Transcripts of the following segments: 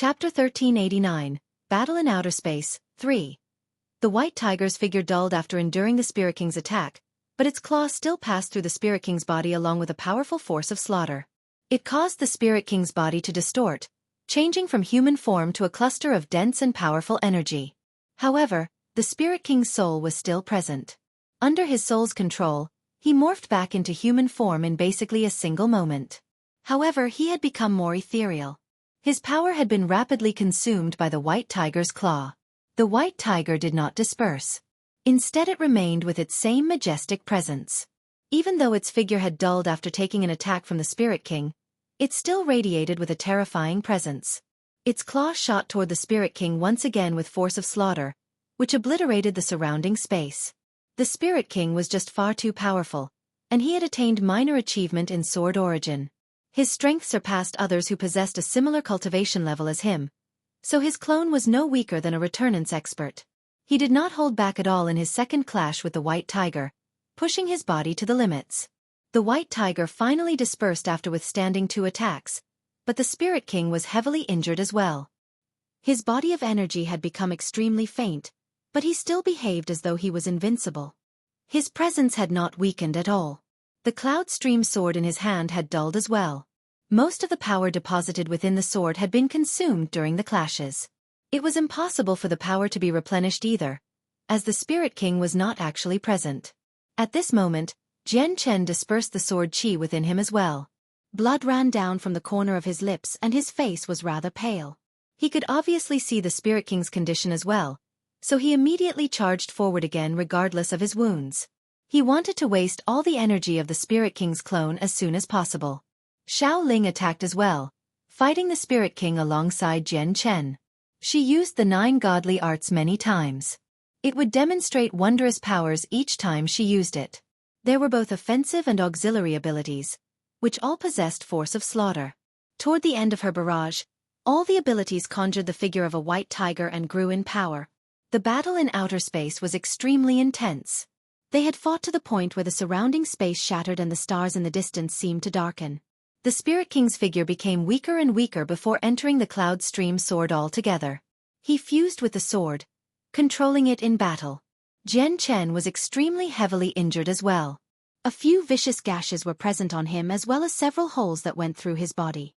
Chapter 1389, Battle in Outer Space, 3. The White Tiger's figure dulled after enduring the Spirit King's attack, but its claws still passed through the Spirit King's body along with a powerful force of slaughter. It caused the Spirit King's body to distort, changing from human form to a cluster of dense and powerful energy. However, the Spirit King's soul was still present. Under his soul's control, he morphed back into human form in basically a single moment. However, he had become more ethereal. His power had been rapidly consumed by the White Tiger's claw. The White Tiger did not disperse. Instead it remained with its same majestic presence. Even though its figure had dulled after taking an attack from the Spirit King, it still radiated with a terrifying presence. Its claw shot toward the Spirit King once again with force of slaughter, which obliterated the surrounding space. The Spirit King was just far too powerful, and he had attained minor achievement in sword origin. His strength surpassed others who possessed a similar cultivation level as him, so his clone was no weaker than a returnance expert. He did not hold back at all in his second clash with the White Tiger, pushing his body to the limits. The White Tiger finally dispersed after withstanding 2 attacks, but the Spirit King was heavily injured as well. His body of energy had become extremely faint, but he still behaved as though he was invincible. His presence had not weakened at all. The Cloud Stream sword in his hand had dulled as well. Most of the power deposited within the sword had been consumed during the clashes. It was impossible for the power to be replenished either, as the Spirit King was not actually present. At this moment, Jian Chen dispersed the sword chi within him as well. Blood ran down from the corner of his lips and his face was rather pale. He could obviously see the Spirit King's condition as well, so he immediately charged forward again regardless of his wounds. He wanted to waste all the energy of the Spirit King's clone as soon as possible. Xiao Ling attacked as well, fighting the Spirit King alongside Jian Chen. She used the 9 godly arts many times. It would demonstrate wondrous powers each time she used it. There were both offensive and auxiliary abilities, which all possessed force of slaughter. Toward the end of her barrage, all the abilities conjured the figure of a White Tiger and grew in power. The battle in outer space was extremely intense. They had fought to the point where the surrounding space shattered and the stars in the distance seemed to darken. The Spirit King's figure became weaker and weaker before entering the Cloud Stream sword altogether. He fused with the sword, controlling it in battle. Jian Chen was extremely heavily injured as well. A few vicious gashes were present on him as well as several holes that went through his body.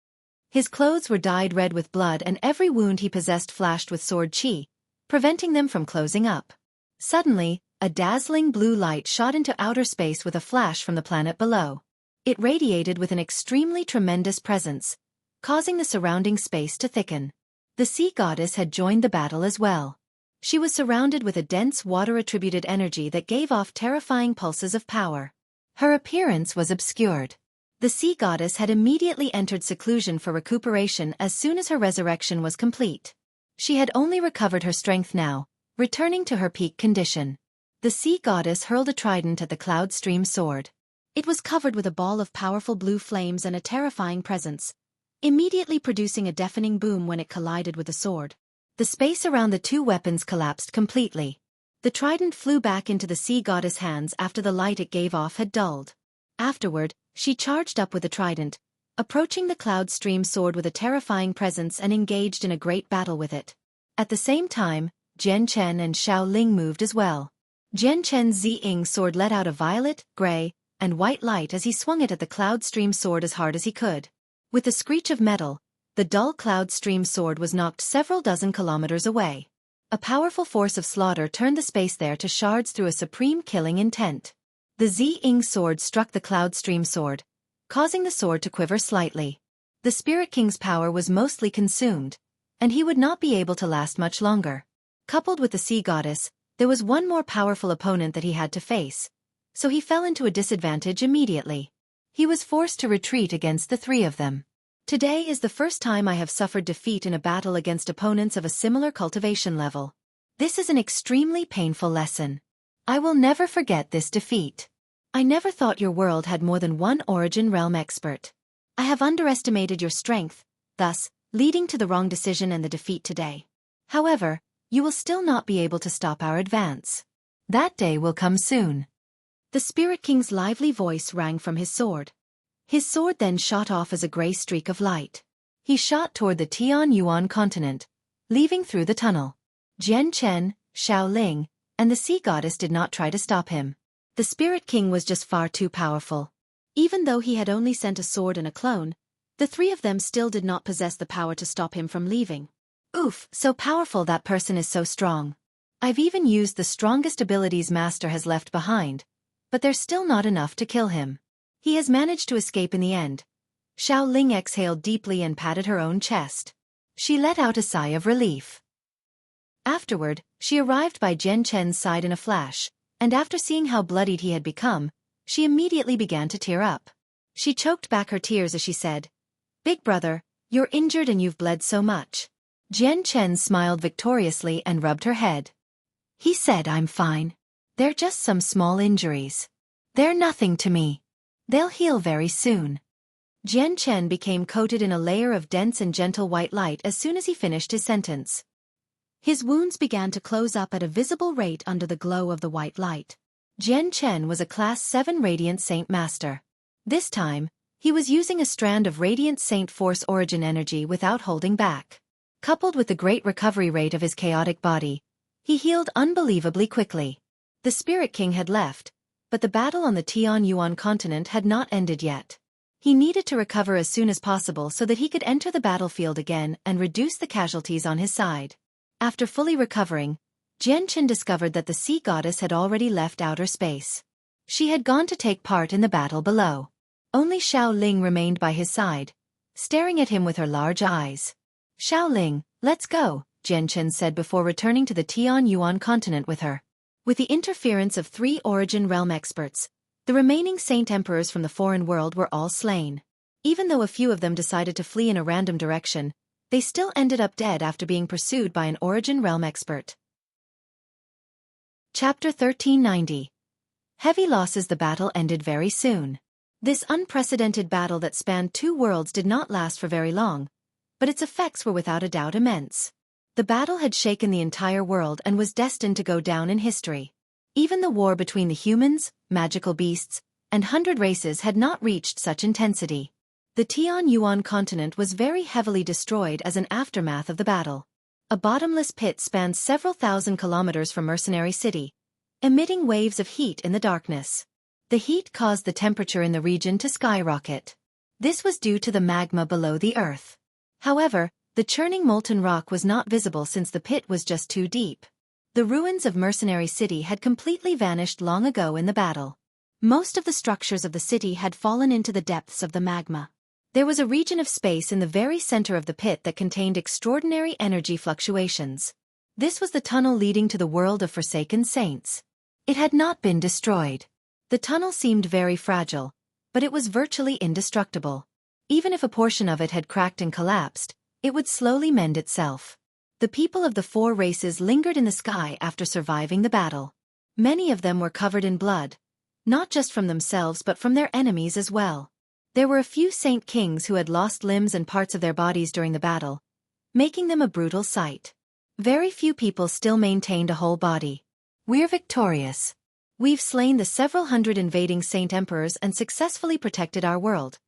His clothes were dyed red with blood and every wound he possessed flashed with sword chi, preventing them from closing up. Suddenly, a dazzling blue light shot into outer space with a flash from the planet below. It radiated with an extremely tremendous presence, causing the surrounding space to thicken. The sea goddess had joined the battle as well. She was surrounded with a dense water-attributed energy that gave off terrifying pulses of power. Her appearance was obscured. The sea goddess had immediately entered seclusion for recuperation as soon as her resurrection was complete. She had only recovered her strength now, returning to her peak condition. The sea goddess hurled a trident at the Cloud Stream sword. It was covered with a ball of powerful blue flames and a terrifying presence, immediately producing a deafening boom when it collided with the sword. The space around the 2 weapons collapsed completely. The trident flew back into the sea goddess' hands after the light it gave off had dulled. Afterward, she charged up with the trident, approaching the Cloud Stream sword with a terrifying presence and engaged in a great battle with it. At the same time, Jian Chen and Xiao Ling moved as well. Jian Chen's Ziying sword let out a violet, gray, and white light as he swung it at the Cloud Stream sword as hard as he could. With a screech of metal, the dull Cloud Stream sword was knocked several dozen kilometers away. A powerful force of slaughter turned the space there to shards through a supreme killing intent. The Ziying sword struck the Cloud Stream sword, causing the sword to quiver slightly. The Spirit King's power was mostly consumed, and he would not be able to last much longer. Coupled with the sea goddess, there was one more powerful opponent that he had to face, so he fell into a disadvantage immediately. He was forced to retreat against the 3 of them. Today is the first time I have suffered defeat in a battle against opponents of a similar cultivation level. This is an extremely painful lesson. I will never forget this defeat. I never thought your world had more than one origin realm expert. I have underestimated your strength, thus, leading to the wrong decision and the defeat today. However, you will still not be able to stop our advance. That day will come soon. The Spirit King's lively voice rang from his sword. His sword then shot off as a gray streak of light. He shot toward the Tianyuan continent, leaving through the tunnel. Jian Chen, Xiao Ling, and the sea goddess did not try to stop him. The Spirit King was just far too powerful. Even though he had only sent a sword and a clone, the three of them still did not possess the power to stop him from leaving. Oof, so powerful, that person is so strong. I've even used the strongest abilities Master has left behind, but there's still not enough to kill him. He has managed to escape in the end. Xiao Ling exhaled deeply and patted her own chest. She let out a sigh of relief. Afterward, she arrived by Jian Chen's side in a flash, and after seeing how bloodied he had become, she immediately began to tear up. She choked back her tears as she said, "Big brother, you're injured and you've bled so much." Jian Chen smiled victoriously and rubbed her head. He said, "I'm fine. They're just some small injuries. They're nothing to me. They'll heal very soon." Jian Chen became coated in a layer of dense and gentle white light as soon as he finished his sentence. His wounds began to close up at a visible rate under the glow of the white light. Jian Chen was a Class 7 Radiant Saint Master. This time, he was using a strand of Radiant Saint Force origin energy without holding back. Coupled with the great recovery rate of his chaotic body, he healed unbelievably quickly. The Spirit King had left, but the battle on the Tianyuan continent had not ended yet. He needed to recover as soon as possible so that he could enter the battlefield again and reduce the casualties on his side. After fully recovering, Jian Chen discovered that the sea goddess had already left outer space. She had gone to take part in the battle below. Only Xiao Ling remained by his side, staring at him with her large eyes. "Xiao Ling, let's go," Jian Chen said before returning to the Tianyuan continent with her. With the interference of 3 Origin Realm experts, the remaining Saint Emperors from the foreign world were all slain. Even though a few of them decided to flee in a random direction, they still ended up dead after being pursued by an Origin Realm expert. Chapter 1390. Heavy losses. The battle ended very soon. This unprecedented battle that spanned 2 worlds did not last for very long, but its effects were without a doubt immense. The battle had shaken the entire world and was destined to go down in history. Even the war between the humans, magical beasts, and 100 races had not reached such intensity. The Tianyuan continent was very heavily destroyed as an aftermath of the battle. A bottomless pit spanned several thousand kilometers from Mercenary City, emitting waves of heat in the darkness. The heat caused the temperature in the region to skyrocket. This was due to the magma below the earth. However, the churning molten rock was not visible since the pit was just too deep. The ruins of Mercenary City had completely vanished long ago in the battle. Most of the structures of the city had fallen into the depths of the magma. There was a region of space in the very center of the pit that contained extraordinary energy fluctuations. This was the tunnel leading to the world of Forsaken Saints. It had not been destroyed. The tunnel seemed very fragile, but it was virtually indestructible. Even if a portion of it had cracked and collapsed, it would slowly mend itself. The people of the 4 races lingered in the sky after surviving the battle. Many of them were covered in blood, not just from themselves but from their enemies as well. There were a few Saint Kings who had lost limbs and parts of their bodies during the battle, making them a brutal sight. Very few people still maintained a whole body. "We're victorious. We've slain the several hundred invading Saint Emperors and successfully protected our world,"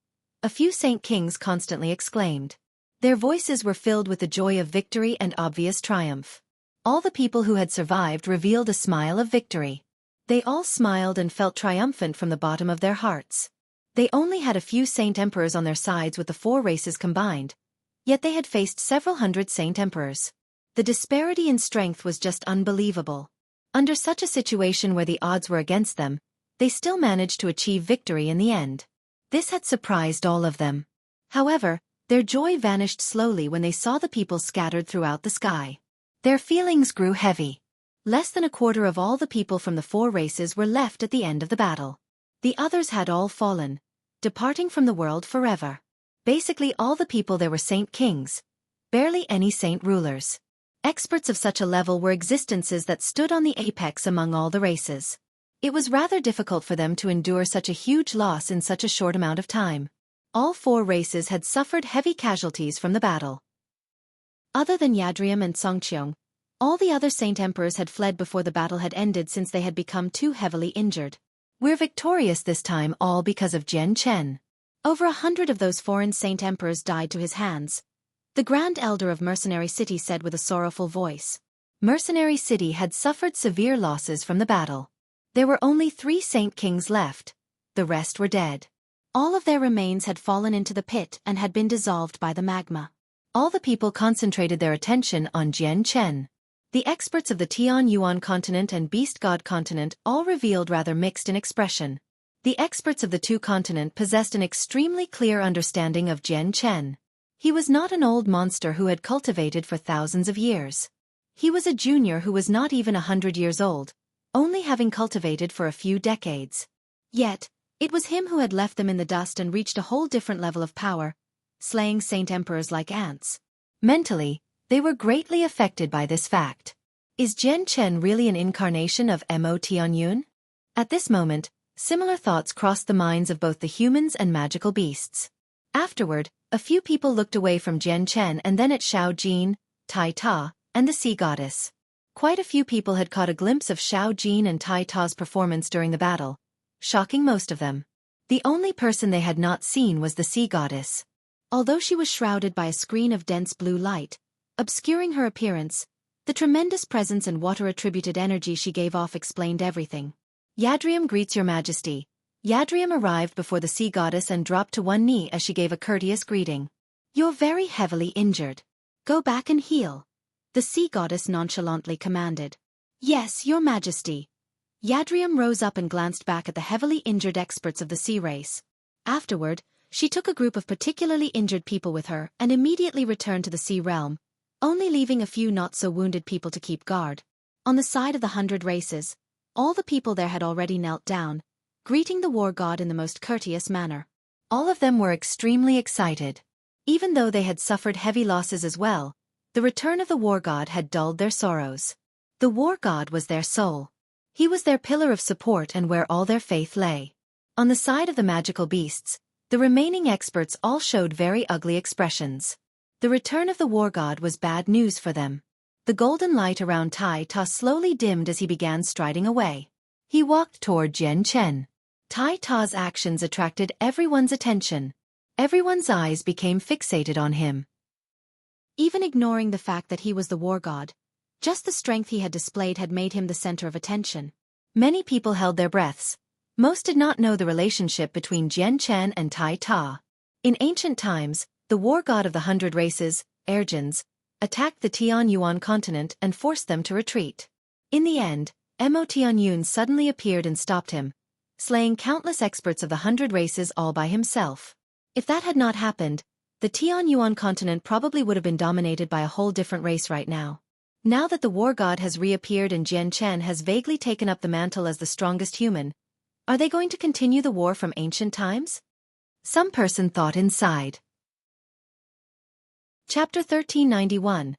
a few Saint Kings constantly exclaimed. Their voices were filled with the joy of victory and obvious triumph. All the people who had survived revealed a smile of victory. They all smiled and felt triumphant from the bottom of their hearts. They only had a few Saint Emperors on their sides with the 4 races combined, yet they had faced several hundred Saint Emperors. The disparity in strength was just unbelievable. Under such a situation where the odds were against them, they still managed to achieve victory in the end. This had surprised all of them. However, their joy vanished slowly when they saw the people scattered throughout the sky. Their feelings grew heavy. Less than a quarter of all the people from the 4 races were left at the end of the battle. The others had all fallen, departing from the world forever. Basically all the people there were Saint Kings, barely any Saint Rulers. Experts of such a level were existences that stood on the apex among all the races. It was rather difficult for them to endure such a huge loss in such a short amount of time. All 4 races had suffered heavy casualties from the battle. Other than Yadrium and Songqiong, all the other Saint Emperors had fled before the battle had ended since they had become too heavily injured. "We're victorious this time all because of Jian Chen," Over 100 of those foreign saint emperors died to his hands. The Grand Elder of Mercenary City said with a sorrowful voice. Mercenary City had suffered severe losses from the battle. There were only 3 saint kings left. The rest were dead. All of their remains had fallen into the pit and had been dissolved by the magma. All the people concentrated their attention on Jian Chen. The experts of the Tian Yuan continent and Beast God continent all revealed rather mixed in expression. The experts of the 2 continent possessed an extremely clear understanding of Jian Chen. He was not an old monster who had cultivated for thousands of years. He was a junior who was not even 100 years old, only having cultivated for a few decades. Yet, it was him who had left them in the dust and reached a whole different level of power, slaying saint emperors like ants. Mentally, they were greatly affected by this fact. Is Jian Chen really an incarnation of Mo Tianyun? At this moment, similar thoughts crossed the minds of both the humans and magical beasts. Afterward, a few people looked away from Jian Chen and then at Xiao Jin, Tai Ta, and the sea goddess. Quite a few people had caught a glimpse of Xiao Jin and Tai Ta's performance during the battle, shocking most of them. The only person they had not seen was the sea goddess. Although she was shrouded by a screen of dense blue light, obscuring her appearance, the tremendous presence and water-attributed energy she gave off explained everything. Yadrium greets your majesty. Yadrium arrived before the sea goddess and dropped to one knee as she gave a courteous greeting. You're very heavily injured. Go back and heal. The sea goddess nonchalantly commanded. Yes, your majesty. Yadrium rose up and glanced back at the heavily injured experts of the sea race. Afterward, she took a group of particularly injured people with her and immediately returned to the sea realm, only leaving a few not-so-wounded people to keep guard. On the side of the 100 races, all the people there had already knelt down, greeting the war god in the most courteous manner. All of them were extremely excited. Even though they had suffered heavy losses as well, the return of the war god had dulled their sorrows. The war god was their soul. He was their pillar of support and where all their faith lay. On the side of the magical beasts, the remaining experts all showed very ugly expressions. The return of the war god was bad news for them. The golden light around Tai Ta slowly dimmed as he began striding away. He walked toward Jian Chen. Tai Ta's actions attracted everyone's attention. Everyone's eyes became fixated on him. Even ignoring the fact that he was the war god, just the strength he had displayed had made him the center of attention. Many people held their breaths. Most did not know the relationship between Jian Chen and Tai Ta. In ancient times, the war god of the 100 races, Ergens, attacked the Tian Yuan continent and forced them to retreat. In the end, Mo Tianyun suddenly appeared and stopped him, slaying countless experts of the 100 races all by himself. If that had not happened, the Tian Yuan continent probably would have been dominated by a whole different race right now. Now that the war god has reappeared and Jian Chen has vaguely taken up the mantle as the strongest human, are they going to continue the war from ancient times? Some person thought inside. Chapter 1391.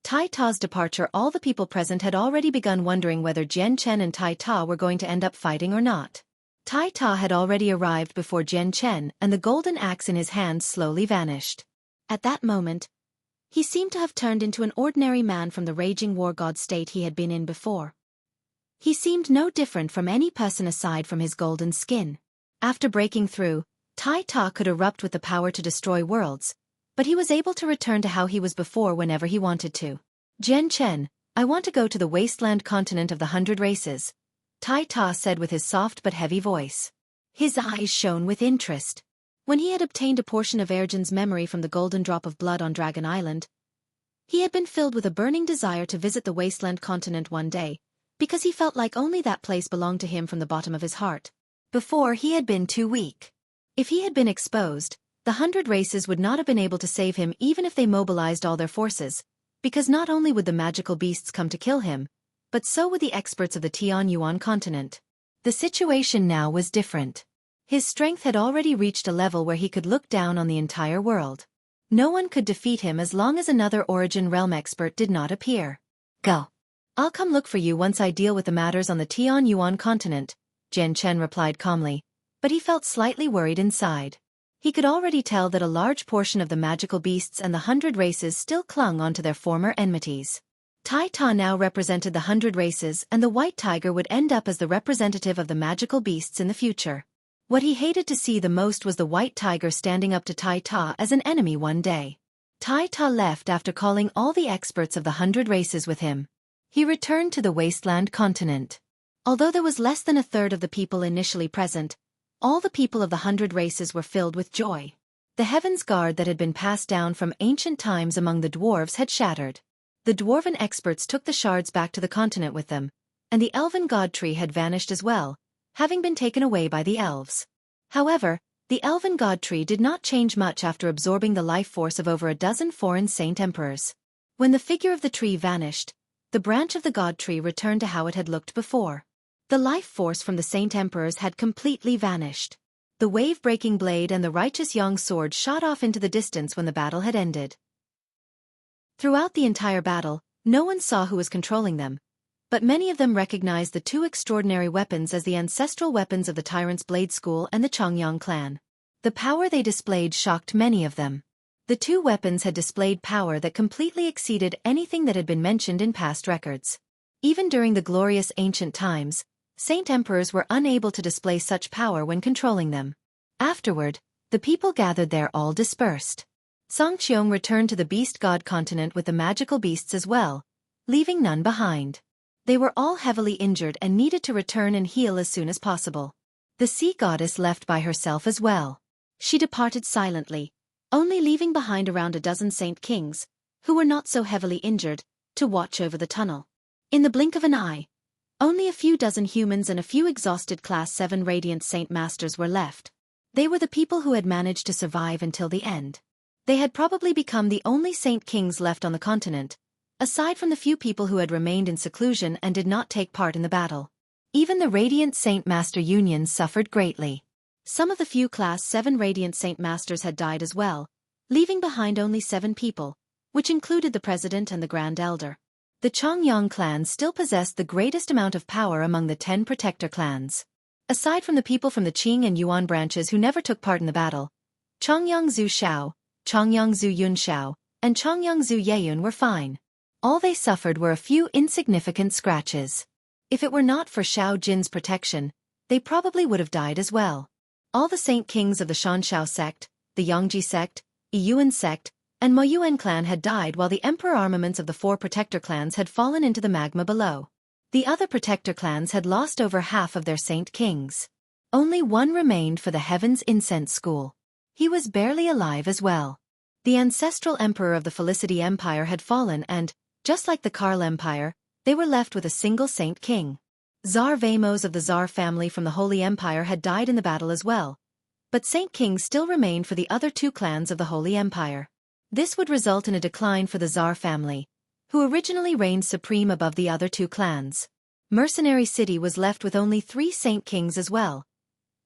Tai Ta's departure. All the people present had already begun wondering whether Jian Chen and Tai Ta were going to end up fighting or not. Tai Ta had already arrived before Jian Chen and the golden axe in his hand slowly vanished. At that moment, he seemed to have turned into an ordinary man from the raging war god state he had been in before. He seemed no different from any person aside from his golden skin. After breaking through, Tai Ta could erupt with the power to destroy worlds, but he was able to return to how he was before whenever he wanted to. Jian Chen, I want to go to the wasteland continent of the 100 races, Tai Ta said with his soft but heavy voice. His eyes shone with interest. When he had obtained a portion of Ergens' memory from the golden drop of blood on Dragon Island, he had been filled with a burning desire to visit the wasteland continent one day, because he felt like only that place belonged to him from the bottom of his heart. Before he had been too weak. If he had been exposed, the 100 races would not have been able to save him even if they mobilized all their forces, because not only would the magical beasts come to kill him, but so would the experts of the Tian Yuan continent. The situation now was different. His strength had already reached a level where he could look down on the entire world. No one could defeat him as long as another Origin Realm expert did not appear. Go. I'll come look for you once I deal with the matters on the Tian Yuan continent, Jian Chen replied calmly, but he felt slightly worried inside. He could already tell that a large portion of the magical beasts and the 100 races still clung onto their former enmities. Tai Ta now represented the 100 races and the white tiger would end up as the representative of the magical beasts in the future. What he hated to see the most was the white tiger standing up to Tai Ta as an enemy one day. Tai Ta left after calling all the experts of the 100 races with him. He returned to the wasteland continent. Although there was less than a third of the people initially present, all the people of the 100 races were filled with joy. The Heaven's Guard that had been passed down from ancient times among the dwarves had shattered. The dwarven experts took the shards back to the continent with them, and the elven god tree had vanished as well, having been taken away by the elves. However, the elven god tree did not change much after absorbing the life force of over a dozen foreign saint emperors. When the figure of the tree vanished, the branch of the god tree returned to how it had looked before. The life force from the saint emperors had completely vanished. The wave-breaking blade and the righteous Yang sword shot off into the distance when the battle had ended. Throughout the entire battle, no one saw who was controlling them, but many of them recognized the two extraordinary weapons as the ancestral weapons of the Tyrant's Blade School and the Chongyang clan. The power they displayed shocked many of them. The two weapons had displayed power that completely exceeded anything that had been mentioned in past records. Even during the glorious ancient times, Saint Emperors were unable to display such power when controlling them. Afterward, the people gathered there all dispersed. Song Qiong returned to the Beast God continent with the magical beasts as well, leaving none behind. They were all heavily injured and needed to return and heal as soon as possible. The sea goddess left by herself as well. She departed silently, only leaving behind around a dozen saint kings, who were not so heavily injured, to watch over the tunnel. In the blink of an eye, only a few dozen humans and a few exhausted Class 7 Radiant Saint Masters were left. They were the people who had managed to survive until the end. They had probably become the only Saint Kings left on the continent, aside from the few people who had remained in seclusion and did not take part in the battle. Even the Radiant Saint Master unions suffered greatly. Some of the few Class 7 Radiant Saint Masters had died as well, leaving behind only 7 people, which included the President and the Grand Elder. The Chongyang clan still possessed the greatest amount of power among the 10 protector clans. Aside from the people from the Qing and Yuan branches who never took part in the battle, Chongyang Zhu Xiao, Chongyang Zhu Yun Xiao, and Chongyang Zhu Yeyun were fine. All they suffered were a few insignificant scratches. If it were not for Xiao Jin's protection, they probably would have died as well. All the Saint Kings of the Shanshao sect, the Yangji sect, Yiyuan sect, and Moyuan clan had died while the emperor armaments of the 4 protector clans had fallen into the magma below. The other protector clans had lost over half of their Saint Kings. Only one remained for the Heaven's Incense School. He was barely alive as well. The ancestral emperor of the Felicity Empire had fallen and, just like the Karl Empire, they were left with a single Saint King. Tsar Vamos of the Tsar family from the Holy Empire had died in the battle as well, but Saint Kings still remained for the other 2 clans of the Holy Empire. This would result in a decline for the Tsar family, who originally reigned supreme above the other 2 clans. Mercenary City was left with only 3 Saint Kings as well,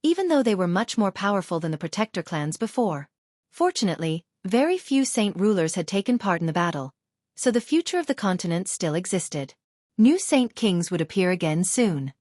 even though they were much more powerful than the protector clans before. Fortunately, very few saint rulers had taken part in the battle, so the future of the continent still existed. New Saint Kings would appear again soon.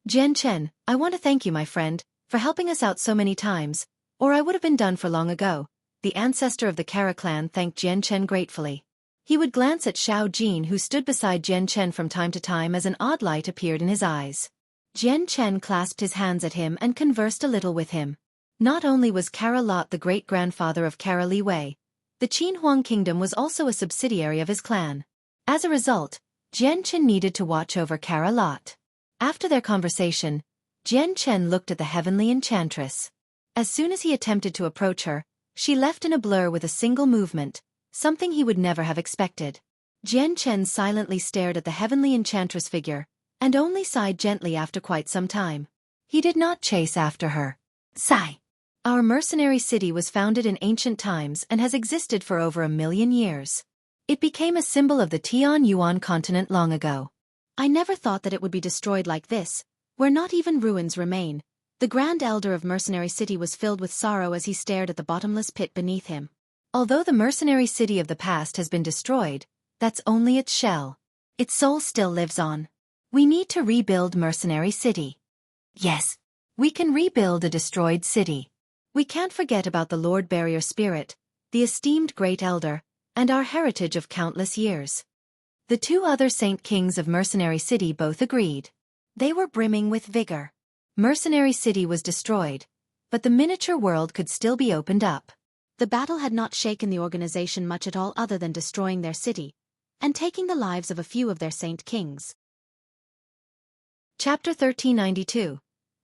Jian Chen, I want to thank you, my friend, for helping us out so many times, or I would have been done for long ago. The ancestor of the Kara clan thanked Jian Chen gratefully. He would glance at Xiao Jin, who stood beside Jian Chen from time to time as an odd light appeared in his eyes. Jian Chen clasped his hands at him and conversed a little with him. Not only was Kara Lot the great-grandfather of Kara Li Wei, the Qin Huang kingdom was also a subsidiary of his clan. As a result, Jian Chen needed to watch over Kara Lot. After their conversation, Jian Chen looked at the heavenly enchantress. As soon as he attempted to approach her, she left in a blur with a single movement, something he would never have expected. Jian Chen silently stared at the heavenly enchantress figure, and only sighed gently after quite some time. He did not chase after her. Sigh. Our mercenary city was founded in ancient times and has existed for over 1,000,000 years. It became a symbol of the Tian Yuan continent long ago. I never thought that it would be destroyed like this, where not even ruins remain. The Grand Elder of Mercenary City was filled with sorrow as he stared at the bottomless pit beneath him. Although the mercenary city of the past has been destroyed, that's only its shell. Its soul still lives on. We need to rebuild Mercenary City. Yes, we can rebuild a destroyed city. We can't forget about the Lord Barrier Spirit, the esteemed Great Elder, and our heritage of countless years. The 2 other Saint Kings of Mercenary City both agreed. They were brimming with vigor. Mercenary City was destroyed, but the miniature world could still be opened up. The battle had not shaken the organization much at all other than destroying their city and taking the lives of a few of their saint kings. Chapter 1392.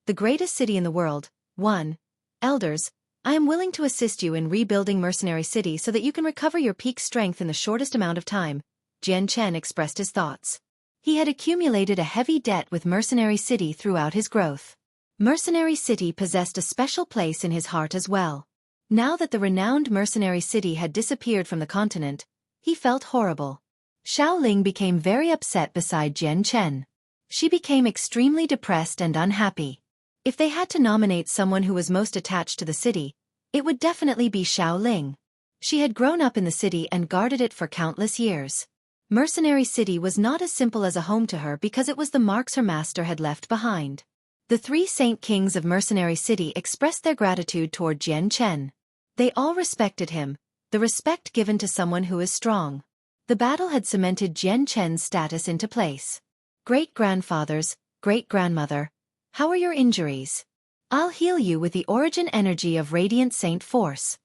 The Greatest City in the World. 1. Elders, I am willing to assist you in rebuilding Mercenary City so that you can recover your peak strength in the shortest amount of time. Jian Chen expressed his thoughts. He had accumulated a heavy debt with Mercenary City throughout his growth. Mercenary City possessed a special place in his heart as well. Now that the renowned Mercenary City had disappeared from the continent, he felt horrible. Xiao Ling became very upset beside Jian Chen. She became extremely depressed and unhappy. If they had to nominate someone who was most attached to the city, it would definitely be Xiao Ling. She had grown up in the city and guarded it for countless years. Mercenary City was not as simple as a home to her because it was the marks her master had left behind. The three Saint Kings of Mercenary City expressed their gratitude toward Jian Chen. They all respected him, the respect given to someone who is strong. The battle had cemented Jian Chen's status into place. Great-grandfathers, great-grandmother, how are your injuries? I'll heal you with the origin energy of Radiant Saint Force.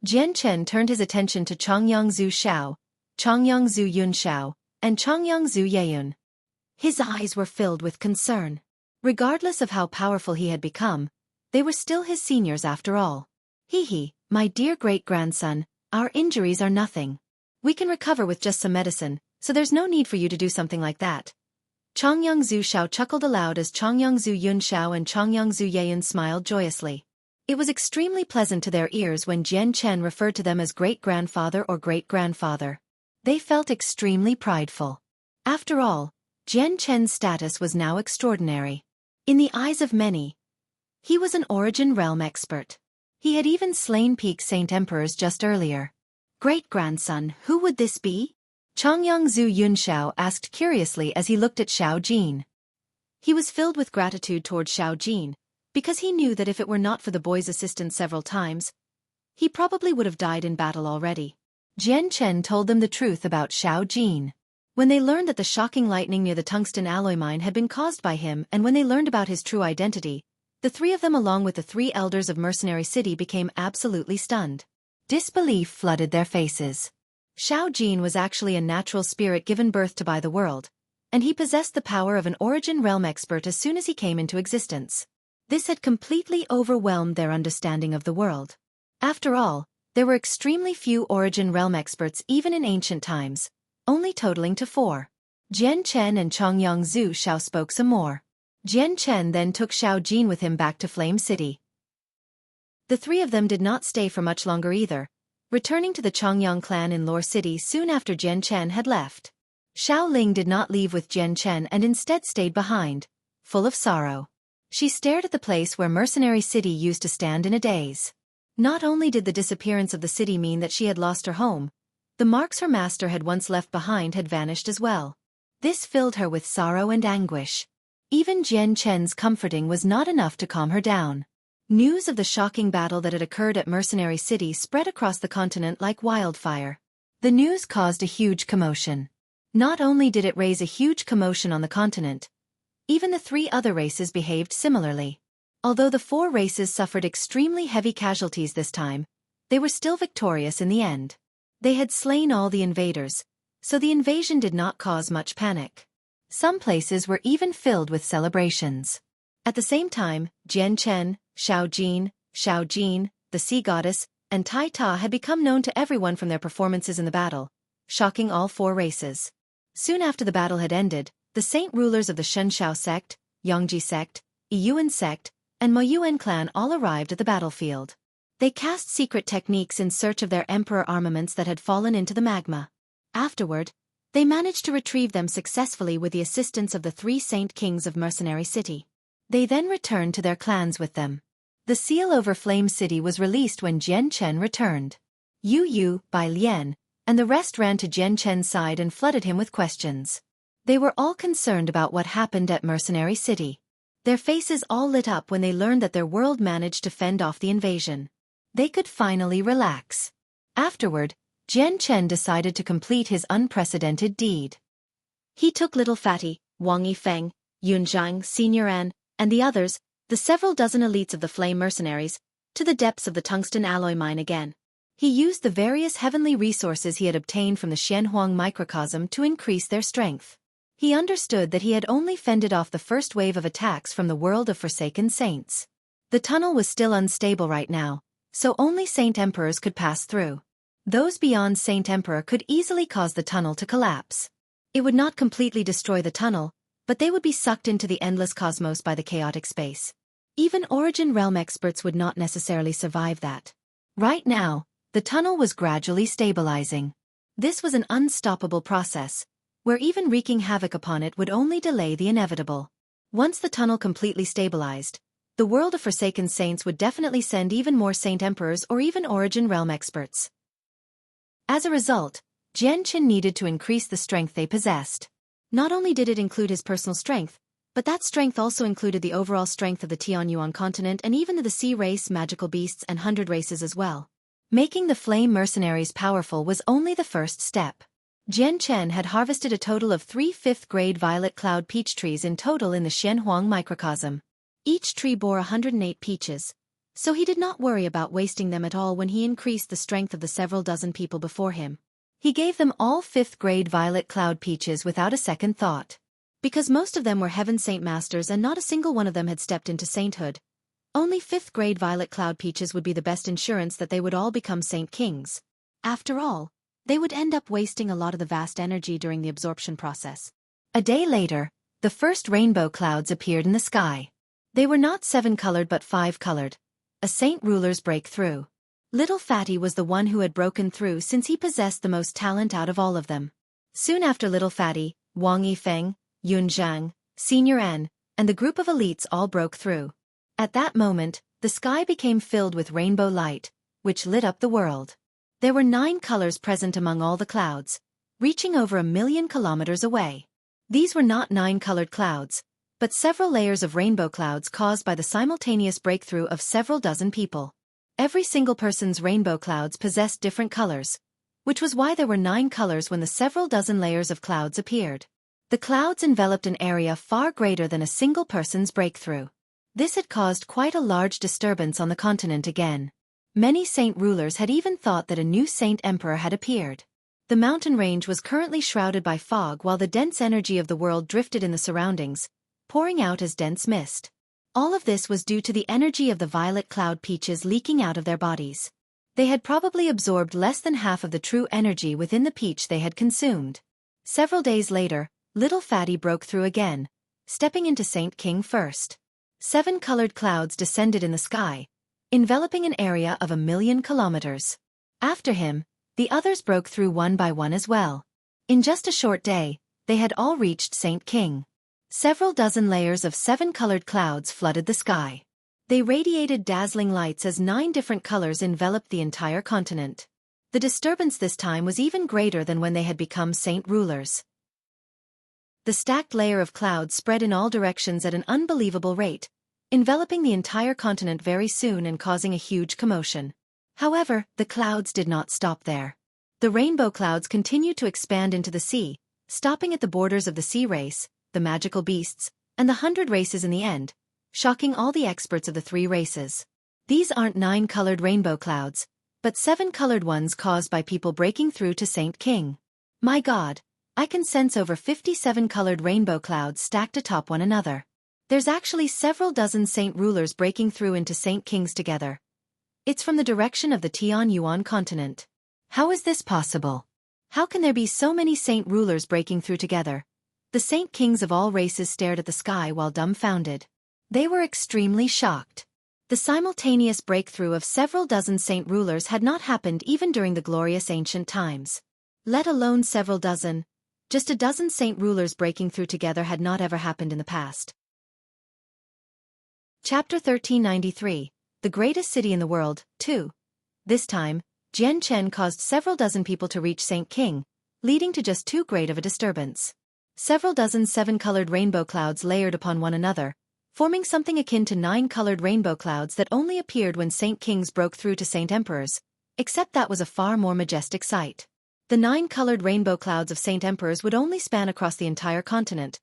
Jian Chen turned his attention to Chongyang Zhu Xiao, Chongyang Zhu Yun Xiao, and Chongyang Zhu Yeyun. His eyes were filled with concern. Regardless of how powerful he had become, they were still his seniors after all. My dear great-grandson, our injuries are nothing. We can recover with just some medicine, so there's no need for you to do something like that. Chongyang Zhu Xiao chuckled aloud as Chongyang Zhu Yun Xiao and Chongyang Zhu Yeyun smiled joyously. It was extremely pleasant to their ears when Jian Chen referred to them as great-grandfather or great-grandfather. They felt extremely prideful. After all, Jian Chen's status was now extraordinary. In the eyes of many, he was an Origin Realm expert. He had even slain peak Saint Emperors just earlier. Great-grandson, who would this be? Chongyang Zhu Yunxiao asked curiously as he looked at Xiao Jin. He was filled with gratitude toward Xiao Jin, because he knew that if it were not for the boy's assistance several times, he probably would have died in battle already. Jian Chen told them the truth about Xiao Jin. When they learned that the shocking lightning near the tungsten alloy mine had been caused by him and when they learned about his true identity, the three of them along with the three elders of Mercenary City became absolutely stunned. Disbelief flooded their faces. Xiao Jin was actually a natural spirit given birth to by the world, and he possessed the power of an Origin Realm expert as soon as he came into existence. This had completely overwhelmed their understanding of the world. After all, there were extremely few Origin Realm experts even in ancient times, only totaling to 4. Jian Chen and Chongyang Zhu Xiao spoke some more. Jian Chen then took Xiao Jin with him back to Flame City. The three of them did not stay for much longer either, returning to the Chongyang clan in Lore City soon after Jian Chen had left. Xiao Ling did not leave with Jian Chen and instead stayed behind, full of sorrow. She stared at the place where Mercenary City used to stand in a daze. Not only did the disappearance of the city mean that she had lost her home, the marks her master had once left behind had vanished as well. This filled her with sorrow and anguish. Even Jian Chen's comforting was not enough to calm her down. News of the shocking battle that had occurred at Mercenary City spread across the continent like wildfire. The news caused a huge commotion. Not only did it raise a huge commotion on the continent, even the 3 other races behaved similarly. Although the 4 races suffered extremely heavy casualties this time, they were still victorious in the end. They had slain all the invaders, so the invasion did not cause much panic. Some places were even filled with celebrations. At the same time, Jian Chen, Xiao Jin, the Sea Goddess, and Tai Ta had become known to everyone from their performances in the battle, shocking all 4 races. Soon after the battle had ended, the saint rulers of the Shenshao sect, Yongji sect, Yiyuan sect, and Moyuan clan all arrived at the battlefield. They cast secret techniques in search of their emperor armaments that had fallen into the magma. Afterward, they managed to retrieve them successfully with the assistance of the 3 Saint Kings of Mercenary City. They then returned to their clans with them. The seal over Flame City was released when Jian Chen returned. Yu, Bai Lian, and the rest ran to Jian Chen's side and flooded him with questions. They were all concerned about what happened at Mercenary City. Their faces all lit up when they learned that their world managed to fend off the invasion. They could finally relax. Afterward, Jian Chen decided to complete his unprecedented deed. He took Little Fatty, Wang Yifeng, Yun Zhang, Senior An, and the others, the several dozen elites of the flame mercenaries, to the depths of the tungsten alloy mine again. He used the various heavenly resources he had obtained from the Xianhuang microcosm to increase their strength. He understood that he had only fended off the first wave of attacks from the world of Forsaken Saints. The tunnel was still unstable right now, so only Saint Emperors could pass through. Those beyond Saint Emperor could easily cause the tunnel to collapse. It would not completely destroy the tunnel, but they would be sucked into the endless cosmos by the chaotic space. Even Origin Realm experts would not necessarily survive that. Right now, the tunnel was gradually stabilizing. This was an unstoppable process, where even wreaking havoc upon it would only delay the inevitable. Once the tunnel completely stabilized, the world of Forsaken Saints would definitely send even more Saint Emperors or even Origin Realm experts. As a result, Jian Qin needed to increase the strength they possessed. Not only did it include his personal strength, but that strength also included the overall strength of the Tianyuan continent and even the sea race, magical beasts and 100 races as well. Making the flame mercenaries powerful was only the first step. Jian Chen had harvested a total of 3 5th-grade violet cloud peach trees in total in the Xianhuang microcosm. Each tree bore 108 peaches, so he did not worry about wasting them at all when he increased the strength of the several dozen people before him. He gave them all 5th-grade violet cloud peaches without a second thought. Because most of them were Heaven Saint Masters and not a single one of them had stepped into sainthood, only 5th-grade violet cloud peaches would be the best insurance that they would all become Saint Kings. After all, they would end up wasting a lot of the vast energy during the absorption process. A day later, the first rainbow clouds appeared in the sky. They were not 7-colored but 5-colored. A saint ruler's breakthrough. Little Fatty was the one who had broken through since he possessed the most talent out of all of them. Soon after Little Fatty, Wang Yifeng, Yun Zhang, Senior N, and the group of elites all broke through. At that moment, the sky became filled with rainbow light, which lit up the world. There were 9 colors present among all the clouds, reaching over 1,000,000 kilometers away. These were not 9-colored clouds, but several layers of rainbow clouds caused by the simultaneous breakthrough of several dozen people. Every single person's rainbow clouds possessed different colors, which was why there were 9 colors when the several dozen layers of clouds appeared. The clouds enveloped an area far greater than a single person's breakthrough. This had caused quite a large disturbance on the continent again. Many saint rulers had even thought that a new saint emperor had appeared. The mountain range was currently shrouded by fog while the dense energy of the world drifted in the surroundings, pouring out as dense mist. All of this was due to the energy of the violet cloud peaches leaking out of their bodies. They had probably absorbed less than half of the true energy within the peach they had consumed. Several days later, Little Fatty broke through again, stepping into Saint King first. 7-colored clouds descended in the sky, enveloping an area of 1,000,000 kilometers. After him, the others broke through one by one as well. In just a short day, they had all reached Saint King. Several dozen layers of 7-colored clouds flooded the sky. They radiated dazzling lights as 9 different colors enveloped the entire continent. The disturbance this time was even greater than when they had become saint rulers. The stacked layer of clouds spread in all directions at an unbelievable rate, enveloping the entire continent very soon and causing a huge commotion. However, the clouds did not stop there. The rainbow clouds continued to expand into the sea, stopping at the borders of the sea race, the magical beasts, and the 100 races in the end, shocking all the experts of the 3 races. These aren't 9-colored rainbow clouds, but 7-colored ones caused by people breaking through to Saint King. My God, I can sense over 57-colored rainbow clouds stacked atop one another. There's actually several dozen saint rulers breaking through into Saint Kings together. It's from the direction of the Tianyuan continent. How is this possible? How can there be so many saint rulers breaking through together? The Saint Kings of all races stared at the sky while dumbfounded. They were extremely shocked. The simultaneous breakthrough of several dozen saint rulers had not happened even during the glorious ancient times. Let alone several dozen, just a dozen saint rulers breaking through together had not ever happened in the past. Chapter 1393, The Greatest City in the World, 2. This time, Jian Chen caused several dozen people to reach Saint King, leading to just too great of a disturbance. Several dozen 7-colored rainbow clouds layered upon one another, forming something akin to 9-colored rainbow clouds that only appeared when Saint Kings broke through to Saint Emperors, except that was a far more majestic sight. The 9-colored rainbow clouds of Saint Emperors would only span across the entire continent,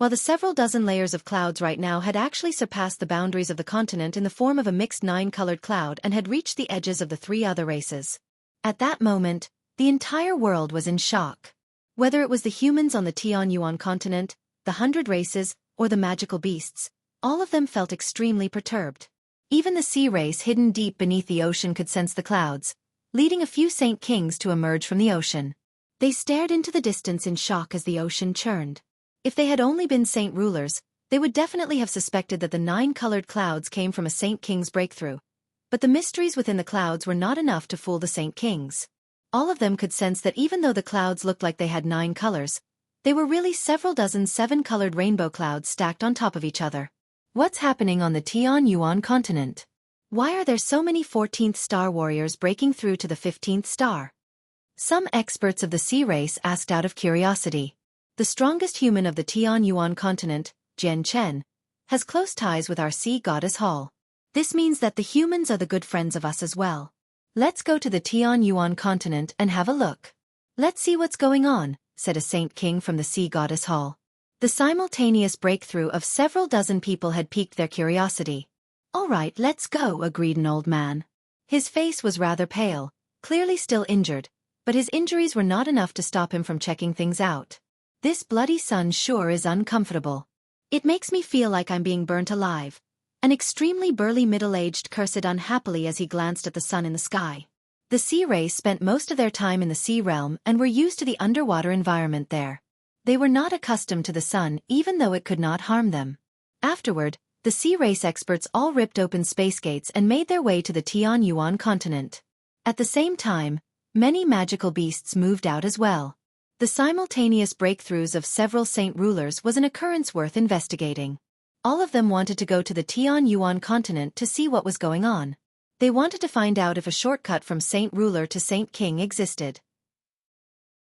while the several dozen layers of clouds right now had actually surpassed the boundaries of the continent in the form of a mixed 9-colored cloud and had reached the edges of the 3 other races. At that moment, the entire world was in shock. Whether it was the humans on the Tianyuan continent, the 100 races, or the magical beasts, all of them felt extremely perturbed. Even the sea race hidden deep beneath the ocean could sense the clouds, leading a few Saint Kings to emerge from the ocean. They stared into the distance in shock as the ocean churned. If they had only been Saint rulers, they would definitely have suspected that the 9-colored clouds came from a Saint King's breakthrough. But the mysteries within the clouds were not enough to fool the Saint Kings. All of them could sense that even though the clouds looked like they had 9 colors, they were really several dozen 7-colored rainbow clouds stacked on top of each other. What's happening on the Tianyuan continent? Why are there so many 14th star warriors breaking through to the 15th star? Some experts of the sea race asked out of curiosity. The strongest human of the Tianyuan continent, Jian Chen, has close ties with our sea goddess Hall. This means that the humans are the good friends of us as well. Let's go to the Tianyuan continent and have a look. Let's see what's going on, said a Saint King from the sea goddess Hall. The simultaneous breakthrough of several dozen people had piqued their curiosity. All right, let's go, agreed an old man. His face was rather pale, clearly still injured, but his injuries were not enough to stop him from checking things out. This bloody sun sure is uncomfortable. It makes me feel like I'm being burnt alive. An extremely burly middle-aged cursed unhappily as he glanced at the sun in the sky. The sea race spent most of their time in the sea realm and were used to the underwater environment there. They were not accustomed to the sun even though it could not harm them. Afterward, the sea race experts all ripped open space gates and made their way to the Tianyuan continent. At the same time, many magical beasts moved out as well. The simultaneous breakthroughs of several saint rulers was an occurrence worth investigating. All of them wanted to go to the Tianyuan continent to see what was going on. They wanted to find out if a shortcut from Saint Ruler to Saint King existed.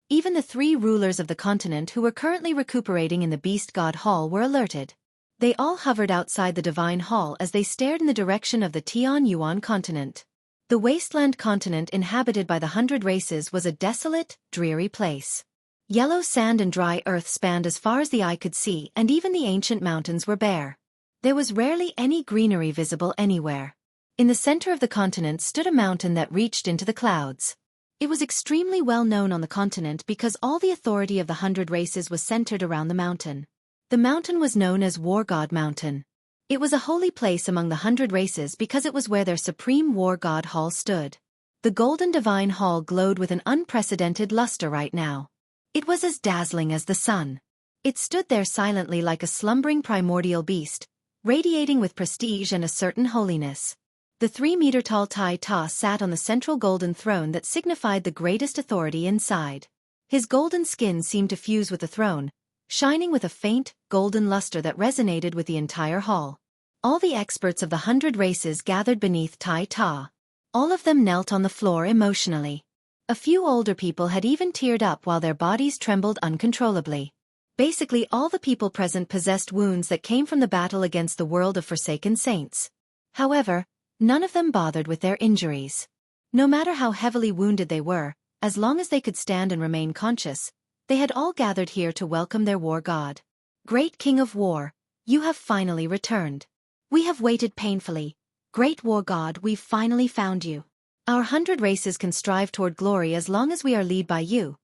Even the 3 rulers of the continent who were currently recuperating in the Beast God Hall were alerted. They all hovered outside the Divine Hall as they stared in the direction of the Tianyuan continent. The wasteland continent inhabited by the 100 races was a desolate, dreary place. Yellow sand and dry earth spanned as far as the eye could see, and even the ancient mountains were bare. There was rarely any greenery visible anywhere. In the center of the continent stood a mountain that reached into the clouds. It was extremely well known on the continent because all the authority of the 100 races was centered around the mountain. The mountain was known as War God Mountain. It was a holy place among the 100 races because it was where their supreme War God Hall stood. The golden divine hall glowed with an unprecedented luster right now. It was as dazzling as the sun. It stood there silently like a slumbering primordial beast, radiating with prestige and a certain holiness. The 3-meter-tall Tai Ta sat on the central golden throne that signified the greatest authority inside. His golden skin seemed to fuse with the throne, shining with a faint, golden luster that resonated with the entire hall. All the experts of the 100 races gathered beneath Tai Ta. All of them knelt on the floor emotionally. A few older people had even teared up while their bodies trembled uncontrollably. Basically, all the people present possessed wounds that came from the battle against the world of forsaken saints. However, none of them bothered with their injuries. No matter how heavily wounded they were, as long as they could stand and remain conscious, they had all gathered here to welcome their war god. Great King of War, you have finally returned. We have waited painfully. Great War God, we've finally found you. Our 100 races can strive toward glory as long as we are led by you.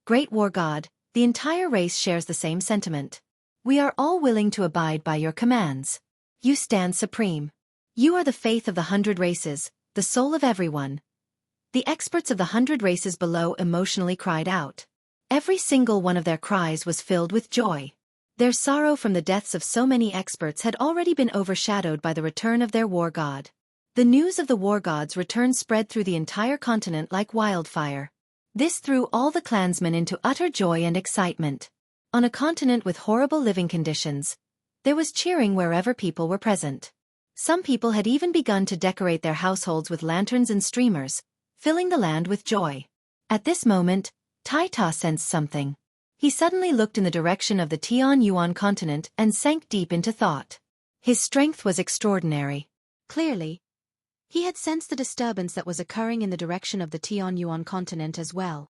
Great War God, the entire race shares the same sentiment. We are all willing to abide by your commands. You stand supreme. You are the faith of the 100 races, the soul of everyone. The experts of the 100 races below emotionally cried out. Every single one of their cries was filled with joy. Their sorrow from the deaths of so many experts had already been overshadowed by the return of their war god. The news of the war god's return spread through the entire continent like wildfire. This threw all the clansmen into utter joy and excitement. On a continent with horrible living conditions, there was cheering wherever people were present. Some people had even begun to decorate their households with lanterns and streamers, filling the land with joy. At this moment, Tai Ta sensed something. He suddenly looked in the direction of the Tianyuan continent and sank deep into thought. His strength was extraordinary. Clearly, he had sensed the disturbance that was occurring in the direction of the Tianyuan continent as well.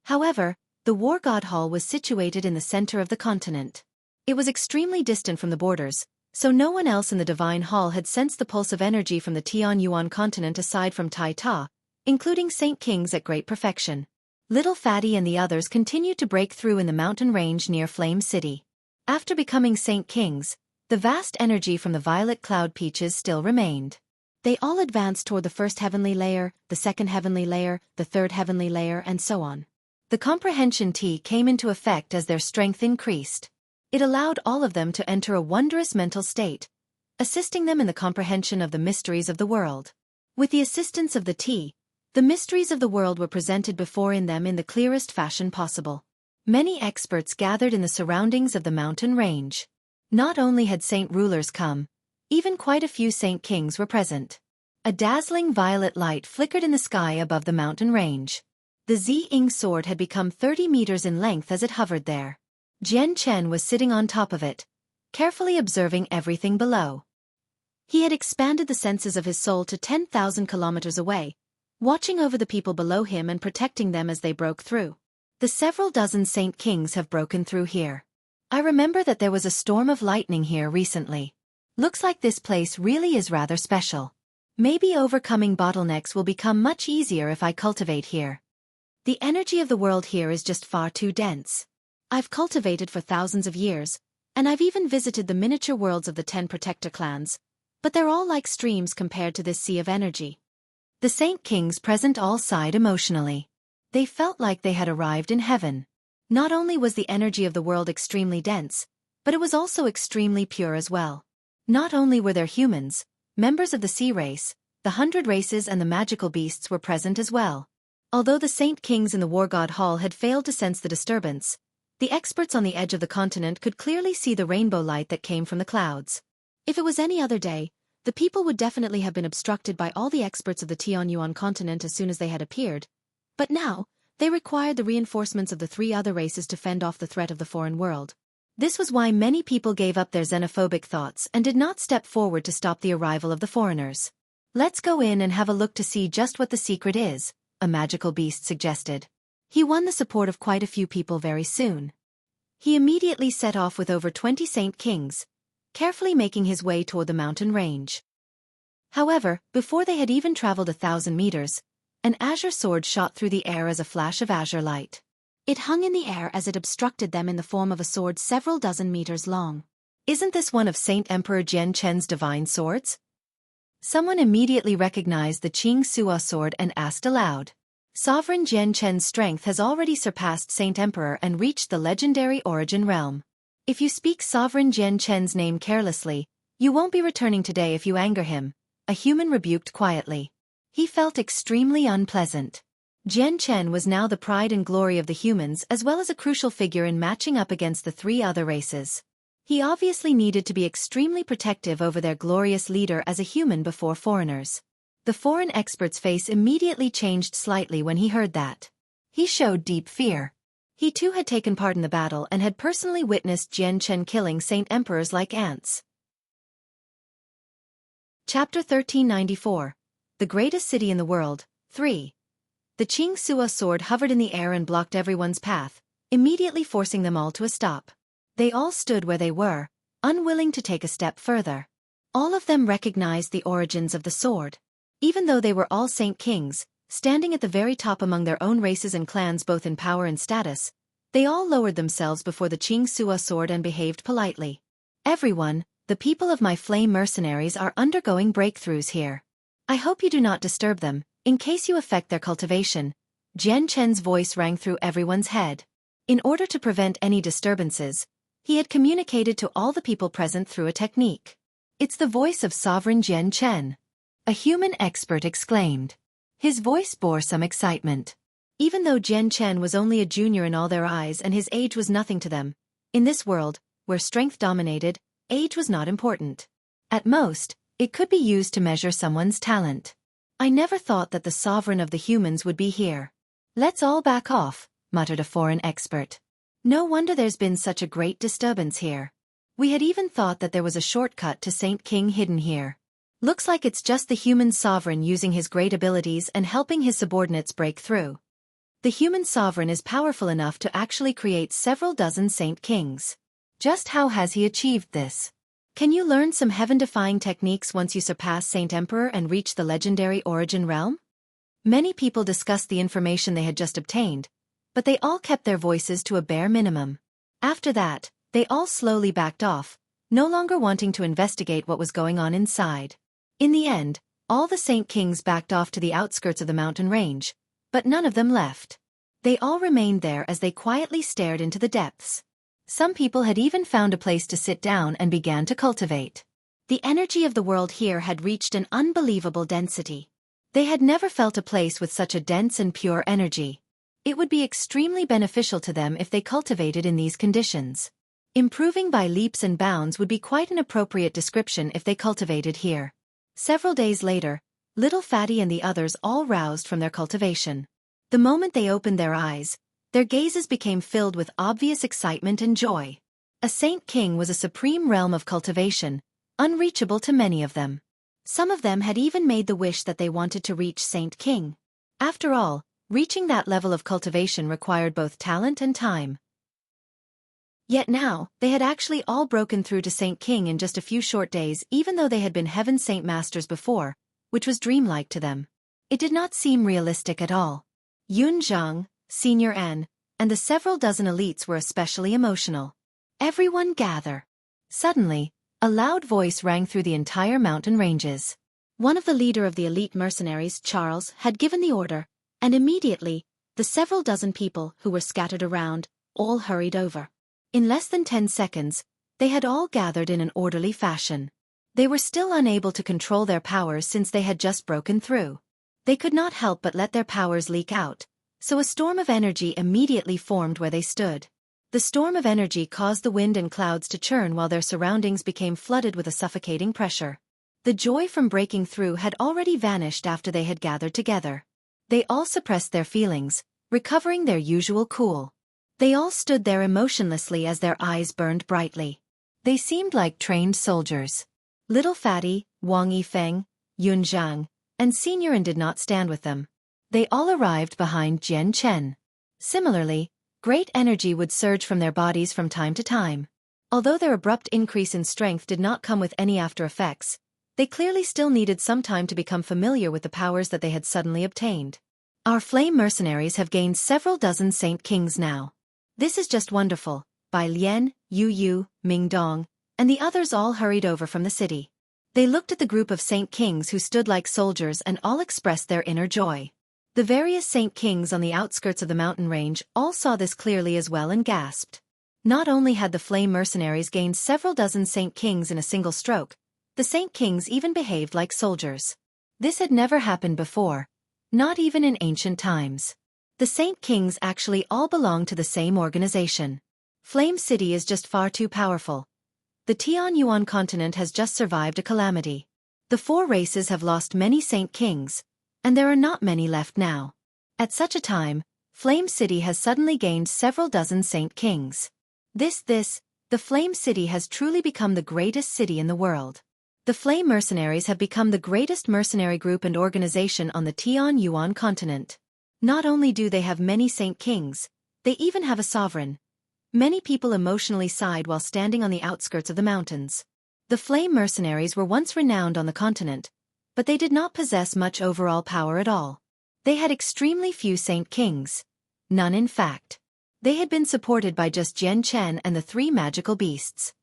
However, the War God Hall was situated in the center of the continent. It was extremely distant from the borders, so no one else in the Divine Hall had sensed the pulse of energy from the Tianyuan continent aside from Tai Ta, including Saint Kings at great perfection. Little Fatty and the others continued to break through in the mountain range near Flame City. After becoming Saint Kings, the vast energy from the violet cloud peaches still remained. They all advanced toward the first heavenly layer, the second heavenly layer, the third heavenly layer, and so on. The comprehension tea came into effect as their strength increased. It allowed all of them to enter a wondrous mental state, assisting them in the comprehension of the mysteries of the world. With the assistance of the tea, the mysteries of the world were presented before them in the clearest fashion possible. Many experts gathered in the surroundings of the mountain range. Not only had saint rulers come, even quite a few saint kings were present. A dazzling violet light flickered in the sky above the mountain range. The Zi-Ing sword had become 30 meters in length as it hovered there. Jian Chen was sitting on top of it, carefully observing everything below. He had expanded the senses of his soul to 10,000 kilometers away, watching over the people below him and protecting them as they broke through. The several dozen saint kings have broken through here. I remember that there was a storm of lightning here recently. Looks like this place really is rather special. Maybe overcoming bottlenecks will become much easier if I cultivate here. The energy of the world here is just far too dense. I've cultivated for thousands of years, and I've even visited the miniature worlds of the 10 protector clans, but they're all like streams compared to this sea of energy. The saint kings present all sighed emotionally. They felt like they had arrived in heaven. Not only was the energy of the world extremely dense, but it was also extremely pure as well. Not only were there humans, members of the sea race, the 100 races and the magical beasts were present as well. Although the saint kings in the War God Hall had failed to sense the disturbance, the experts on the edge of the continent could clearly see the rainbow light that came from the clouds. If it was any other day, the people would definitely have been obstructed by all the experts of the Tianyuan continent as soon as they had appeared. But now, they required the reinforcements of the 3 other races to fend off the threat of the foreign world. This was why many people gave up their xenophobic thoughts and did not step forward to stop the arrival of the foreigners. Let's go in and have a look to see just what the secret is, a magical beast suggested. He won the support of quite a few people very soon. He immediately set off with over 20 saint kings, carefully making his way toward the mountain range. However, before they had even traveled 1,000 meters, an azure sword shot through the air as a flash of azure light. It hung in the air as it obstructed them in the form of a sword several dozen meters long. Isn't this one of Saint Emperor Jian Chen's divine swords? Someone immediately recognized the Qing Suo sword and asked aloud. Sovereign Jian Chen's strength has already surpassed Saint Emperor and reached the legendary origin realm. If you speak Sovereign Jian Chen's name carelessly, you won't be returning today if you anger him, a human rebuked quietly. He felt extremely unpleasant. Jian Chen was now the pride and glory of the humans as well as a crucial figure in matching up against the 3 other races. He obviously needed to be extremely protective over their glorious leader as a human before foreigners. The foreign expert's face immediately changed slightly when he heard that. He showed deep fear. He too had taken part in the battle and had personally witnessed Jian Chen killing Saint Emperors like ants. Chapter 1394. The Greatest City in the World, 3. The Qing Suo sword hovered in the air and blocked everyone's path, immediately forcing them all to a stop. They all stood where they were, unwilling to take a step further. All of them recognized the origins of the sword. Even though they were all saint kings, standing at the very top among their own races and clans both in power and status, they all lowered themselves before the Qing Suo sword and behaved politely. Everyone, the people of my flame mercenaries are undergoing breakthroughs here. I hope you do not disturb them, in case you affect their cultivation. Jian Chen's voice rang through everyone's head. In order to prevent any disturbances, he had communicated to all the people present through a technique. It's the voice of Sovereign Jian Chen. A human expert exclaimed. His voice bore some excitement. Even though Jian Chen was only a junior in all their eyes and his age was nothing to them, in this world, where strength dominated, age was not important. At most, it could be used to measure someone's talent. I never thought that the sovereign of the humans would be here. Let's all back off, muttered a foreign expert. No wonder there's been such a great disturbance here. We had even thought that there was a shortcut to Saint King hidden here. Looks like it's just the human sovereign using his great abilities and helping his subordinates break through. The human sovereign is powerful enough to actually create several dozen Saint Kings. Just how has he achieved this? Can you learn some heaven-defying techniques once you surpass Saint Emperor and reach the legendary Origin Realm? Many people discussed the information they had just obtained, but they all kept their voices to a bare minimum. After that, they all slowly backed off, no longer wanting to investigate what was going on inside. In the end, all the Saint Kings backed off to the outskirts of the mountain range, but none of them left. They all remained there as they quietly stared into the depths. Some people had even found a place to sit down and began to cultivate. The energy of the world here had reached an unbelievable density. They had never felt a place with such a dense and pure energy. It would be extremely beneficial to them if they cultivated in these conditions. Improving by leaps and bounds would be quite an appropriate description if they cultivated here. Several days later, Little Fatty and the others all roused from their cultivation. The moment they opened their eyes, their gazes became filled with obvious excitement and joy. A Saint King was a supreme realm of cultivation, unreachable to many of them. Some of them had even made the wish that they wanted to reach Saint King. After all, reaching that level of cultivation required both talent and time. Yet now, they had actually all broken through to Saint King in just a few short days, even though they had been Heaven Saint Masters before, which was dreamlike to them. It did not seem realistic at all. Yun Zhang, Senior N, and the several dozen elites were especially emotional. Everyone gather. Suddenly, a loud voice rang through the entire mountain ranges. One of the leader of the elite mercenaries, Charles, had given the order, and immediately, the several dozen people who were scattered around, all hurried over. In less than 10 seconds, they had all gathered in an orderly fashion. They were still unable to control their powers since they had just broken through. They could not help but let their powers leak out, so a storm of energy immediately formed where they stood. The storm of energy caused the wind and clouds to churn while their surroundings became flooded with a suffocating pressure. The joy from breaking through had already vanished after they had gathered together. They all suppressed their feelings, recovering their usual cool. They all stood there emotionlessly as their eyes burned brightly. They seemed like trained soldiers. Little Fatty, Wang Yifeng, Yun Zhang, and Senior N did not stand with them. They all arrived behind Jian Chen. Similarly, great energy would surge from their bodies from time to time. Although their abrupt increase in strength did not come with any after effects, they clearly still needed some time to become familiar with the powers that they had suddenly obtained. Our flame mercenaries have gained several dozen Saint Kings now. This is just wonderful. Bai Lian, Yu Yu, Ming Dong, and the others all hurried over from the city. They looked at the group of Saint Kings who stood like soldiers and all expressed their inner joy. The various Saint Kings on the outskirts of the mountain range all saw this clearly as well and gasped. Not only had the flame mercenaries gained several dozen Saint Kings in a single stroke, the Saint Kings even behaved like soldiers. This had never happened before, not even in ancient times. The Saint Kings actually all belong to the same organization. Flame City is just far too powerful. The Tianyuan continent has just survived a calamity. The 4 races have lost many Saint Kings, and there are not many left now. At such a time, Flame City has suddenly gained several dozen Saint Kings. The Flame City has truly become the greatest city in the world. The Flame Mercenaries have become the greatest mercenary group and organization on the Tianyuan continent. Not only do they have many Saint Kings, they even have a sovereign. Many people emotionally sighed while standing on the outskirts of the mountains. The Flame Mercenaries were once renowned on the continent, but they did not possess much overall power at all. They had extremely few Saint Kings. None in fact. They had been supported by just Jian Chen and the 3 magical beasts.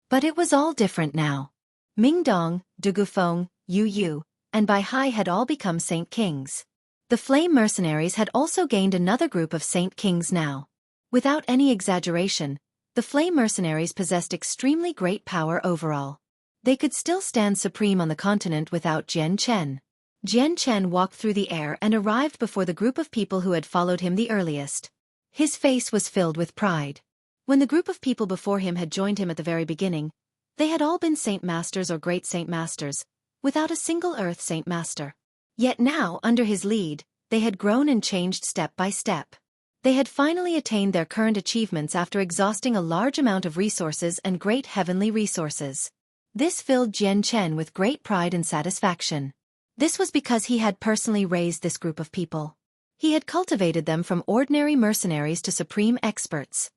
But it was all different now. Ming Dong, Du Gufeng, Yu Yu, and Bai Hai had all become Saint Kings. The Flame Mercenaries had also gained another group of Saint Kings now. Without any exaggeration, the Flame Mercenaries possessed extremely great power overall. They could still stand supreme on the continent without Jian Chen. Jian Chen walked through the air and arrived before the group of people who had followed him the earliest. His face was filled with pride. When the group of people before him had joined him at the very beginning, they had all been Saint Masters or Great Saint Masters, without a single Earth Saint Master. Yet now, under his lead, they had grown and changed step by step. They had finally attained their current achievements after exhausting a large amount of resources and great heavenly resources. This filled Jian Chen with great pride and satisfaction. This was because he had personally raised this group of people. He had cultivated them from ordinary mercenaries to supreme experts.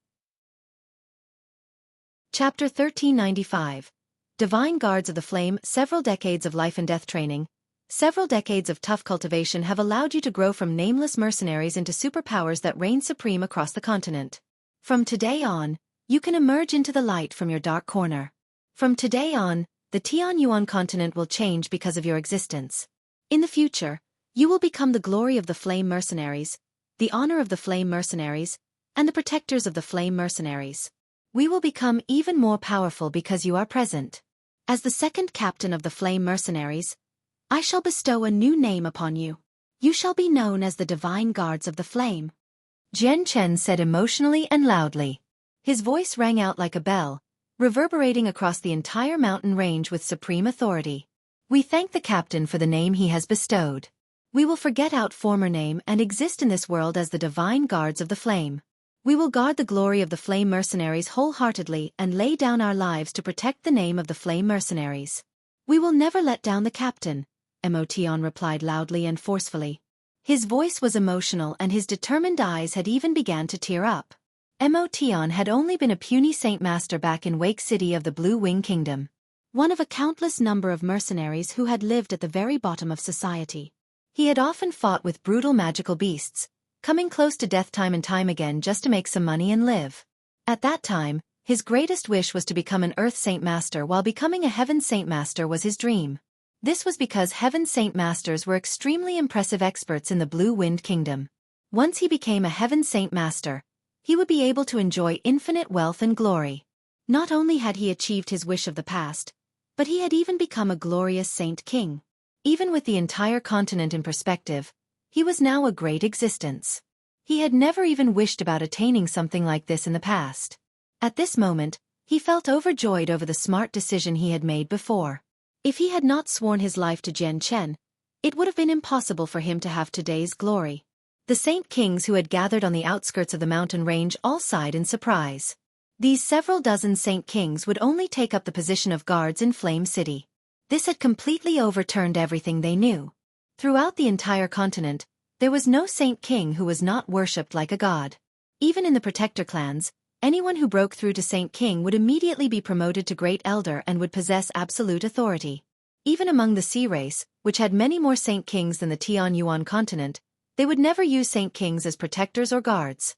Chapter 1395. Divine Guards of the Flame. Several decades of life and death training. Several decades of tough cultivation have allowed you to grow from nameless mercenaries into superpowers that reign supreme across the continent. From today on, you can emerge into the light from your dark corner. From today on, the Tianyuan continent will change because of your existence. In the future, you will become the glory of the Flame Mercenaries, the honor of the Flame Mercenaries, and the protectors of the Flame Mercenaries. We will become even more powerful because you are present. As the second captain of the Flame Mercenaries, I shall bestow a new name upon you. You shall be known as the Divine Guards of the Flame. Jian Chen said emotionally and loudly. His voice rang out like a bell, reverberating across the entire mountain range with supreme authority. We thank the captain for the name he has bestowed. We will forget our former name and exist in this world as the Divine Guards of the Flame. We will guard the glory of the Flame Mercenaries wholeheartedly and lay down our lives to protect the name of the Flame Mercenaries. We will never let down the captain, Emotion replied loudly and forcefully. His voice was emotional and his determined eyes had even begun to tear up. Emotion had only been a puny Saint Master back in Wake City of the Blue Wing Kingdom. One of a countless number of mercenaries who had lived at the very bottom of society. He had often fought with brutal magical beasts, coming close to death time and time again just to make some money and live. At that time, his greatest wish was to become an Earth Saint Master, while becoming a Heaven Saint Master was his dream. This was because Heaven Saint Masters were extremely impressive experts in the Blue Wind Kingdom. Once he became a Heaven Saint Master, he would be able to enjoy infinite wealth and glory. Not only had he achieved his wish of the past, but he had even become a glorious Saint King. Even with the entire continent in perspective, he was now a great existence. He had never even wished about attaining something like this in the past. At this moment, he felt overjoyed over the smart decision he had made before. If he had not sworn his life to Jian Chen, it would have been impossible for him to have today's glory. The Saint Kings who had gathered on the outskirts of the mountain range all sighed in surprise. These several dozen Saint Kings would only take up the position of guards in Flame City. This had completely overturned everything they knew. Throughout the entire continent, there was no Saint King who was not worshipped like a god. Even in the Protector clans, anyone who broke through to Saint King would immediately be promoted to Great Elder and would possess absolute authority. Even among the Sea race, which had many more Saint Kings than the Tianyuan continent, they would never use Saint Kings as protectors or guards.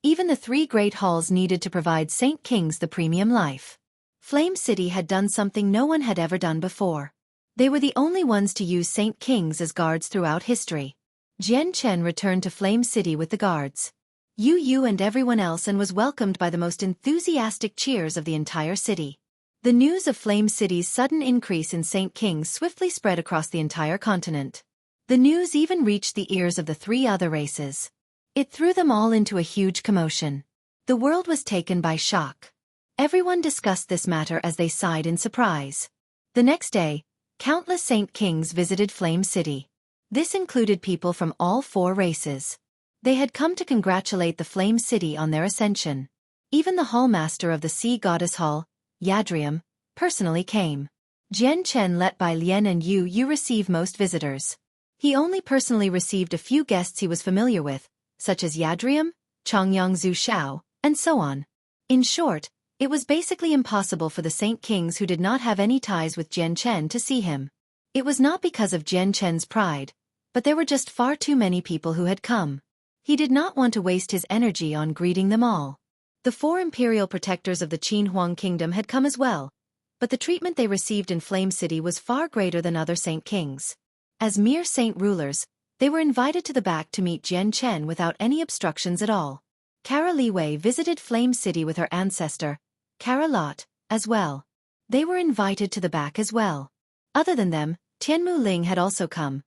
Even the three great halls needed to provide Saint Kings the premium life. Flame City had done something no one had ever done before. They were the only ones to use Saint Kings as guards throughout history. Jian Chen returned to Flame City with the guards. Yu and everyone else and was welcomed by the most enthusiastic cheers of the entire city. The news of Flame City's sudden increase in Saint Kings swiftly spread across the entire continent. The news even reached the ears of the three other races. It threw them all into a huge commotion. The world was taken by shock. Everyone discussed this matter as they sighed in surprise. The next day, countless Saint Kings visited Flame City. This included people from all four races. They had come to congratulate the Flame City on their ascension. Even the Hallmaster of the Sea Goddess Hall, Yadrium, personally came. Jian Chen let by Lian and Yu receive most visitors. He only personally received a few guests he was familiar with, such as Yadrium, Chongyang Zhu Shao, and so on. In short, it was basically impossible for the Saint Kings who did not have any ties with Jian Chen to see him. It was not because of Jian Chen's pride, but there were just far too many people who had come. He did not want to waste his energy on greeting them all. The four imperial protectors of the Qin Huang Kingdom had come as well, but the treatment they received in Flame City was far greater than other Saint Kings. As mere saint rulers, they were invited to the back to meet Jian Chen without any obstructions at all. Kara Liwei visited Flame City with her ancestor, Kara Lot, as well. They were invited to the back as well. Other than them, Tianmu Ling had also come,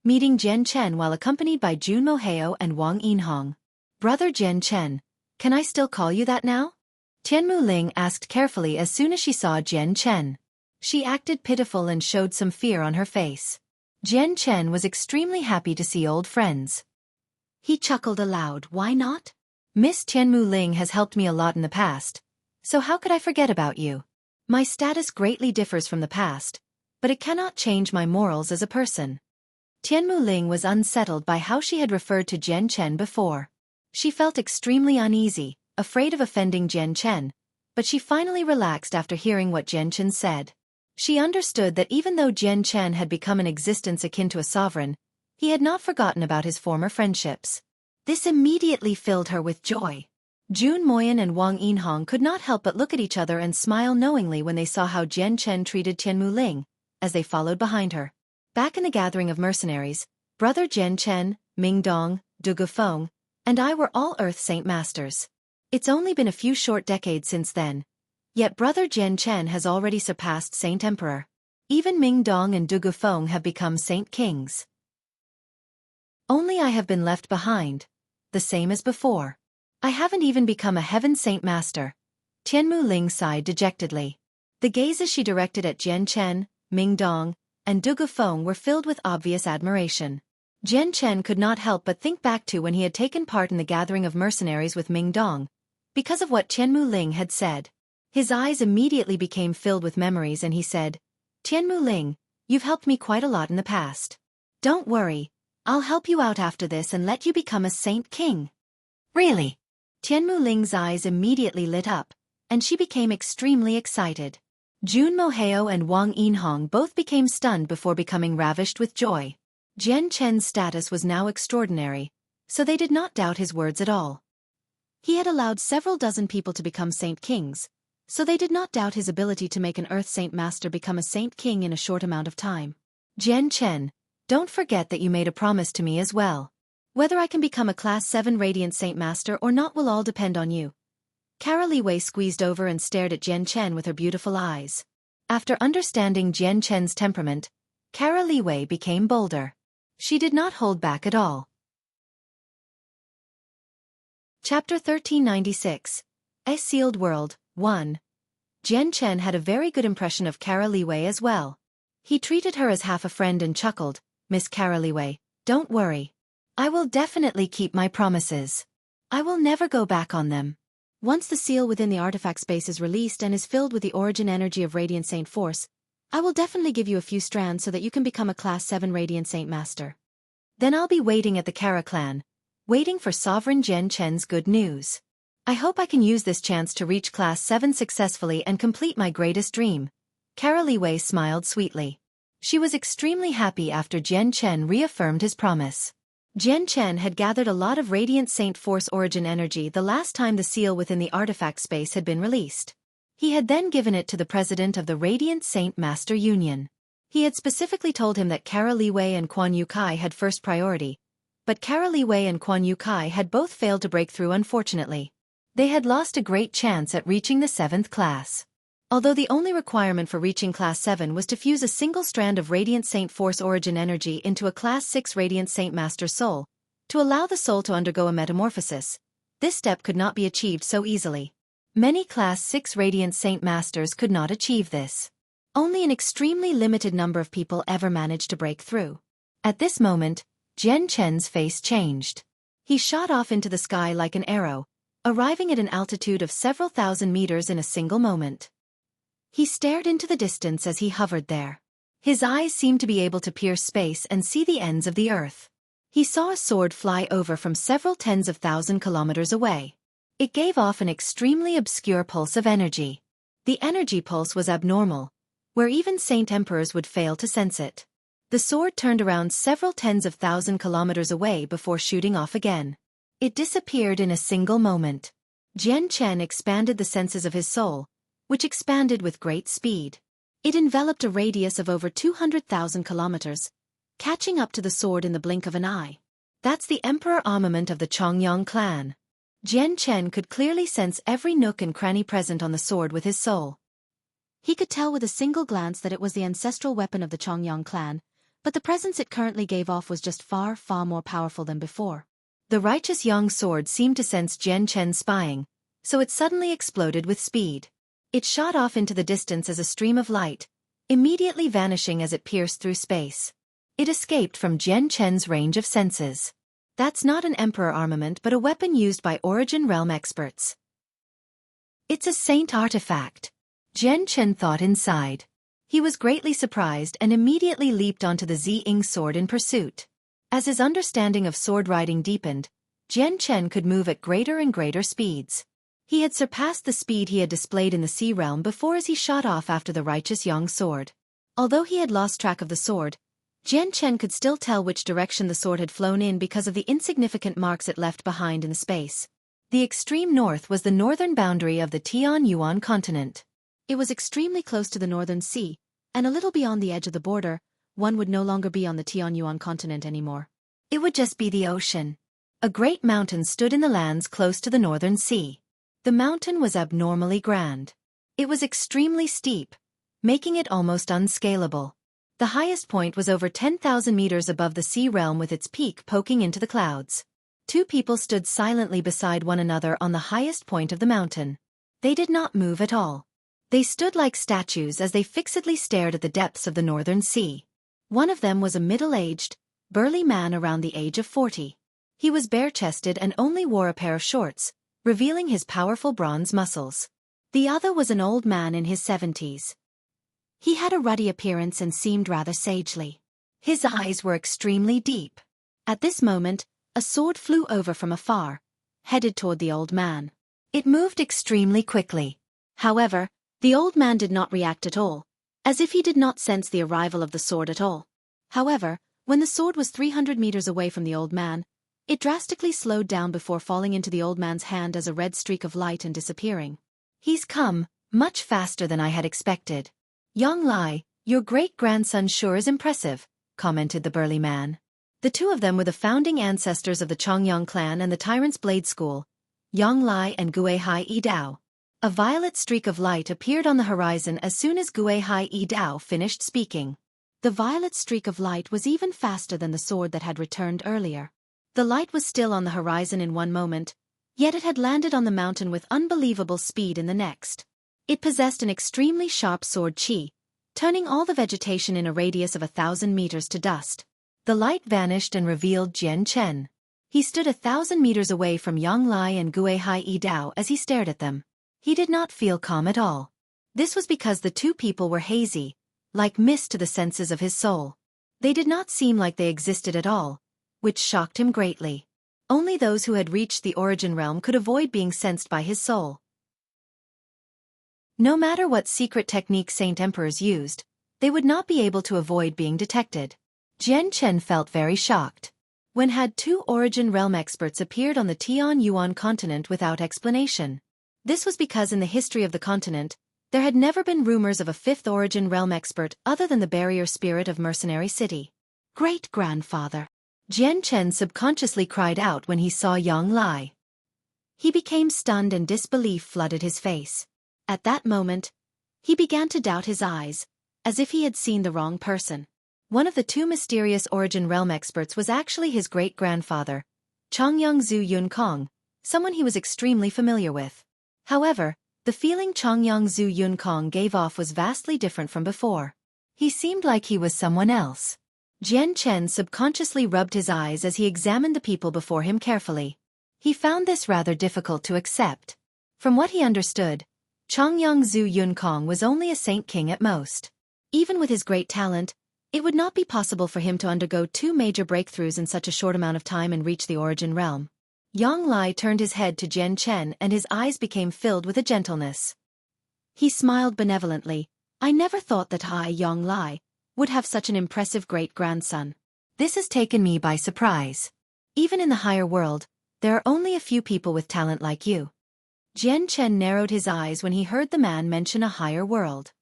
meeting Jian Chen while accompanied by Jun Moheo and Wang Yinhong. Brother Jian Chen, can I still call you that now? Tianmu Ling asked carefully as soon as she saw Jian Chen. She acted pitiful and showed some fear on her face. Jian Chen was extremely happy to see old friends. He chuckled aloud. Why not? Miss Tianmu Ling has helped me a lot in the past, so how could I forget about you? My status greatly differs from the past, but it cannot change my morals as a person. Tianmu Ling was unsettled by how she had referred to Jian Chen before. She felt extremely uneasy, afraid of offending Jian Chen, but she finally relaxed after hearing what Jian Chen said. She understood that even though Jian Chen had become an existence akin to a sovereign, he had not forgotten about his former friendships. This immediately filled her with joy. Jun Moyan and Wang Yinhong could not help but look at each other and smile knowingly when they saw how Jian Chen treated Tianmu Ling, as they followed behind her. Back in the gathering of mercenaries, brother Jian Chen, Ming Dong, Du Gufeng, and I were all Earth Saint Masters. It's only been a few short decades since then. Yet brother Jian Chen has already surpassed Saint Emperor. Even Ming Dong and Du Gufeng have become Saint Kings. Only I have been left behind, the same as before. I haven't even become a Heaven Saint Master. Tianmu Ling sighed dejectedly. The gazes she directed at Jian Chen, Ming Dong, and Du Gufeng were filled with obvious admiration. Jian Chen could not help but think back to when he had taken part in the gathering of mercenaries with Ming Dong, because of what Tianmu Ling had said. His eyes immediately became filled with memories and he said, "Tianmu Ling, you've helped me quite a lot in the past. Don't worry, I'll help you out after this and let you become a Saint King." Really? Tianmu Ling's eyes immediately lit up, and she became extremely excited. Jun Moheo and Wang Yinhong both became stunned before becoming ravished with joy. Jian Chen's status was now extraordinary, so they did not doubt his words at all. He had allowed several dozen people to become Saint Kings, so they did not doubt his ability to make an Earth Saint Master become a Saint King in a short amount of time. Jian Chen, don't forget that you made a promise to me as well. Whether I can become a Class 7 Radiant Saint Master or not will all depend on you. Kara Li Wei squeezed over and stared at Jian Chen with her beautiful eyes. After understanding Jian Chen's temperament, Kara Li Wei became bolder. She did not hold back at all. Chapter 1396. A Sealed World, 1. Jian Chen had a very good impression of Kara Li Wei as well. He treated her as half a friend and chuckled, "Miss Kara Li Wei, don't worry. I will definitely keep my promises. I will never go back on them. Once the seal within the artifact space is released and is filled with the origin energy of Radiant Saint Force, I will definitely give you a few strands so that you can become a Class 7 Radiant Saint Master. Then I'll be waiting at the Kara clan, waiting for Sovereign Jian Chen's good news. I hope I can use this chance to reach Class 7 successfully and complete my greatest dream." Kara Li Wei smiled sweetly. She was extremely happy after Jian Chen reaffirmed his promise. Jian Chen had gathered a lot of Radiant Saint Force origin energy the last time the seal within the artifact space had been released. He had then given it to the president of the Radiant Saint Master Union. He had specifically told him that Kara Li Wei and Quan Yu Kai had first priority, but Kara Li Wei and Quan Yu Kai had both failed to break through unfortunately. They had lost a great chance at reaching the 7th class. Although the only requirement for reaching Class 7 was to fuse a single strand of Radiant Saint Force origin energy into a Class 6 Radiant Saint Master soul, to allow the soul to undergo a metamorphosis, this step could not be achieved so easily. Many Class 6 Radiant Saint Masters could not achieve this. Only an extremely limited number of people ever managed to break through. At this moment, Jian Chen's face changed. He shot off into the sky like an arrow, arriving at an altitude of several thousand meters in a single moment. He stared into the distance as he hovered there. His eyes seemed to be able to pierce space and see the ends of the earth. He saw a sword fly over from several tens of thousand kilometers away. It gave off an extremely obscure pulse of energy. The energy pulse was abnormal, where even Saint Emperors would fail to sense it. The sword turned around several tens of thousand kilometers away before shooting off again. It disappeared in a single moment. Jian Chen expanded the senses of his soul, which expanded with great speed. It enveloped a radius of over 200,000 kilometers, catching up to the sword in the blink of an eye. That's the Emperor armament of the Chongyang clan. Jian Chen could clearly sense every nook and cranny present on the sword with his soul. He could tell with a single glance that it was the ancestral weapon of the Chongyang clan, but the presence it currently gave off was just far, far more powerful than before. The righteous Yang sword seemed to sense Jian Chen's spying, so it suddenly exploded with speed. It shot off into the distance as a stream of light, immediately vanishing as it pierced through space. It escaped from Jian Chen's range of senses. That's not an Emperor armament but a weapon used by Origin Realm experts. It's a saint artifact. Jian Chen thought inside. He was greatly surprised and immediately leaped onto the Ziying sword in pursuit. As his understanding of sword riding deepened, Jian Chen could move at greater and greater speeds. He had surpassed the speed he had displayed in the sea realm before as he shot off after the righteous Yang sword. Although he had lost track of the sword, Jian Chen could still tell which direction the sword had flown in because of the insignificant marks it left behind in the space. The extreme north was the northern boundary of the Tianyuan continent. It was extremely close to the northern sea, and a little beyond the edge of the border, one would no longer be on the Tianyuan continent anymore. It would just be the ocean. A great mountain stood in the lands close to the northern sea. The mountain was abnormally grand. It was extremely steep, making it almost unscalable. The highest point was over 10,000 meters above the sea realm with its peak poking into the clouds. Two people stood silently beside one another on the highest point of the mountain. They did not move at all. They stood like statues as they fixedly stared at the depths of the northern sea. One of them was a middle-aged, burly man around the age of 40. He was bare-chested and only wore a pair of shorts, revealing his powerful bronze muscles. The other was an old man in his 70s. He had a ruddy appearance and seemed rather sagely. His eyes were extremely deep. At this moment, a sword flew over from afar, headed toward the old man. It moved extremely quickly. However, the old man did not react at all, as if he did not sense the arrival of the sword at all. However, when the sword was 300 meters away from the old man, it drastically slowed down before falling into the old man's hand as a red streak of light and disappearing. He's come, much faster than I had expected. Yang Lai, your great-grandson sure is impressive, commented the burly man. The two of them were the founding ancestors of the Chongyang clan and the Tyrant's Blade School, Yang Lai and Guihai Yidao. A violet streak of light appeared on the horizon as soon as Guihai Yidao finished speaking. The violet streak of light was even faster than the sword that had returned earlier. The light was still on the horizon in one moment, yet it had landed on the mountain with unbelievable speed in the next. It possessed an extremely sharp sword chi, turning all the vegetation in a radius of 1,000 meters to dust. The light vanished and revealed Jian Chen. He stood 1,000 meters away from Yang Lai and Guihai Yidao as he stared at them. He did not feel calm at all. This was because the two people were hazy, like mist to the senses of his soul. They did not seem like they existed at all, which shocked him greatly. Only those who had reached the origin realm could avoid being sensed by his soul. No matter what secret technique Saint Emperors used, they would not be able to avoid being detected. Jian Chen felt very shocked. When had two origin realm experts appeared on the Tianyuan continent without explanation? This was because in the history of the continent, there had never been rumors of a fifth origin realm expert other than the barrier spirit of Mercenary City. Great-grandfather. Jian Chen subconsciously cried out when he saw Yang Lai. He became stunned and disbelief flooded his face. At that moment, he began to doubt his eyes, as if he had seen the wrong person. One of the two mysterious origin realm experts was actually his great-grandfather, Chongyang Zhu Yunkong, someone he was extremely familiar with. However, the feeling Chongyang Zhu Yunkong gave off was vastly different from before. He seemed like he was someone else. Jian Chen subconsciously rubbed his eyes as he examined the people before him carefully. He found this rather difficult to accept. From what he understood, Chongyang Zhu Yunkong was only a saint king at most. Even with his great talent, it would not be possible for him to undergo two major breakthroughs in such a short amount of time and reach the origin realm. Yang Lai turned his head to Jian Chen and his eyes became filled with a gentleness. He smiled benevolently. I never thought that I, Yang Lai, would have such an impressive great-grandson. This has taken me by surprise. Even in the higher world, there are only a few people with talent like you. Jian Chen narrowed his eyes when he heard the man mention a higher world.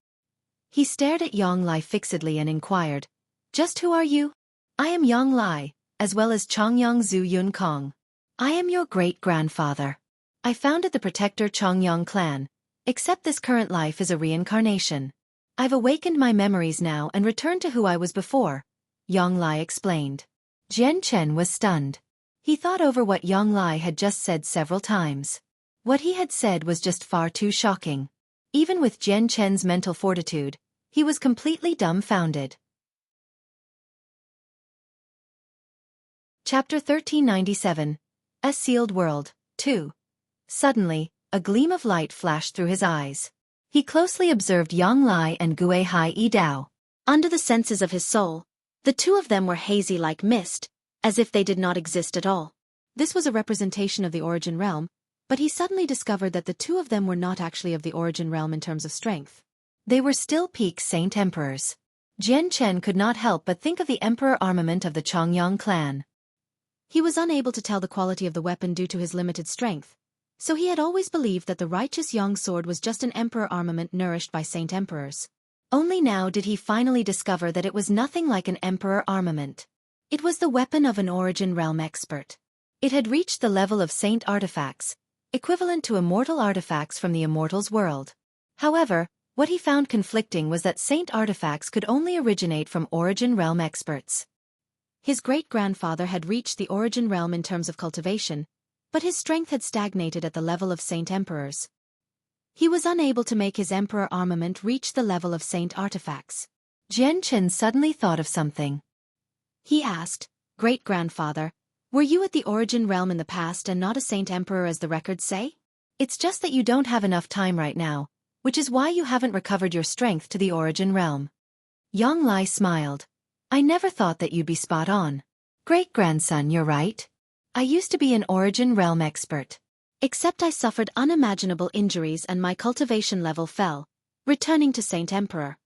He stared at Yang Lai fixedly and inquired, just who are you? I am Yang Lai, as well as Chongyang Zhu Yunkong. I am your great-grandfather. I founded the Protector Chongyang clan, except this current life is a reincarnation. I've awakened my memories now and returned to who I was before, Yang Lai explained. Jian Chen was stunned. He thought over what Yang Lai had just said several times. What he had said was just far too shocking. Even with Jian Chen's mental fortitude, he was completely dumbfounded. Chapter 1397. A Sealed World, 2. Suddenly, a gleam of light flashed through his eyes. He closely observed Yang Lai and Guihai Yidao. Under the senses of his soul, the two of them were hazy like mist, as if they did not exist at all. This was a representation of the origin realm, But he suddenly discovered that the two of them were not actually of the origin realm in terms of strength. They were still peak Saint Emperors. Jian Chen could not help but think of the emperor armament of the Chongyang clan. He was unable to tell the quality of the weapon due to his limited strength, so he had always believed that the righteous Yang sword was just an emperor armament nourished by Saint Emperors. Only now did he finally discover that it was nothing like an emperor armament. It was the weapon of an origin realm expert. It had reached the level of saint artifacts, equivalent to immortal artifacts from the immortals world. However, what he found conflicting was that saint artifacts could only originate from origin realm experts. His great-grandfather had reached the origin realm in terms of cultivation, but his strength had stagnated at the level of saint emperors. He was unable to make his emperor armament reach the level of saint artifacts. Jian Chen suddenly thought of something. He asked, "Great-grandfather, were you at the origin realm in the past and not a saint emperor as the records say? It's just that you don't have enough time right now, which is why you haven't recovered your strength to the origin realm." Yang Lai smiled. "I never thought that you'd be spot on. Great-grandson, you're right. I used to be an origin realm expert. Except I suffered unimaginable injuries and my cultivation level fell, returning to Saint Emperor.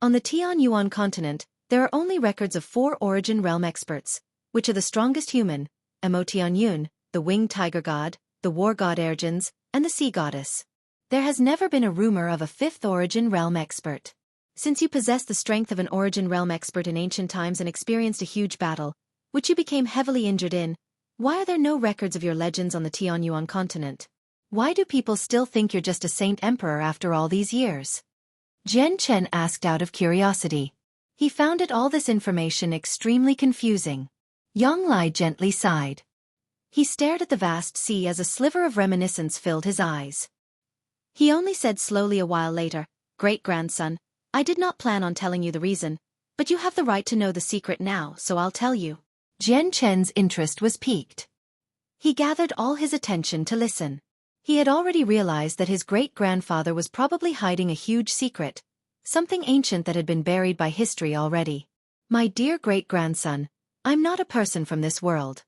On the Tianyuan continent, there are only records of 4 origin realm experts, which are the strongest human, Emo Tianyun, the winged tiger god, the war god Ergens, and the sea goddess. There has never been a rumor of a 5th origin realm expert. Since you possessed the strength of an origin realm expert in ancient times and experienced a huge battle, which you became heavily injured in, why are there no records of your legends on the Tianyuan continent? Why do people still think you're just a saint emperor after all these years?" Jian Chen asked out of curiosity. He found all this information extremely confusing. Yang Lai gently sighed. He stared at the vast sea as a sliver of reminiscence filled his eyes. He only said slowly a while later, "Great-grandson, I did not plan on telling you the reason, but you have the right to know the secret now, so I'll tell you." Jian Chen's interest was piqued. He gathered all his attention to listen. He had already realized that his great-grandfather was probably hiding a huge secret, something ancient that had been buried by history already. "My dear great-grandson, I'm not a person from this world.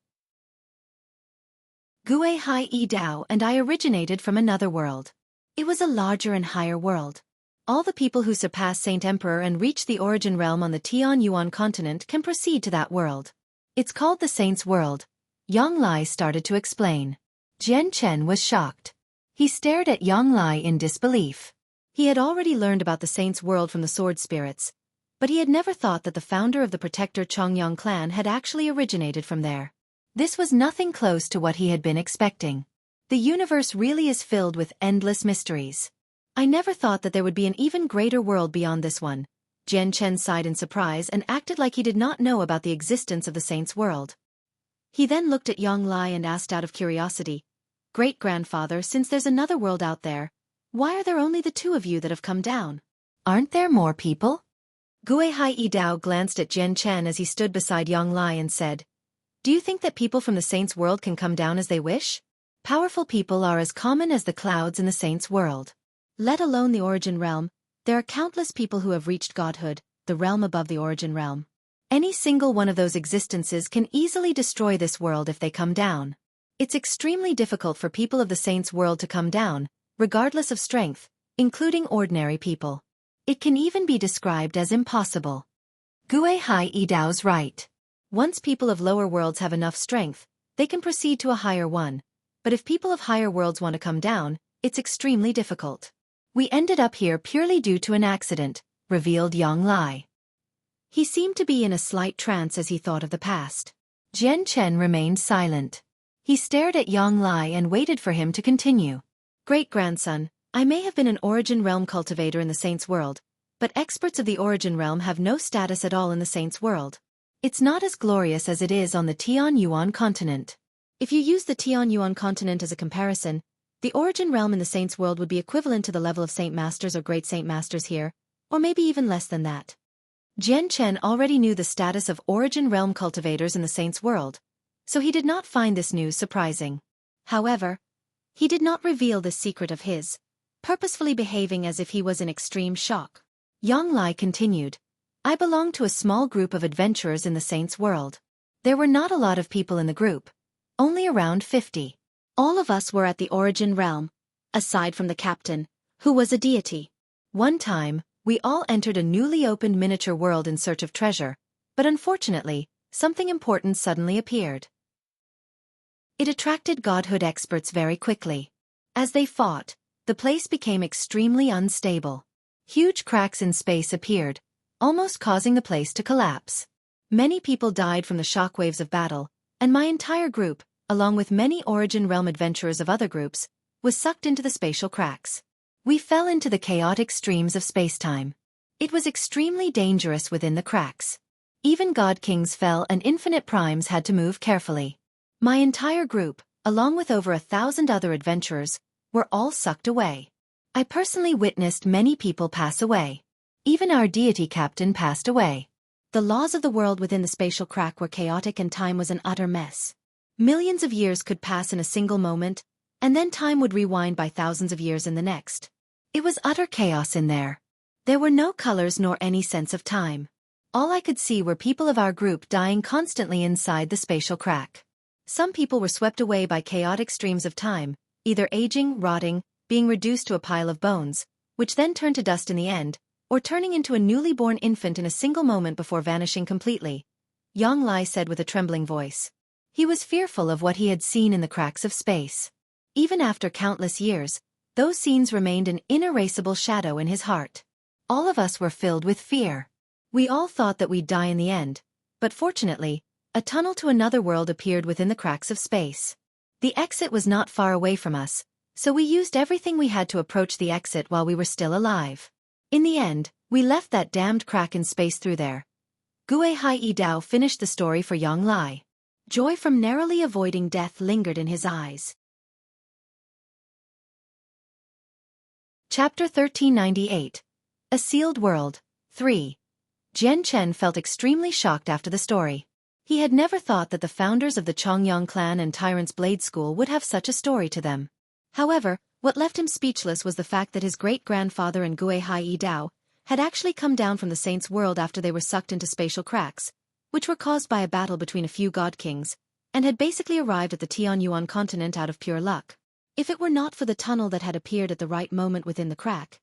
Gue Hai Yi Dao and I originated from another world. It was a larger and higher world. All the people who surpass Saint Emperor and reach the origin realm on the Tianyuan continent can proceed to that world. It's called the Saint's World," Yang Lai started to explain. Jian Chen was shocked. He stared at Yang Lai in disbelief. He had already learned about the Saint's World from the sword spirits, but he had never thought that the founder of the Protector Chongyang clan had actually originated from there. This was nothing close to what he had been expecting. The universe really is filled with endless mysteries. "I never thought that there would be an even greater world beyond this one." Jian Chen sighed in surprise and acted like he did not know about the existence of the Saint's World. He then looked at Yang Lai and asked out of curiosity, "Great-grandfather, since there's another world out there, why are there only the 2 of you that have come down? Aren't there more people?" Gue Hai Yi Dao glanced at Jian Chen as he stood beside Yang Lai and said, "Do you think that people from the Saint's World can come down as they wish? Powerful people are as common as the clouds in the Saint's World. Let alone the origin realm, there are countless people who have reached godhood, the realm above the origin realm. Any single one of those existences can easily destroy this world if they come down. It's extremely difficult for people of the Saint's World to come down, regardless of strength, including ordinary people. It can even be described as impossible." Gue Hai Yi Dao's right. Once people of lower worlds have enough strength, they can proceed to a higher one, but if people of higher worlds want to come down, it's extremely difficult. "We ended up here purely due to an accident," revealed Yang Lai. He seemed to be in a slight trance as he thought of the past. Jian Chen remained silent. He stared at Yang Lai and waited for him to continue. "Great-grandson, I may have been an origin realm cultivator in the Saint's World, but experts of the origin realm have no status at all in the Saint's World. It's not as glorious as it is on the Tianyuan continent. If you use the Tianyuan continent as a comparison, the origin realm in the Saint's World would be equivalent to the level of Saint Masters or Great Saint Masters here, or maybe even less than that." Jian Chen already knew the status of origin realm cultivators in the Saint's World, so he did not find this news surprising. However, he did not reveal this secret of his, purposefully behaving as if he was in extreme shock. Yang Lai continued, "I belonged to a small group of adventurers in the Saint's World. There were not a lot of people in the group, only around 50. All of us were at the origin realm, aside from the captain, who was a deity. One time, we all entered a newly opened miniature world in search of treasure, but unfortunately, something important suddenly appeared. It attracted godhood experts very quickly. As they fought, the place became extremely unstable. Huge cracks in space appeared, almost causing the place to collapse. Many people died from the shockwaves of battle, and my entire group, along with many Origin Realm adventurers of other groups, was sucked into the spatial cracks. We fell into the chaotic streams of spacetime. It was extremely dangerous within the cracks. Even God Kings fell and infinite primes had to move carefully. My entire group, along with over 1,000 other adventurers, were all sucked away. I personally witnessed many people pass away. Even our deity captain passed away. The laws of the world within the spatial crack were chaotic and time was an utter mess. Millions of years could pass in a single moment, and then time would rewind by thousands of years in the next. It was utter chaos in there. There were no colors nor any sense of time. All I could see were people of our group dying constantly inside the spatial crack. Some people were swept away by chaotic streams of time, either aging, rotting, being reduced to a pile of bones, which then turned to dust in the end, or turning into a newly born infant in a single moment before vanishing completely, Yang Lai said with a trembling voice. He was fearful of what he had seen in the cracks of space. Even after countless years, those scenes remained an inerasable shadow in his heart. All of us were filled with fear. We all thought that we'd die in the end, but fortunately, a tunnel to another world appeared within the cracks of space. The exit was not far away from us, so we used everything we had to approach the exit while we were still alive. In the end, we left that damned crack in space through there. Gue Hai Yi Dao finished the story for Yang Lai. Joy from narrowly avoiding death lingered in his eyes. Chapter 1398. A Sealed World, 3. Jian Chen felt extremely shocked after the story. He had never thought that the founders of the Chongyang clan and Tyrant's Blade School would have such a story to them. However, what left him speechless was the fact that his great-grandfather and Gue Hai Yi Dao had actually come down from the Saints' world after they were sucked into spatial cracks, which were caused by a battle between a few god kings, and had basically arrived at the Tianyuan continent out of pure luck. If it were not for the tunnel that had appeared at the right moment within the crack,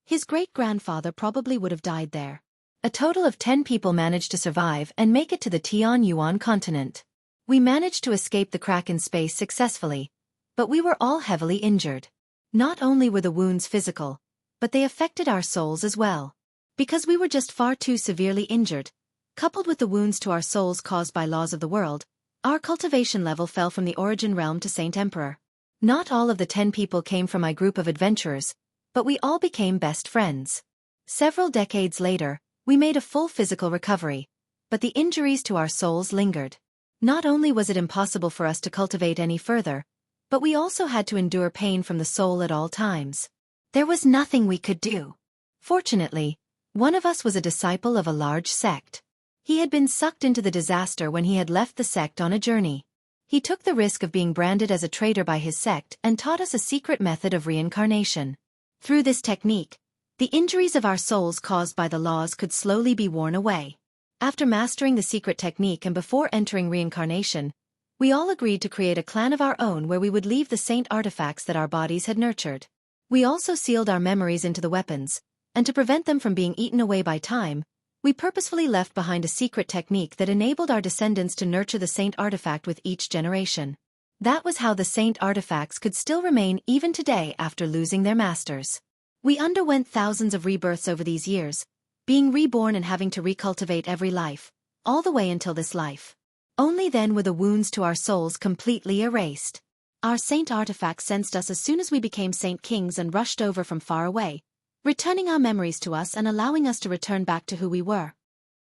his great-grandfather probably would have died there. A total of 10 people managed to survive and make it to the Tianyuan continent. We managed to escape the crack in space successfully, but we were all heavily injured. Not only were the wounds physical, but they affected our souls as well. Because we were just far too severely injured, coupled with the wounds to our souls caused by laws of the world, our cultivation level fell from the origin realm to Saint Emperor. Not all of the 10 people came from my group of adventurers, but we all became best friends. Several decades later, we made a full physical recovery, but the injuries to our souls lingered. Not only was it impossible for us to cultivate any further, but we also had to endure pain from the soul at all times. There was nothing we could do. Fortunately, one of us was a disciple of a large sect. He had been sucked into the disaster when he had left the sect on a journey. He took the risk of being branded as a traitor by his sect and taught us a secret method of reincarnation. Through this technique, the injuries of our souls caused by the laws could slowly be worn away. After mastering the secret technique and before entering reincarnation, we all agreed to create a clan of our own where we would leave the saint artifacts that our bodies had nurtured. We also sealed our memories into the weapons, and to prevent them from being eaten away by time, we purposefully left behind a secret technique that enabled our descendants to nurture the saint artifact with each generation. That was how the saint artifacts could still remain even today after losing their masters. We underwent thousands of rebirths over these years, being reborn and having to recultivate every life, all the way until this life. Only then were the wounds to our souls completely erased. Our saint artifacts sensed us as soon as we became saint kings and rushed over from far away, returning our memories to us and allowing us to return back to who we were.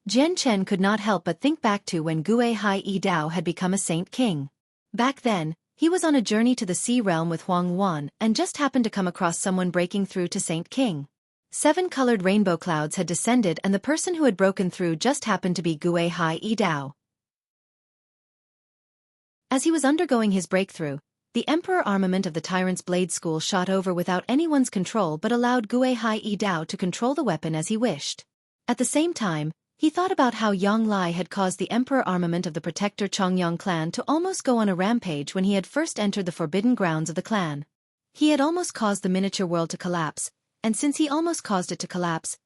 Jian Chen could not help but think back to when Gue Hai Yi Dao had become a saint king. Back then, he was on a journey to the sea realm with Huang Wan and just happened to come across someone breaking through to Saint King. 7 colored rainbow clouds had descended and the person who had broken through just happened to be Gue Hai Yi Dao. As he was undergoing his breakthrough, the Emperor armament of the Tyrant's Blade School shot over without anyone's control but allowed Gue Hai Yi Dao to control the weapon as he wished. At the same time, He thought about how Yang Lai had caused the emperor armament of the protector Chongyang clan to almost go on a rampage when he had first entered the forbidden grounds of the clan. He had almost caused the miniature world to collapse, and since he almost caused it to collapse,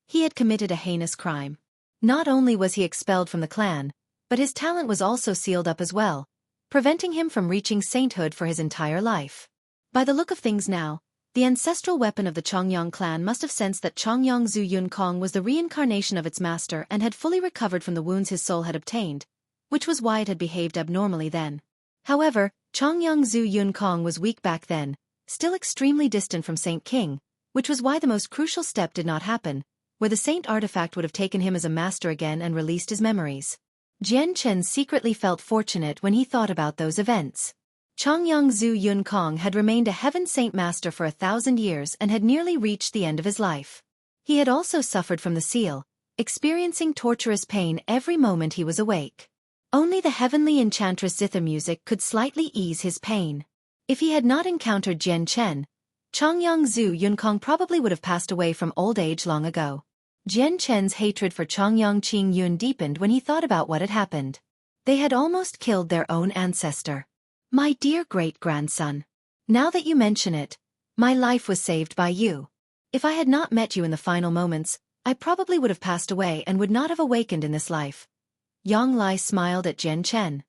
he had committed a heinous crime. Not only was he expelled from the clan, but his talent was also sealed up as well, preventing him from reaching sainthood for his entire life. By the look of things now, the ancestral weapon of the Chongyang clan must have sensed that Chongyang Zhu Yunkong was the reincarnation of its master and had fully recovered from the wounds his soul had obtained, which was why it had behaved abnormally then. However, Chongyang Zhu Yunkong was weak back then, still extremely distant from Saint King, which was why the most crucial step did not happen, where the saint artifact would have taken him as a master again and released his memories. Jian Chen secretly felt fortunate when he thought about those events. Chongyang Zhu Yunkong had remained a heaven saint master for 1,000 years and had nearly reached the end of his life. He had also suffered from the seal, experiencing torturous pain every moment he was awake. Only the heavenly enchantress zither music could slightly ease his pain. If he had not encountered Jian Chen, Chongyang Zhu Yunkong probably would have passed away from old age long ago. Jian Chen's hatred for Chongyang Qing Yun deepened when he thought about what had happened. They had almost killed their own ancestor. My dear great-grandson. Now that you mention it, my life was saved by you. If I had not met you in the final moments, I probably would have passed away and would not have awakened in this life. Yang Lai smiled at Jian Chen.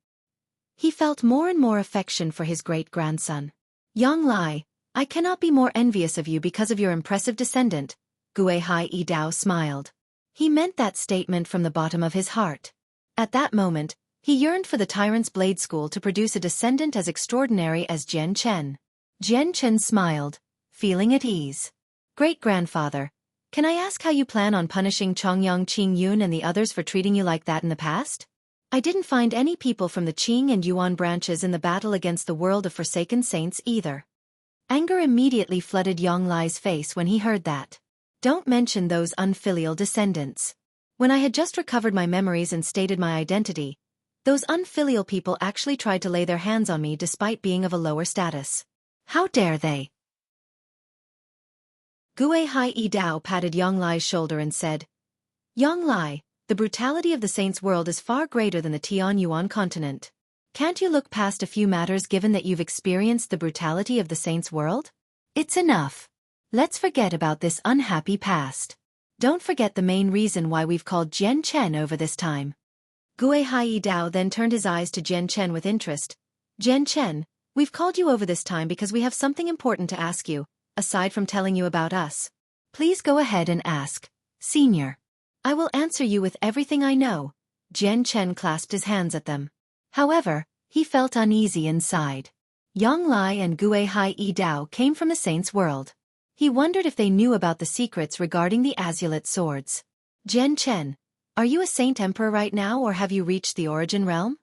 He felt more and more affection for his great-grandson. Yang Lai, I cannot be more envious of you because of your impressive descendant, Gue Hai Yi Dao smiled. He meant that statement from the bottom of his heart. At that moment, he yearned for the tyrant's blade school to produce a descendant as extraordinary as Jian Chen. Jian Chen smiled, feeling at ease. Great-grandfather, can I ask how you plan on punishing Chongyang Qing Yun and the others for treating you like that in the past? I didn't find any people from the Qing and Yuan branches in the battle against the world of Forsaken Saints either. Anger immediately flooded Yang Lai's face when he heard that. Don't mention those unfilial descendants. When I had just recovered my memories and stated my identity, those unfilial people actually tried to lay their hands on me despite being of a lower status. How dare they? Gue Hai Yi Dao patted Yang Lai's shoulder and said, Yang Lai, the brutality of the saints' world is far greater than the Tian Yuan continent. Can't you look past a few matters given that you've experienced the brutality of the saints' world? It's enough. Let's forget about this unhappy past. Don't forget the main reason why we've called Jian Chen over this time. Gue Hai Yi Dao then turned his eyes to Jian Chen with interest. Jian Chen, we've called you over this time because we have something important to ask you, aside from telling you about us. Please go ahead and ask, Senior. I will answer you with everything I know. Jian Chen clasped his hands at them. However, he felt uneasy inside. Yang Lai and Gue Hai Yi Dao came from the saints' world. He wondered if they knew about the secrets regarding the azulate swords. Jian Chen, are you a saint emperor right now or have you reached the origin realm?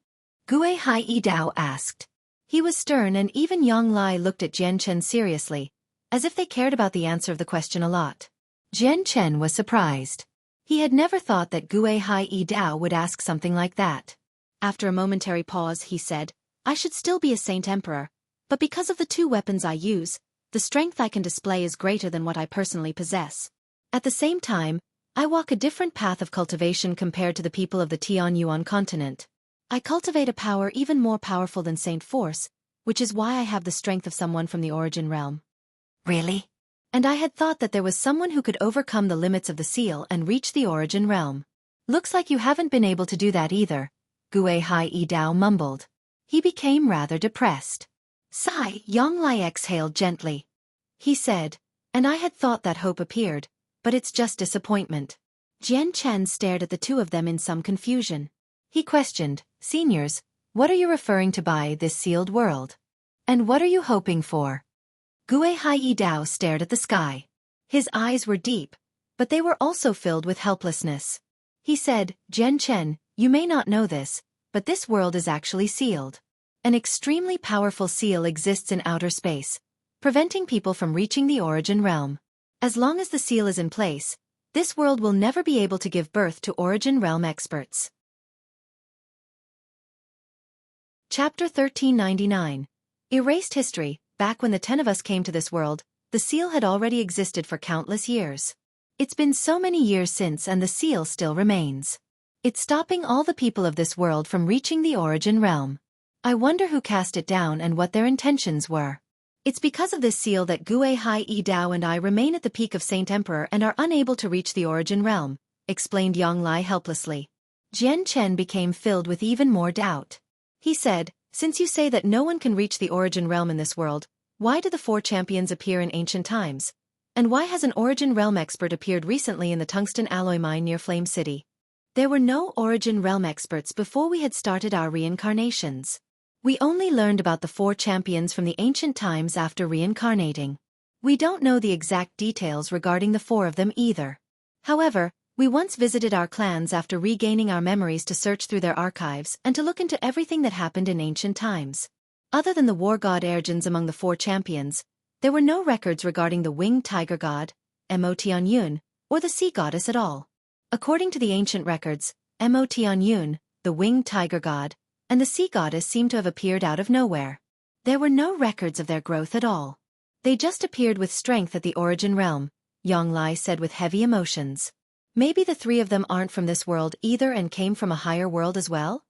Gue Hai Yi Dao asked. He was stern and even Yang Lai looked at Jian Chen seriously, as if they cared about the answer of the question a lot. Jian Chen was surprised. He had never thought that Gue Hai Yi Dao would ask something like that. After a momentary pause, he said, I should still be a saint emperor, but because of the two weapons I use, the strength I can display is greater than what I personally possess. At the same time, I walk a different path of cultivation compared to the people of the Tian Yuan continent. I cultivate a power even more powerful than Saint Force, which is why I have the strength of someone from the origin realm. Really? And I had thought that there was someone who could overcome the limits of the seal and reach the origin realm. Looks like you haven't been able to do that either, Gue Hai Yi Dao mumbled. He became rather depressed. Sigh, Yang Lai exhaled gently. He said, and I had thought that hope appeared, but it's just disappointment. Jian Chen stared at the two of them in some confusion. He questioned, Seniors, what are you referring to by this sealed world? And what are you hoping for? Gue Hai Yi Dao stared at the sky. His eyes were deep, but they were also filled with helplessness. He said, Jian Chen, you may not know this, but this world is actually sealed. An extremely powerful seal exists in outer space, preventing people from reaching the origin realm. As long as the seal is in place, this world will never be able to give birth to origin realm experts. Chapter 1399. Erased history. Back when the 10 of us came to this world, the seal had already existed for countless years. It's been so many years since and the seal still remains. It's stopping all the people of this world from reaching the origin realm. I wonder who cast it down and what their intentions were. It's because of this seal that Xueqi Dao and I remain at the peak of Saint Emperor and are unable to reach the origin realm, explained Yanglai helplessly. Jian Chen became filled with even more doubt. He said, since you say that no one can reach the origin realm in this world, why did the 4 champions appear in ancient times? And why has an origin realm expert appeared recently in the tungsten alloy mine near Flame City? There were no origin realm experts before we had started our reincarnations. We only learned about the 4 champions from the ancient times after reincarnating. We don't know the exact details regarding the 4 of them either. However, we once visited our clans after regaining our memories to search through their archives and to look into everything that happened in ancient times. Other than the war god Ergens among the 4 champions, there were no records regarding the winged tiger god, Mo or the sea goddess at all. According to the ancient records, Mo the winged tiger god, and the sea goddess seem to have appeared out of nowhere. There were no records of their growth at all. They just appeared with strength at the origin realm, Yanglai said with heavy emotions. Maybe the 3 of them aren't from this world either and came from a higher world as well?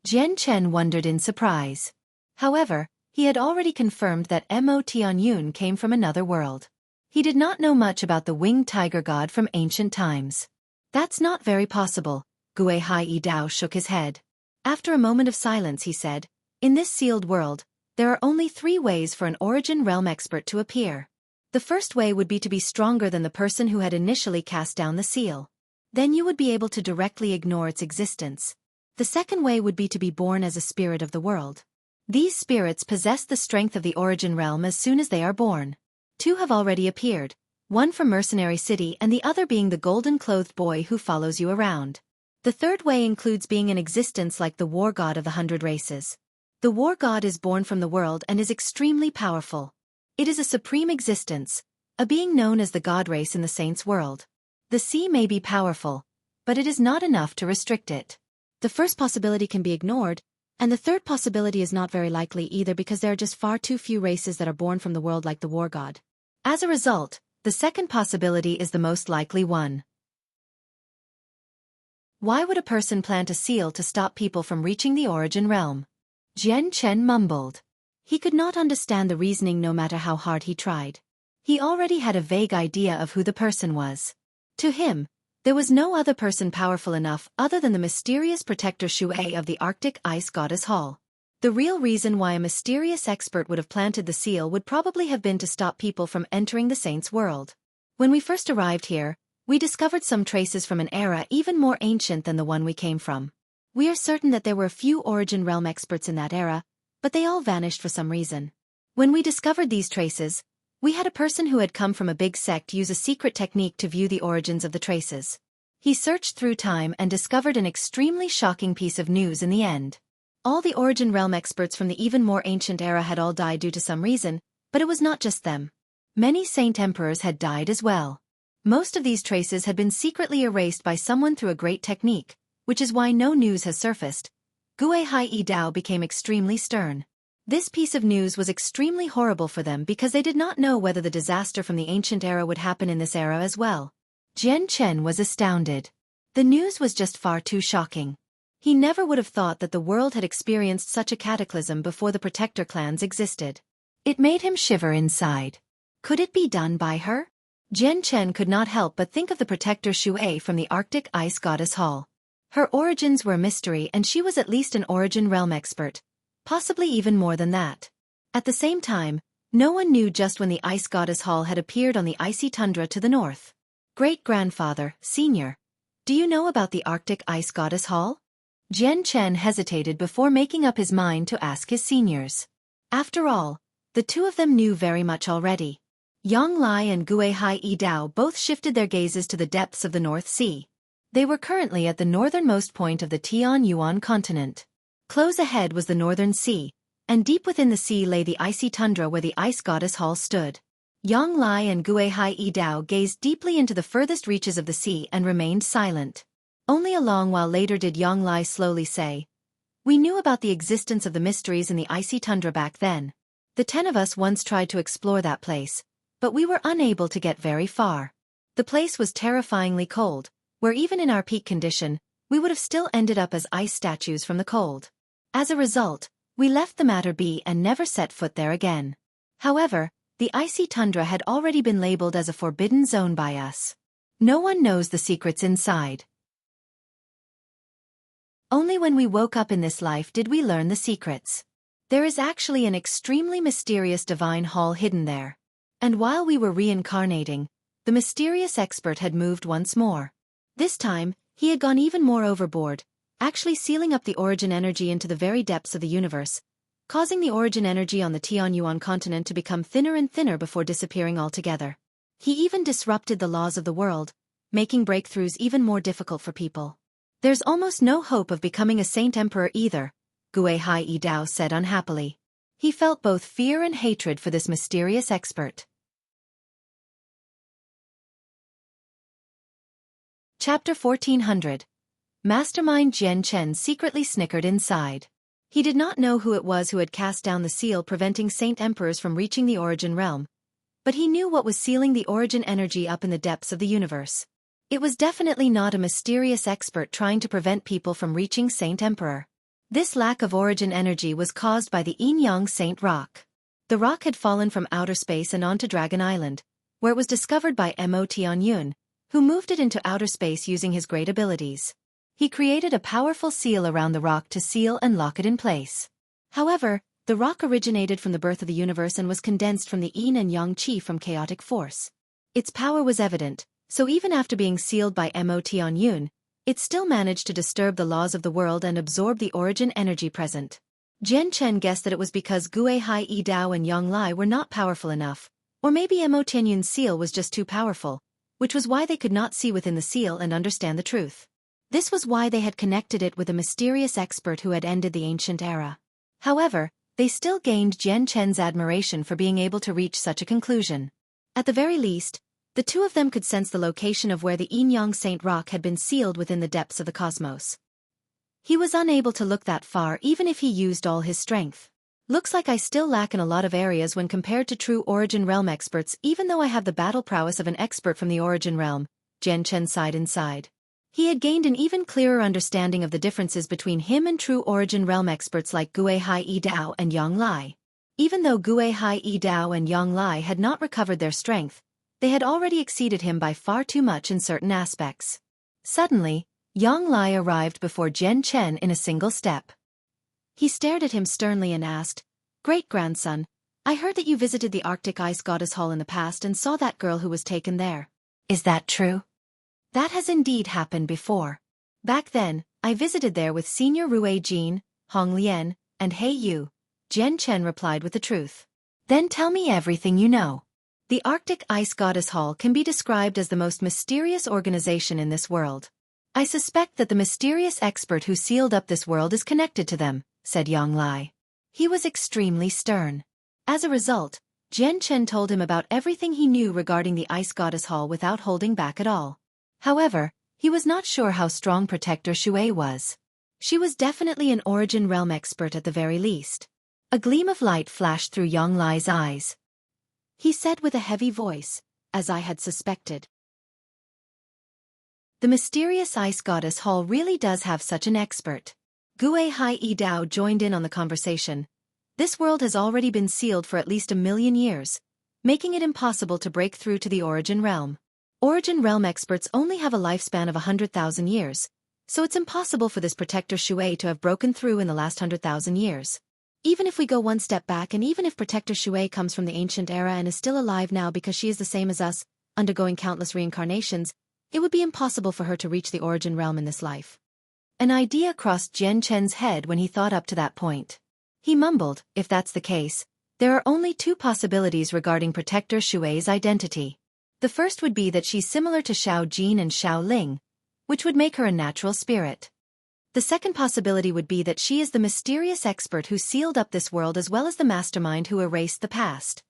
Jian Chen wondered in surprise. However, he had already confirmed that Mo came from another world. He did not know much about the winged tiger god from ancient times. That's not very possible, Xueqi Dao shook his head. After a moment of silence he said, in this sealed world, there are only 3 ways for an origin realm expert to appear. The first way would be to be stronger than the person who had initially cast down the seal. Then you would be able to directly ignore its existence. The second way would be to be born as a spirit of the world. These spirits possess the strength of the origin realm as soon as they are born. 2 have already appeared, one from Mercenary City and the other being the golden-clothed boy who follows you around. The third way includes being in existence like the war god of the 100 races. The war god is born from the world and is extremely powerful. It is a supreme existence, a being known as the god race in the saints' world. The sea may be powerful, but it is not enough to restrict it. The first possibility can be ignored, and the third possibility is not very likely either because there are just far too few races that are born from the world like the war god. As a result, the second possibility is the most likely one. Why would a person plant a seal to stop people from reaching the origin realm? Jian Chen mumbled. He could not understand the reasoning no matter how hard he tried. He already had a vague idea of who the person was. To him, there was no other person powerful enough other than the mysterious protector Xueqi of the Arctic Ice Goddess Hall. The real reason why a mysterious expert would have planted the seal would probably have been to stop people from entering the saints' world. When we first arrived here, we discovered some traces from an era even more ancient than the one we came from. We are certain that there were a few origin realm experts in that era, but they all vanished for some reason. When we discovered these traces, we had a person who had come from a big sect use a secret technique to view the origins of the traces. He searched through time and discovered an extremely shocking piece of news in the end. All the origin realm experts from the even more ancient era had all died due to some reason, but it was not just them. Many saint emperors had died as well. Most of these traces had been secretly erased by someone through a great technique, which is why no news has surfaced. Xueqi Dao became extremely stern. This piece of news was extremely horrible for them because they did not know whether the disaster from the ancient era would happen in this era as well. Jian Chen was astounded. The news was just far too shocking. He never would have thought that the world had experienced such a cataclysm before the protector clans existed. It made him shiver inside. Could it be done by her? Jian Chen could not help but think of the protector Xueqi from the Arctic Ice Goddess Hall. Her origins were a mystery and she was at least an origin realm expert, possibly even more than that. At the same time, no one knew just when the Ice Goddess Hall had appeared on the icy tundra to the north. Great-grandfather, Senior, do you know about the Arctic Ice Goddess Hall? Jian Chen hesitated before making up his mind to ask his seniors. After all, the 2 of them knew very much already. Yanglai and Xueqi Dao both shifted their gazes to the depths of the North Sea. They were currently at the northernmost point of the Tianyuan continent. Close ahead was the Northern Sea, and deep within the sea lay the icy tundra where the Ice Goddess Hall stood. Yanglai and Xueqi Dao gazed deeply into the furthest reaches of the sea and remained silent. Only a long while later did Yanglai slowly say, "We knew about the existence of the mysteries in the icy tundra back then. The 10 of us once tried to explore that place, but we were unable to get very far. The place was terrifyingly cold, where even in our peak condition, we would have still ended up as ice statues from the cold. As a result, we left the matter be and never set foot there again. However, the icy tundra had already been labeled as a forbidden zone by us. No one knows the secrets inside. Only when we woke up in this life did we learn the secrets. There is actually an extremely mysterious divine hall hidden there. And while we were reincarnating, the mysterious expert had moved once more. This time, he had gone even more overboard, actually sealing up the origin energy into the very depths of the universe, causing the origin energy on the Tianyuan continent to become thinner and thinner before disappearing altogether. He even disrupted the laws of the world, making breakthroughs even more difficult for people. There's almost no hope of becoming a saint emperor either, Xueqi Dao said unhappily. He felt both fear and hatred for this mysterious expert. Chapter 1400. Mastermind Jian Chen secretly snickered inside. He did not know who it was who had cast down the seal preventing saint emperors from reaching the origin realm, but he knew what was sealing the origin energy up in the depths of the universe. It was definitely not a mysterious expert trying to prevent people from reaching Saint Emperor. This lack of origin energy was caused by the Yin-Yang Saint Rock. The rock had fallen from outer space and onto Dragon Island, where it was discovered by Mo Tianyun, who moved it into outer space using his great abilities. He created a powerful seal around the rock to seal and lock it in place. However, the rock originated from the birth of the universe and was condensed from the Yin and Yang Qi from chaotic force. Its power was evident, so even after being sealed by Mo Tianyun, it still managed to disturb the laws of the world and absorb the origin energy present. Jian Chen guessed that it was because Xueqi Dao and Yang Lai were not powerful enough, or maybe Mo Tianyun's seal was just too powerful, which was why they could not see within the seal and understand the truth. This was why they had connected it with a mysterious expert who had ended the ancient era. However, they still gained Jian Chen's admiration for being able to reach such a conclusion. At the very least, the two of them could sense the location of where the Yin-Yang Saint Rock had been sealed within the depths of the cosmos. He was unable to look that far even if he used all his strength. Looks like I still lack in a lot of areas when compared to true Origin Realm experts even though I have the battle prowess of an expert from the Origin Realm, Jian Chen sighed inside. He had gained an even clearer understanding of the differences between him and true Origin Realm experts like Xueqi Dao and Yang Lai. Even though Xueqi Dao and Yang Lai had not recovered their strength, they had already exceeded him by far too much in certain aspects. Suddenly, Yang Lai arrived before Jian Chen in a single step. He stared at him sternly and asked, "Great-grandson, I heard that you visited the Arctic Ice Goddess Hall in the past and saw that girl who was taken there. Is that true?" "That has indeed happened before. Back then, I visited there with Senior Rui Jin, Hong Lian, and He Yu," Jian Chen replied with the truth. "Then tell me everything you know." The Arctic Ice Goddess Hall can be described as the most mysterious organization in this world. "I suspect that the mysterious expert who sealed up this world is connected to them," said Yang Lai. He was extremely stern. As a result, Jian Chen told him about everything he knew regarding the Ice Goddess Hall without holding back at all. However, he was not sure how strong Protector Xueqi was. She was definitely an Origin Realm expert at the very least. A gleam of light flashed through Yang Lai's eyes. He said with a heavy voice, "As I had suspected. The mysterious Ice Goddess Hall really does have such an expert." Xueqi Dao joined in on the conversation. "This world has already been sealed for at least 1,000,000 years, making it impossible to break through to the Origin Realm. Origin Realm experts only have a lifespan of 100,000 years, so it's impossible for this Protector Xueqi to have broken through in the last 100,000 years. Even if we go one step back and even if Protector Xueqi comes from the ancient era and is still alive now because she is the same as us, undergoing countless reincarnations, it would be impossible for her to reach the Origin Realm in this life." An idea crossed Jian Chen's head when he thought up to that point. He mumbled, "If that's the case, there are only two possibilities regarding Protector Xueqi's identity. The first would be that she's similar to Xiao Jin and Xiao Ling, which would make her a natural spirit. The second possibility would be that she is the mysterious expert who sealed up this world as well as the mastermind who erased the past."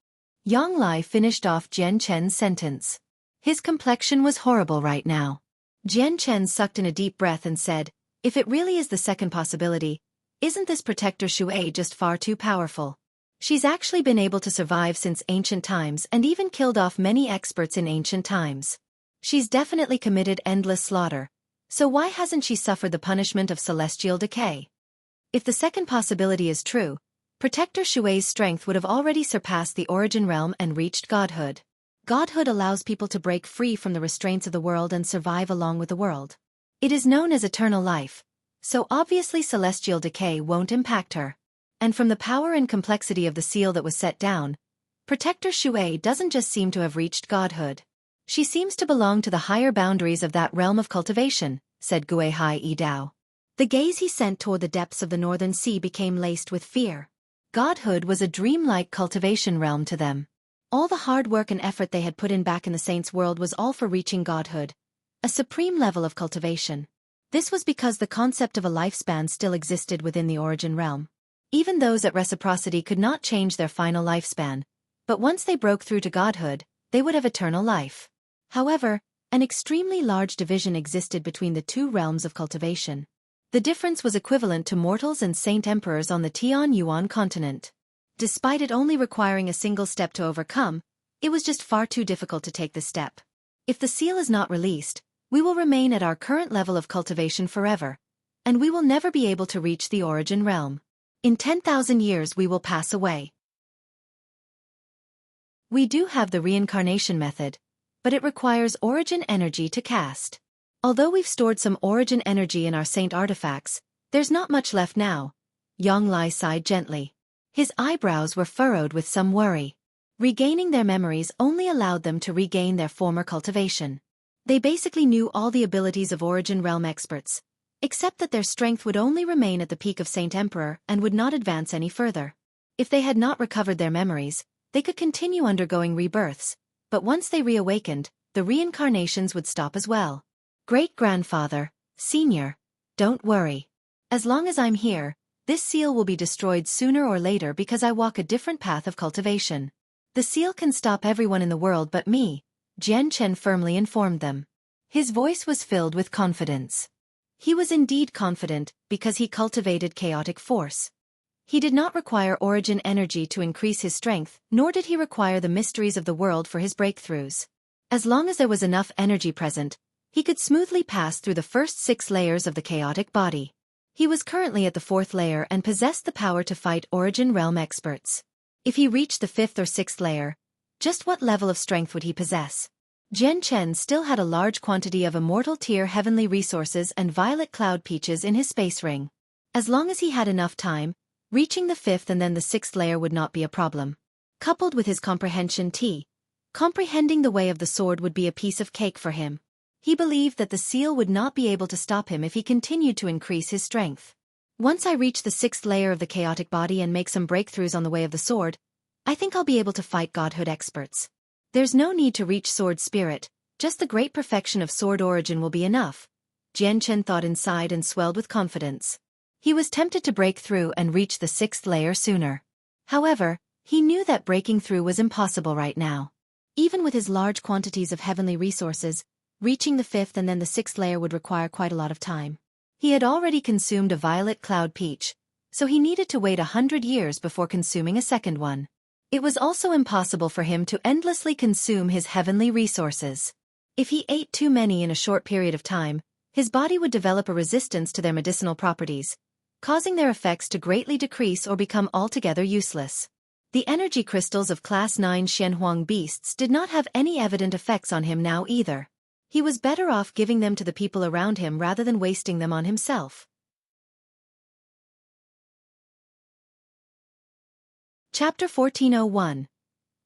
Yang Lai finished off Jian Chen's sentence. His complexion was horrible right now. Jian Chen sucked in a deep breath and said, "If it really is the second possibility, isn't this Protector Xueqi just far too powerful? She's actually been able to survive since ancient times and even killed off many experts in ancient times. She's definitely committed endless slaughter. So why hasn't she suffered the punishment of celestial decay? If the second possibility is true, Protector Xueqi's strength would have already surpassed the origin realm and reached godhood. Godhood allows people to break free from the restraints of the world and survive along with the world. It is known as eternal life, so obviously celestial decay won't impact her. And from the power and complexity of the seal that was set down, Protector Xueqi doesn't just seem to have reached godhood. She seems to belong to the higher boundaries of that realm of cultivation, said Xueqi Dao. The gaze he sent toward the depths of the northern sea became laced with fear. Godhood was a dreamlike cultivation realm to them. All the hard work and effort they had put in back in the saints' world was all for reaching godhood, a supreme level of cultivation. This was because the concept of a lifespan still existed within the origin realm. Even those at reciprocity could not change their final lifespan, but once they broke through to godhood, they would have eternal life. However, an extremely large division existed between the two realms of cultivation. The difference was equivalent to mortals and saint emperors on the Tian-Yuan continent. Despite it only requiring a single step to overcome, it was just far too difficult to take the step. If the seal is not released, we will remain at our current level of cultivation forever, and we will never be able to reach the origin realm. In 10,000 years we will pass away. We do have the reincarnation method, but it requires origin energy to cast. Although we've stored some origin energy in our saint artifacts, there's not much left now. Yang Lai sighed gently. His eyebrows were furrowed with some worry. Regaining their memories only allowed them to regain their former cultivation. They basically knew all the abilities of origin realm experts, except that their strength would only remain at the peak of Saint Emperor and would not advance any further. If they had not recovered their memories, they could continue undergoing rebirths, but once they reawakened, the reincarnations would stop as well. Great-grandfather, senior, don't worry. As long as I'm here, this seal will be destroyed sooner or later because I walk a different path of cultivation. The seal can stop everyone in the world but me, Jian Chen firmly informed them. His voice was filled with confidence. He was indeed confident because he cultivated chaotic force. He did not require origin energy to increase his strength, nor did he require the mysteries of the world for his breakthroughs. As long as there was enough energy present, he could smoothly pass through the first 6 layers of the chaotic body. He was currently at the 4th layer and possessed the power to fight origin realm experts. If he reached the 5th or 6th layer, just what level of strength would he possess? Jian Chen still had a large quantity of immortal tier heavenly resources and violet cloud peaches in his space ring. As long as he had enough time, reaching the 5th and then the 6th layer would not be a problem. Coupled with his comprehension T, comprehending the way of the sword would be a piece of cake for him. He believed that the seal would not be able to stop him if he continued to increase his strength. Once I reach the 6th layer of the chaotic body and make some breakthroughs on the way of the sword, I think I'll be able to fight godhood experts. There's no need to reach sword spirit, just the great perfection of sword origin will be enough. Jian Chen thought inside and swelled with confidence. He was tempted to break through and reach the 6th layer sooner. However, he knew that breaking through was impossible right now. Even with his large quantities of heavenly resources, reaching the 5th and then the 6th layer would require quite a lot of time. He had already consumed a violet cloud peach, so he needed to wait 100 years before consuming a second one. It was also impossible for him to endlessly consume his heavenly resources. If he ate too many in a short period of time, his body would develop a resistance to their medicinal properties, causing their effects to greatly decrease or become altogether useless. The energy crystals of Class 9 Shenhuang beasts did not have any evident effects on him now either. He was better off giving them to the people around him rather than wasting them on himself. Chapter 1401.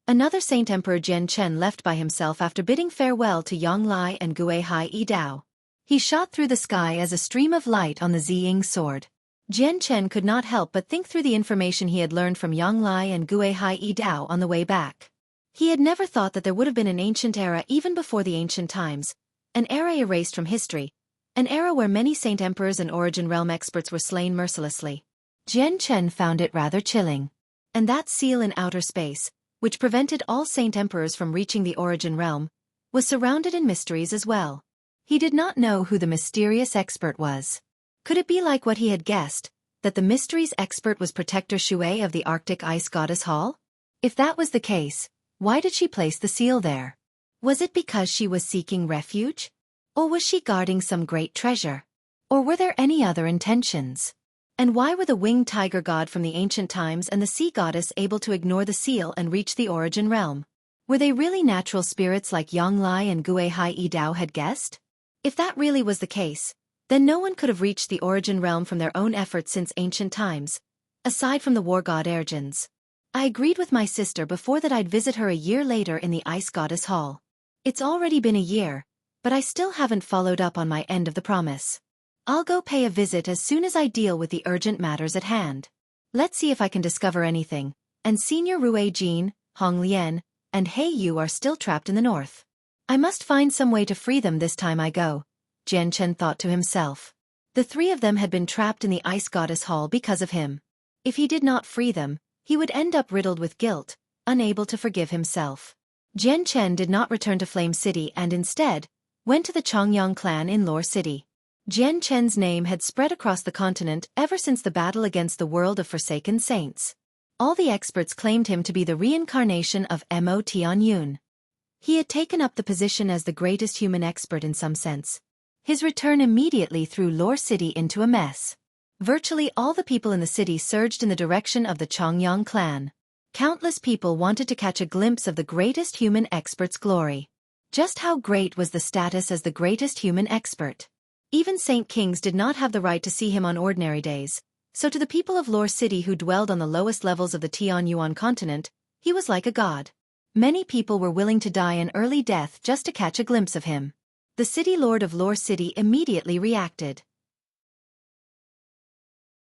Another Saint Emperor Jian Chen left by himself after bidding farewell to Yang Lai and Xueqi Dao. He shot through the sky as a stream of light on the Ziying sword. Jian Chen could not help but think through the information he had learned from Yang Lai and Xueqi Dao on the way back. He had never thought that there would have been an ancient era even before the ancient times, an era erased from history, an era where many saint emperors and origin realm experts were slain mercilessly. Jian Chen found it rather chilling. And that seal in outer space, which prevented all saint emperors from reaching the origin realm, was surrounded in mysteries as well. He did not know who the mysterious expert was. Could it be like what he had guessed, that the mysteries expert was Protector Xueqi of the Arctic Ice Goddess Hall? If that was the case, why did she place the seal there? Was it because she was seeking refuge? Or was she guarding some great treasure? Or were there any other intentions? And why were the winged tiger god from the ancient times and the sea goddess able to ignore the seal and reach the origin realm? Were they really natural spirits like Yonglai and Guihai Dao had guessed? If that really was the case, then no one could have reached the origin realm from their own efforts since ancient times, aside from the war god Ergens. I agreed with my sister before that I'd visit her a year later in the Ice Goddess Hall. It's already been a year, but I still haven't followed up on my end of the promise. I'll go pay a visit as soon as I deal with the urgent matters at hand. Let's see if I can discover anything. And Senior Rue Jin, Hong Lian, and He Yu are still trapped in the north. I must find some way to free them this time I go, Jian Chen thought to himself. The three of them had been trapped in the Ice Goddess Hall because of him. If he did not free them, he would end up riddled with guilt, unable to forgive himself. Jian Chen did not return to Flame City and instead went to the Chongyang clan in Lore City. Jian Chen's name had spread across the continent ever since the battle against the world of Forsaken Saints. All the experts claimed him to be the reincarnation of Mo Tianyun. He had taken up the position as the greatest human expert in some sense. His return immediately threw Lore City into a mess. Virtually all the people in the city surged in the direction of the Chongyang clan. Countless people wanted to catch a glimpse of the greatest human expert's glory. Just how great was the status as the greatest human expert? Even Saint Kings did not have the right to see him on ordinary days, so to the people of Lore City who dwelled on the lowest levels of the Tianyuan continent, he was like a god. Many people were willing to die an early death just to catch a glimpse of him. The city lord of Lore City immediately reacted.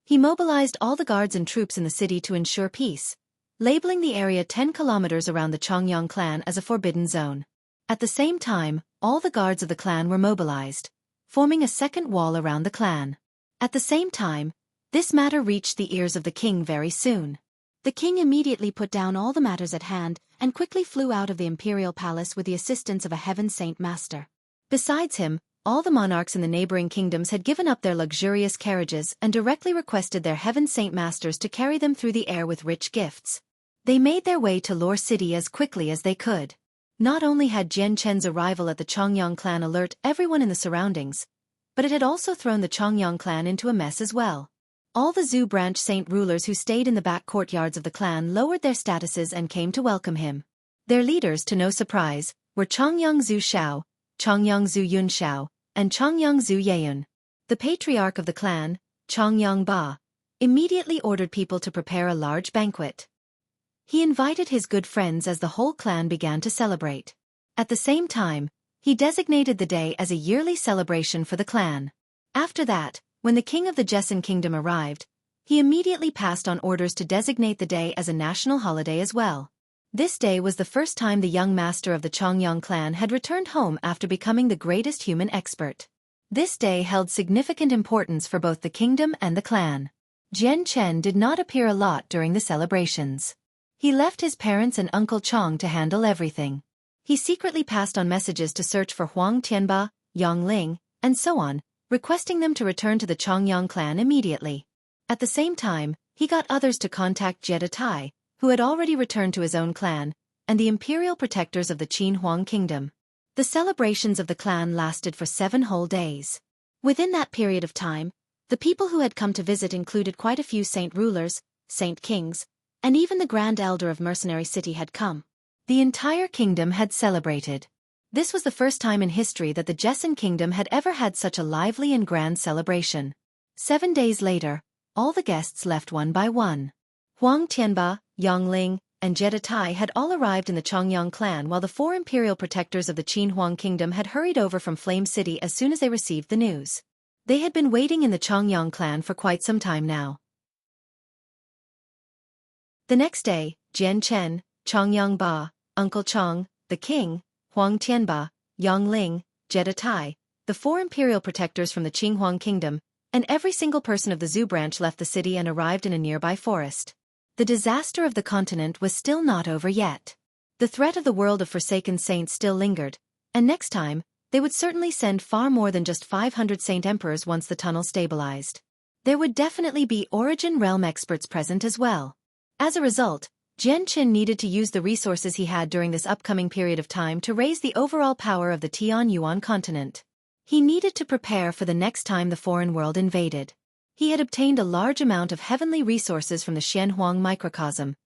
He mobilized all the guards and troops in the city to ensure peace, labeling the area 10 kilometers around the Chongyang clan as a forbidden zone. At the same time, all the guards of the clan were mobilized, forming a second wall around the clan. At the same time, this matter reached the ears of the king very soon. The king immediately put down all the matters at hand and quickly flew out of the imperial palace with the assistance of a heaven saint master. Besides him, all the monarchs in the neighboring kingdoms had given up their luxurious carriages and directly requested their heaven saint masters to carry them through the air with rich gifts. They made their way to Lore City as quickly as they could. Not only had Jian Chen's arrival at the Chongyang clan alert everyone in the surroundings, but it had also thrown the Chongyang clan into a mess as well. All the Zhu branch saint rulers who stayed in the back courtyards of the clan lowered their statuses and came to welcome him. Their leaders, to no surprise, were Chongyang Zhu Shao, Chongyang Zhu Yun Shao, and Chongyang Zhu Yeyun. The patriarch of the clan, Chongyang Ba, immediately ordered people to prepare a large banquet. He invited his good friends as the whole clan began to celebrate. At the same time, he designated the day as a yearly celebration for the clan. After that, when the king of the Jesson kingdom arrived, he immediately passed on orders to designate the day as a national holiday as well. This day was the first time the young master of the Chongyang clan had returned home after becoming the greatest human expert. This day held significant importance for both the kingdom and the clan. Jian Chen did not appear a lot during the celebrations. He left his parents and Uncle Chong to handle everything. He secretly passed on messages to search for Huang Tianba, Yang Ling, and so on, requesting them to return to the Chongyang clan immediately. At the same time, he got others to contact Jetta Tai, who had already returned to his own clan, and the imperial protectors of the Qin Huang kingdom. The celebrations of the clan lasted for 7 whole days. Within that period of time, the people who had come to visit included quite a few saint rulers, saint kings, and even the Grand Elder of Mercenary City had come. The entire kingdom had celebrated. This was the first time in history that the Jesson kingdom had ever had such a lively and grand celebration. 7 days later, all the guests left one by one. Huang Tianba, Yang Ling, and Jetta Tai had all arrived in the Chongyang clan while the 4 imperial protectors of the Qin Huang kingdom had hurried over from Flame City as soon as they received the news. They had been waiting in the Chongyang clan for quite some time now. The next day, Jian Chen, Chongyang Ba, Uncle Chong, the king, Huang Tianba, Yang Ling, Jetta Tai, the 4 imperial protectors from the Qin Huang kingdom, and every single person of the Zhu branch left the city and arrived in a nearby forest. The disaster of the continent was still not over yet. The threat of the world of Forsaken Saints still lingered, and next time, they would certainly send far more than just 500 Saint Emperors once the tunnel stabilized. There would definitely be Origin Realm experts present as well. As a result, Jian Qin needed to use the resources he had during this upcoming period of time to raise the overall power of the Tianyuan continent. He needed to prepare for the next time the foreign world invaded. He had obtained a large amount of heavenly resources from the Xianhuang microcosm,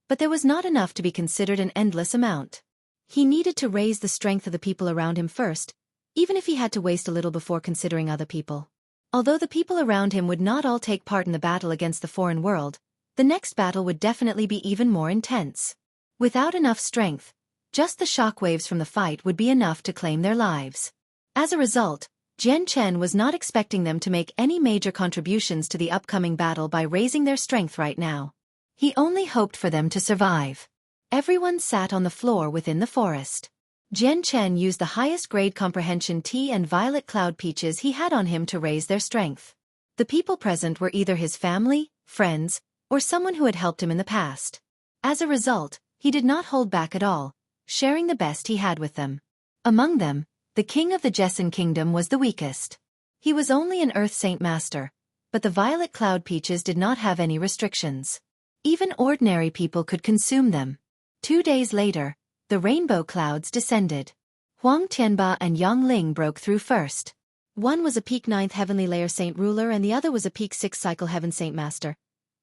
but there was not enough to be considered an endless amount. He needed to raise the strength of the people around him first, even if he had to waste a little before considering other people. Although the people around him would not all take part in the battle against the foreign world, the next battle would definitely be even more intense. Without enough strength, just the shockwaves from the fight would be enough to claim their lives. As a result, Jian Chen was not expecting them to make any major contributions to the upcoming battle by raising their strength right now. He only hoped for them to survive. Everyone sat on the floor within the forest. Jian Chen used the highest grade comprehension tea and violet cloud peaches he had on him to raise their strength. The people present were either his family, friends, or someone who had helped him in the past. As a result, he did not hold back at all, sharing the best he had with them. Among them, the king of the Jessen kingdom was the weakest. He was only an earth saint master, but the violet cloud peaches did not have any restrictions. Even ordinary people could consume them. 2 days later, the rainbow clouds descended. Huang Tianba and Yang Ling broke through first. One was a peak 9th heavenly layer saint ruler and the other was a peak 6th cycle heaven saint master.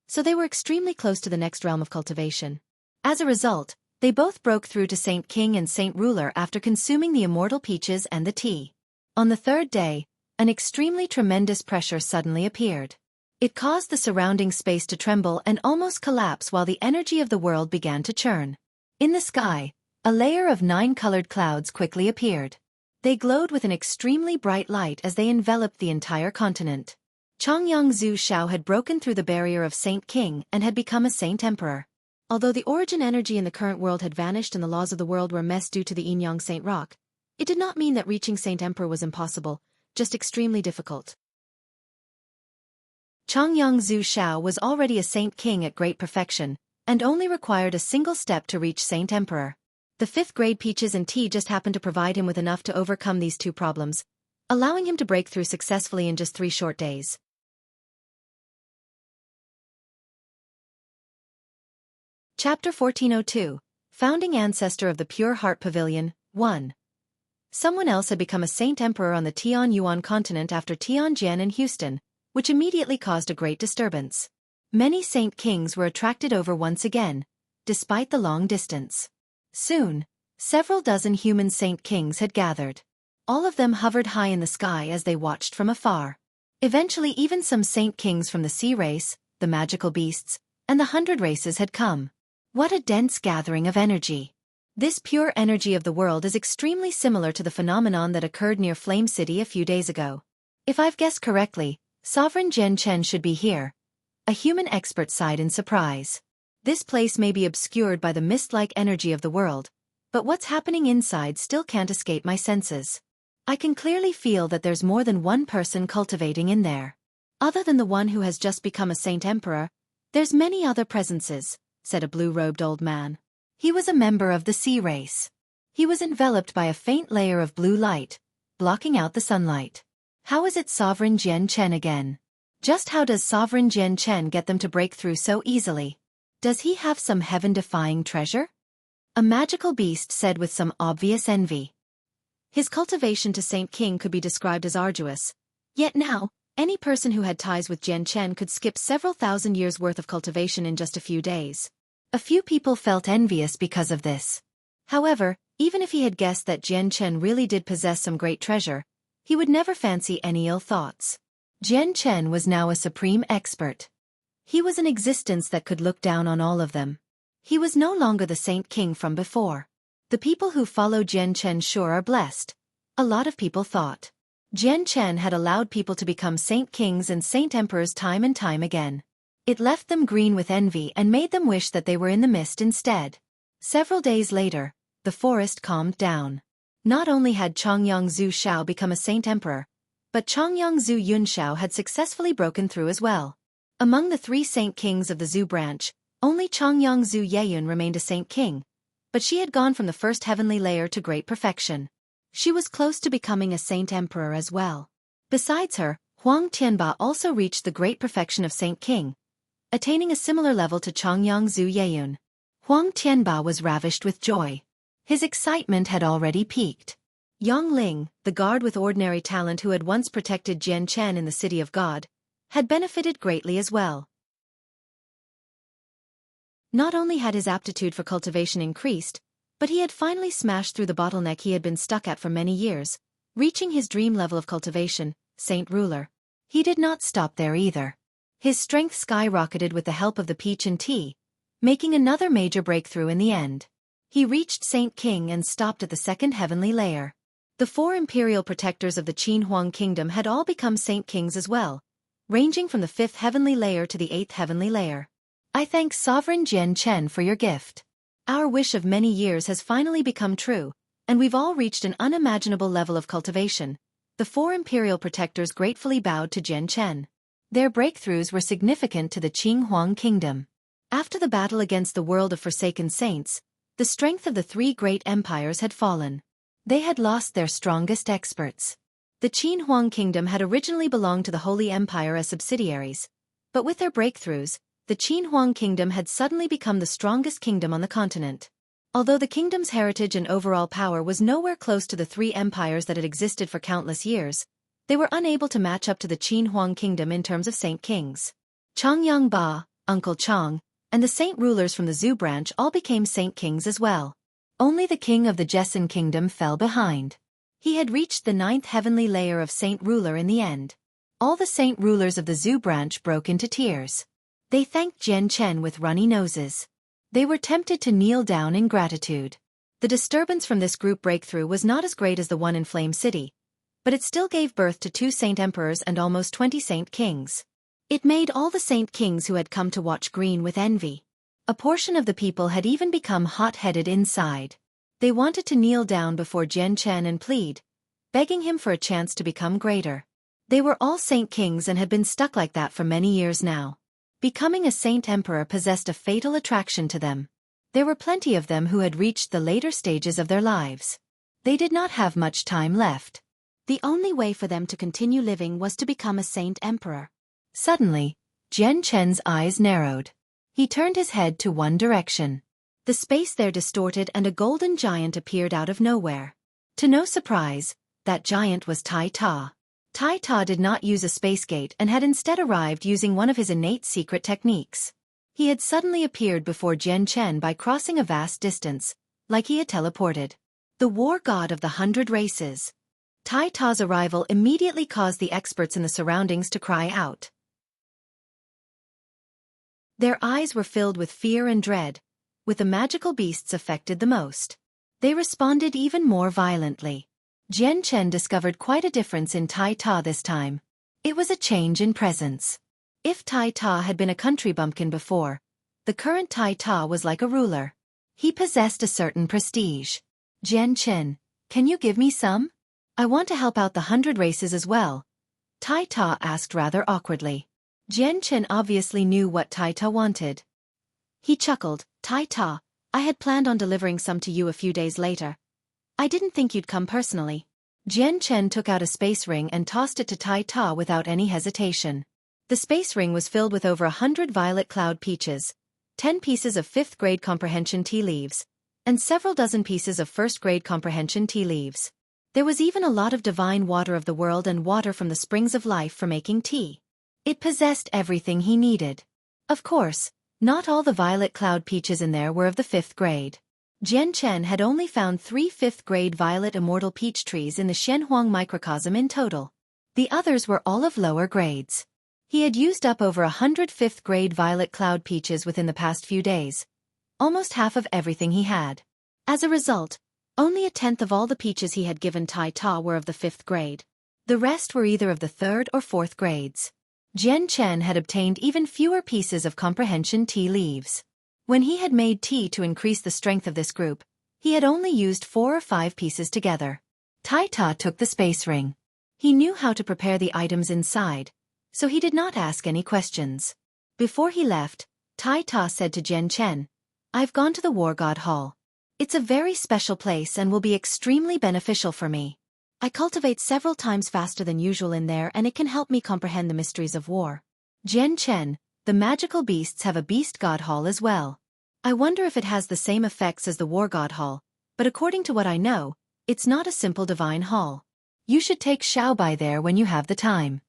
So they were extremely close to the next realm of cultivation. As a result, they both broke through to Saint King and Saint Ruler after consuming the immortal peaches and the tea. On the third day, an extremely tremendous pressure suddenly appeared. It caused the surrounding space to tremble and almost collapse while the energy of the world began to churn. In the sky, a layer of 9 colored clouds quickly appeared. They glowed with an extremely bright light as they enveloped the entire continent. Chongyang Zhu Xiao had broken through the barrier of Saint King and had become a Saint Emperor. Although the origin energy in the current world had vanished and the laws of the world were messed due to the Yin Yang Saint Rock, it did not mean that reaching Saint Emperor was impossible, just extremely difficult. Chongyang Zhu Xiao was already a Saint King at great perfection, and only required a single step to reach Saint Emperor. The 5th grade peaches and tea just happened to provide him with enough to overcome these 2 problems, allowing him to break through successfully in just 3 short days. Chapter 1402, Founding Ancestor of the Pure Heart Pavilion, 1. Someone else had become a Saint Emperor on the Tianyuan continent after Tianjin and Houston, which immediately caused a great disturbance. Many Saint Kings were attracted over once again, despite the long distance. Soon, several dozen human Saint Kings had gathered. All of them hovered high in the sky as they watched from afar. Eventually even some Saint Kings from the sea race, the magical beasts, and the 100 races had come. What a dense gathering of energy. This pure energy of the world is extremely similar to the phenomenon that occurred near Flame City a few days ago. If I've guessed correctly, Sovereign Jian Chen should be here. A human expert sighed in surprise. This place may be obscured by the mist-like energy of the world, but what's happening inside still can't escape my senses. I can clearly feel that there's more than one person cultivating in there. Other than the one who has just become a Saint Emperor, there's many other presences, said a blue-robed old man. He was a member of the sea race. He was enveloped by a faint layer of blue light, blocking out the sunlight. How is it Sovereign Jian Chen again? Just how does Sovereign Jian Chen get them to break through so easily? Does he have some heaven-defying treasure? A magical beast said with some obvious envy. His cultivation to Saint King could be described as arduous. Yet now, any person who had ties with Jian Chen could skip several thousand years' worth of cultivation in just a few days. A few people felt envious because of this. However, even if he had guessed that Jian Chen really did possess some great treasure, he would never fancy any ill thoughts. Jian Chen was now a supreme expert. He was an existence that could look down on all of them. He was no longer the Saint King from before. The people who follow Jian Chen sure are blessed, a lot of people thought. Jian Chen had allowed people to become Saint Kings and Saint Emperors time and time again. It left them green with envy and made them wish that they were in the mist instead. Several days later, the forest calmed down. Not only had Chongyang Zhu Xiao become a Saint Emperor, but Chongyang Zhu Yunxiao had successfully broken through as well. Among the 3 Saint Kings of the Zhu branch, only Chongyang Zhu Yeyun remained a Saint King, but she had gone from the first heavenly layer to great perfection. She was close to becoming a Saint Emperor as well. Besides her, Huang Tianba also reached the great perfection of Saint King, attaining a similar level to Chongyang Zhu Yeyun. Huang Tianba was ravished with joy. His excitement had already peaked. Yang Ling, the guard with ordinary talent who had once protected Jian Chen in the City of God, had benefited greatly as well. Not only had his aptitude for cultivation increased, but he had finally smashed through the bottleneck he had been stuck at for many years, reaching his dream level of cultivation, Saint Ruler. He did not stop there either. His strength skyrocketed with the help of the peach and tea, making another major breakthrough in the end. He reached Saint King and stopped at the second heavenly layer. The 4 imperial protectors of the Qin Huang kingdom had all become Saint Kings as well, ranging from the 5th heavenly layer to the 8th heavenly layer. I thank Sovereign Jian Chen for your gift. Our wish of many years has finally become true, and we've all reached an unimaginable level of cultivation. The 4 imperial protectors gratefully bowed to Jian Chen. Their breakthroughs were significant to the Qin Huang kingdom. After the battle against the world of forsaken saints, the strength of the 3 great empires had fallen. They had lost their strongest experts. The Qin Huang kingdom had originally belonged to the Holy Empire as subsidiaries, but with their breakthroughs, the Qin Huang kingdom had suddenly become the strongest kingdom on the continent. Although the kingdom's heritage and overall power was nowhere close to the 3 empires that had existed for countless years, they were unable to match up to the Qin Huang kingdom in terms of Saint Kings. Changyang Ba, Uncle Chang, and the Saint rulers from the Zhu branch all became Saint Kings as well. Only the king of the Jessen kingdom fell behind. He had reached the 9th heavenly layer of Saint Ruler in the end. All the Saint rulers of the Zhu branch broke into tears. They thanked Jian Chen with runny noses. They were tempted to kneel down in gratitude. The disturbance from this group breakthrough was not as great as the one in Flame City, but it still gave birth to 2 Saint Emperors and almost 20 Saint Kings. It made all the Saint Kings who had come to watch green with envy. A portion of the people had even become hot-headed inside. They wanted to kneel down before Jian Chen and plead, begging him for a chance to become greater. They were all Saint Kings and had been stuck like that for many years now. Becoming a Saint Emperor possessed a fatal attraction to them. There were plenty of them who had reached the later stages of their lives. They did not have much time left. The only way for them to continue living was to become a Saint Emperor. Suddenly, Jian Chen's eyes narrowed. He turned his head to one direction. The space there distorted and a golden giant appeared out of nowhere. To no surprise, that giant was Tai Ta. Tai Ta did not use a space gate and had instead arrived using one of his innate secret techniques. He had suddenly appeared before Jian Chen by crossing a vast distance, like he had teleported. The war god of the 100 races. Tai Ta's arrival immediately caused the experts in the surroundings to cry out. Their eyes were filled with fear and dread, with the magical beasts affected the most. They responded even more violently. Jian Chen discovered quite a difference in Tai Ta this time. It was a change in presence. If Tai Ta had been a country bumpkin before, the current Tai Ta was like a ruler. He possessed a certain prestige. Jian Chen, can you give me some? I want to help out the 100 races as well. Tai Ta asked rather awkwardly. Jian Chen obviously knew what Tai Ta wanted. He chuckled, Tai Ta, I had planned on delivering some to you a few days later. I didn't think you'd come personally. Jian Chen took out a space ring and tossed it to Tai Ta without any hesitation. The space ring was filled with over 100 violet cloud peaches, 10 pieces of 5th grade comprehension tea leaves, and several dozen pieces of 1st grade comprehension tea leaves. There was even a lot of divine water of the world and water from the springs of life for making tea. It possessed everything he needed. Of course, not all the violet cloud peaches in there were of the 5th grade. Jian Chen had only found 3 5th grade violet immortal peach trees in the Shenhuang microcosm in total. The others were all of lower grades. He had used up over 100 5th grade violet cloud peaches within the past few days. Almost half of everything he had. As a result, only a tenth of all the peaches he had given Tai Ta were of the 5th grade. The rest were either of the 3rd or 4th grades. Jian Chen had obtained even fewer pieces of comprehension tea leaves. When he had made tea to increase the strength of this group, he had only used 4 or 5 pieces together. Tai Ta took the space ring. He knew how to prepare the items inside, so he did not ask any questions. Before he left, Tai Ta said to Jian Chen, I've gone to the War God Hall. It's a very special place and will be extremely beneficial for me. I cultivate several times faster than usual in there and it can help me comprehend the mysteries of war. Jian Chen, the magical beasts have a beast god hall as well. I wonder if it has the same effects as the War God Hall, but according to what I know, it's not a simple divine hall. You should take Xiaobai there when you have the time.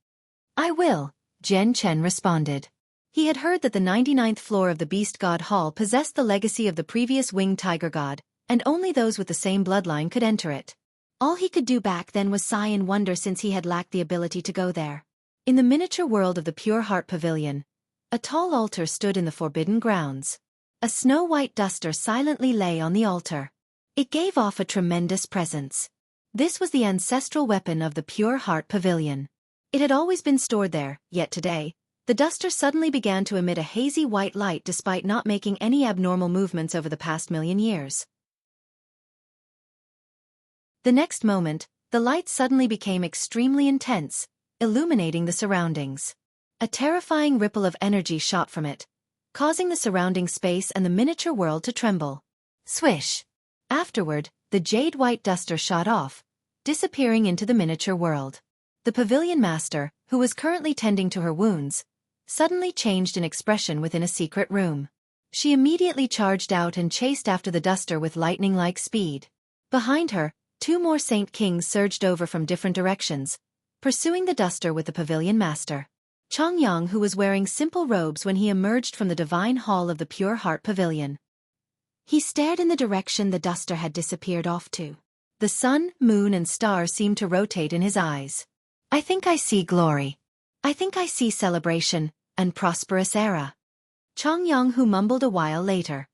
I will, Jian Chen responded. He had heard that the 99th floor of the Beast God Hall possessed the legacy of the previous winged tiger god, and only those with the same bloodline could enter it. All he could do back then was sigh in wonder since he had lacked the ability to go there. In the miniature world of the Pure Heart Pavilion, a tall altar stood in the forbidden grounds. A snow-white duster silently lay on the altar. It gave off a tremendous presence. This was the ancestral weapon of the Pure Heart Pavilion. It had always been stored there, yet today, the duster suddenly began to emit a hazy white light despite not making any abnormal movements over the past million years. The next moment, the light suddenly became extremely intense, illuminating the surroundings. A terrifying ripple of energy shot from it, causing the surrounding space and the miniature world to tremble. Swish! Afterward, the jade-white duster shot off, disappearing into the miniature world. The pavilion master, who was currently tending to her wounds, suddenly changed in expression within a secret room. She immediately charged out and chased after the duster with lightning-like speed. Behind her, 2 more Saint Kings surged over from different directions, pursuing the duster with the pavilion master. Chongyang, who was wearing simple robes when he emerged from the divine hall of the Pure Heart Pavilion. He stared in the direction the duster had disappeared off to. The sun, moon and stars seemed to rotate in his eyes. I think I see glory. I think I see celebration, and prosperous era. Chongyang, who mumbled a while later.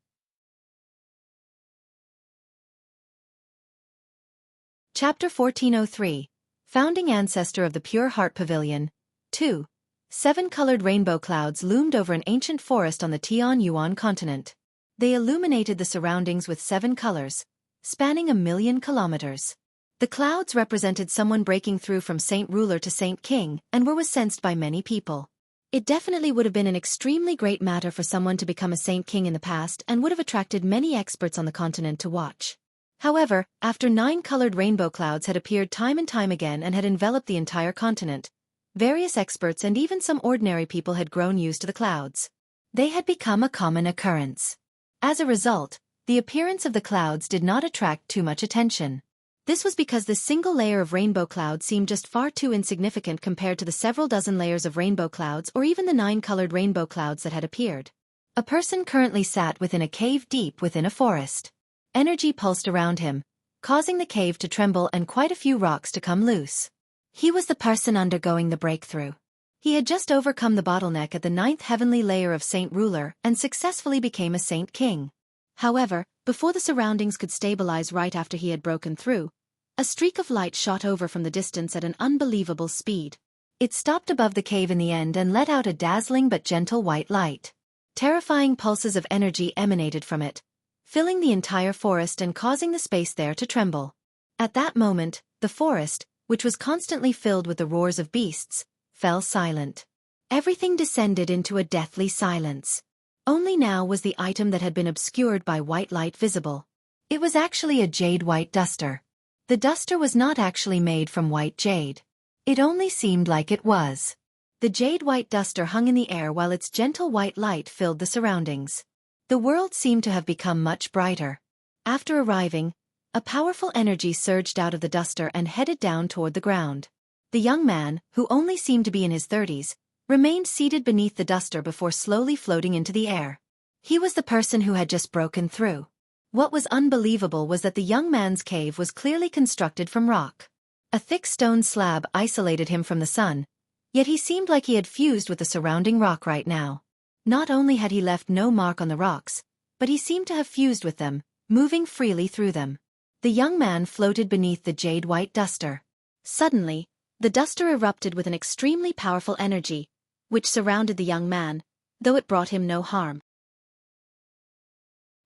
Chapter 1403. Founding Ancestor of the Pure Heart Pavilion. 2. 7-colored rainbow clouds loomed over an ancient forest on the Tianyuan continent. They illuminated the surroundings with 7 colors, spanning 1,000,000 kilometers. The clouds represented someone breaking through from Saint Ruler to Saint King and was sensed by many people. It definitely would have been an extremely great matter for someone to become a Saint King in the past and would have attracted many experts on the continent to watch. However, after 9-colored rainbow clouds had appeared time and time again and had enveloped the entire continent, various experts and even some ordinary people had grown used to the clouds. They had become a common occurrence. As a result, the appearance of the clouds did not attract too much attention. This was because the single layer of rainbow cloud seemed just far too insignificant compared to the several dozen layers of rainbow clouds or even the 9-colored rainbow clouds that had appeared. A person currently sat within a cave deep within a forest. Energy pulsed around him, causing the cave to tremble and quite a few rocks to come loose. He was the person undergoing the breakthrough. He had just overcome the bottleneck at the 9th heavenly layer of Saint Ruler and successfully became a Saint King. However, before the surroundings could stabilize right after he had broken through, a streak of light shot over from the distance at an unbelievable speed. It stopped above the cave in the end and let out a dazzling but gentle white light. Terrifying pulses of energy emanated from it, filling the entire forest and causing the space there to tremble. At that moment, the forest, which was constantly filled with the roars of beasts, fell silent. Everything descended into a deathly silence. Only now was the item that had been obscured by white light visible. It was actually a jade-white duster. The duster was not actually made from white jade. It only seemed like it was. The jade-white duster hung in the air while its gentle white light filled the surroundings. The world seemed to have become much brighter. After arriving, a powerful energy surged out of the duster and headed down toward the ground. The young man, who only seemed to be in his 30s, remained seated beneath the duster before slowly floating into the air. He was the person who had just broken through. What was unbelievable was that the young man's cave was clearly constructed from rock. A thick stone slab isolated him from the sun, yet he seemed like he had fused with the surrounding rock right now. Not only had he left no mark on the rocks, but he seemed to have fused with them, moving freely through them. The young man floated beneath the jade-white duster. Suddenly, the duster erupted with an extremely powerful energy, which surrounded the young man, though it brought him no harm.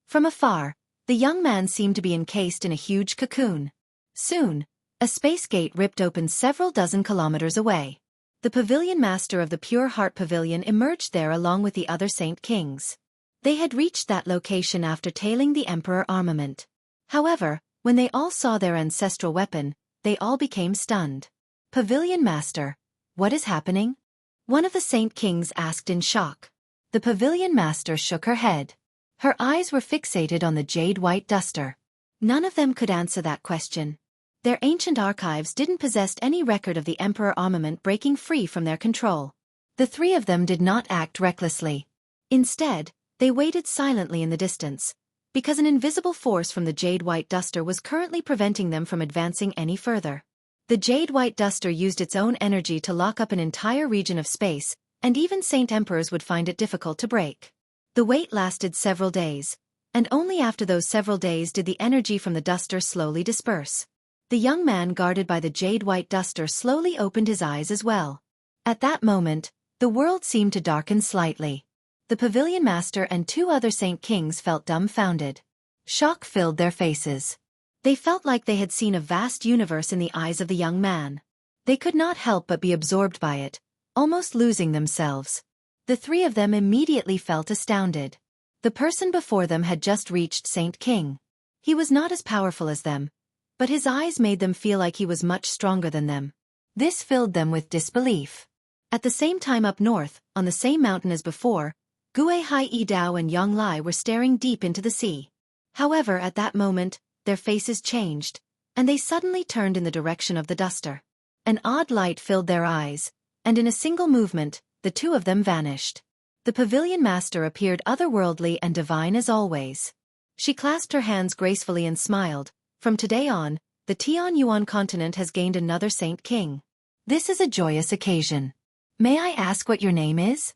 From afar, the young man seemed to be encased in a huge cocoon. Soon, a space gate ripped open several dozen kilometers away. The pavilion master of the Pure Heart Pavilion emerged there along with the other Saint Kings. They had reached that location after tailing the Emperor armament. However, when they all saw their ancestral weapon, they all became stunned. Pavilion master, what is happening? One of the Saint Kings asked in shock. The pavilion master shook her head. Her eyes were fixated on the jade-white duster. None of them could answer that question. Their ancient archives didn't possess any record of the Emperor armament breaking free from their control. The three of them did not act recklessly. Instead, they waited silently in the distance, because an invisible force from the jade-white duster was currently preventing them from advancing any further. The jade-white duster used its own energy to lock up an entire region of space, and even Saint Emperors would find it difficult to break. The wait lasted several days, and only after those several days did the energy from the duster slowly disperse. The young man guarded by the jade-white duster slowly opened his eyes as well. At that moment, the world seemed to darken slightly. The pavilion master and two other Saint Kings felt dumbfounded. Shock filled their faces. They felt like they had seen a vast universe in the eyes of the young man. They could not help but be absorbed by it, almost losing themselves. The three of them immediately felt astounded. The person before them had just reached Saint King. He was not as powerful as them, but his eyes made them feel like he was much stronger than them. This filled them with disbelief. At the same time up north, on the same mountain as before, Xueqi Dao and Yang Lai were staring deep into the sea. However, at that moment, their faces changed, and they suddenly turned in the direction of the duster. An odd light filled their eyes, and in a single movement, the two of them vanished. The pavilion master appeared otherworldly and divine as always. She clasped her hands gracefully and smiled. From today on, the Tianyuan continent has gained another Saint King. This is a joyous occasion. May I ask what your name is?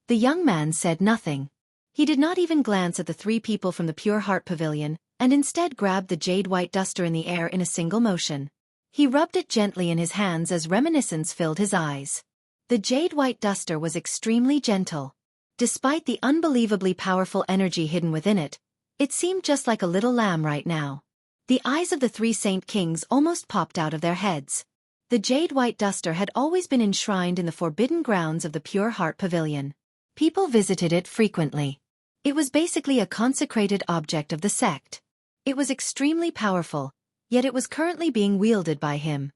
The young man said nothing. He did not even glance at the three people from the Pure Heart Pavilion, and instead grabbed the jade-white duster in the air in a single motion. He rubbed it gently in his hands as reminiscence filled his eyes. The jade-white duster was extremely gentle. Despite the unbelievably powerful energy hidden within it, it seemed just like a little lamb right now. The eyes of the three Saint Kings almost popped out of their heads. The jade-white duster had always been enshrined in the forbidden grounds of the Pure Heart Pavilion. People visited it frequently. It was basically a consecrated object of the sect. It was extremely powerful, yet it was currently being wielded by him.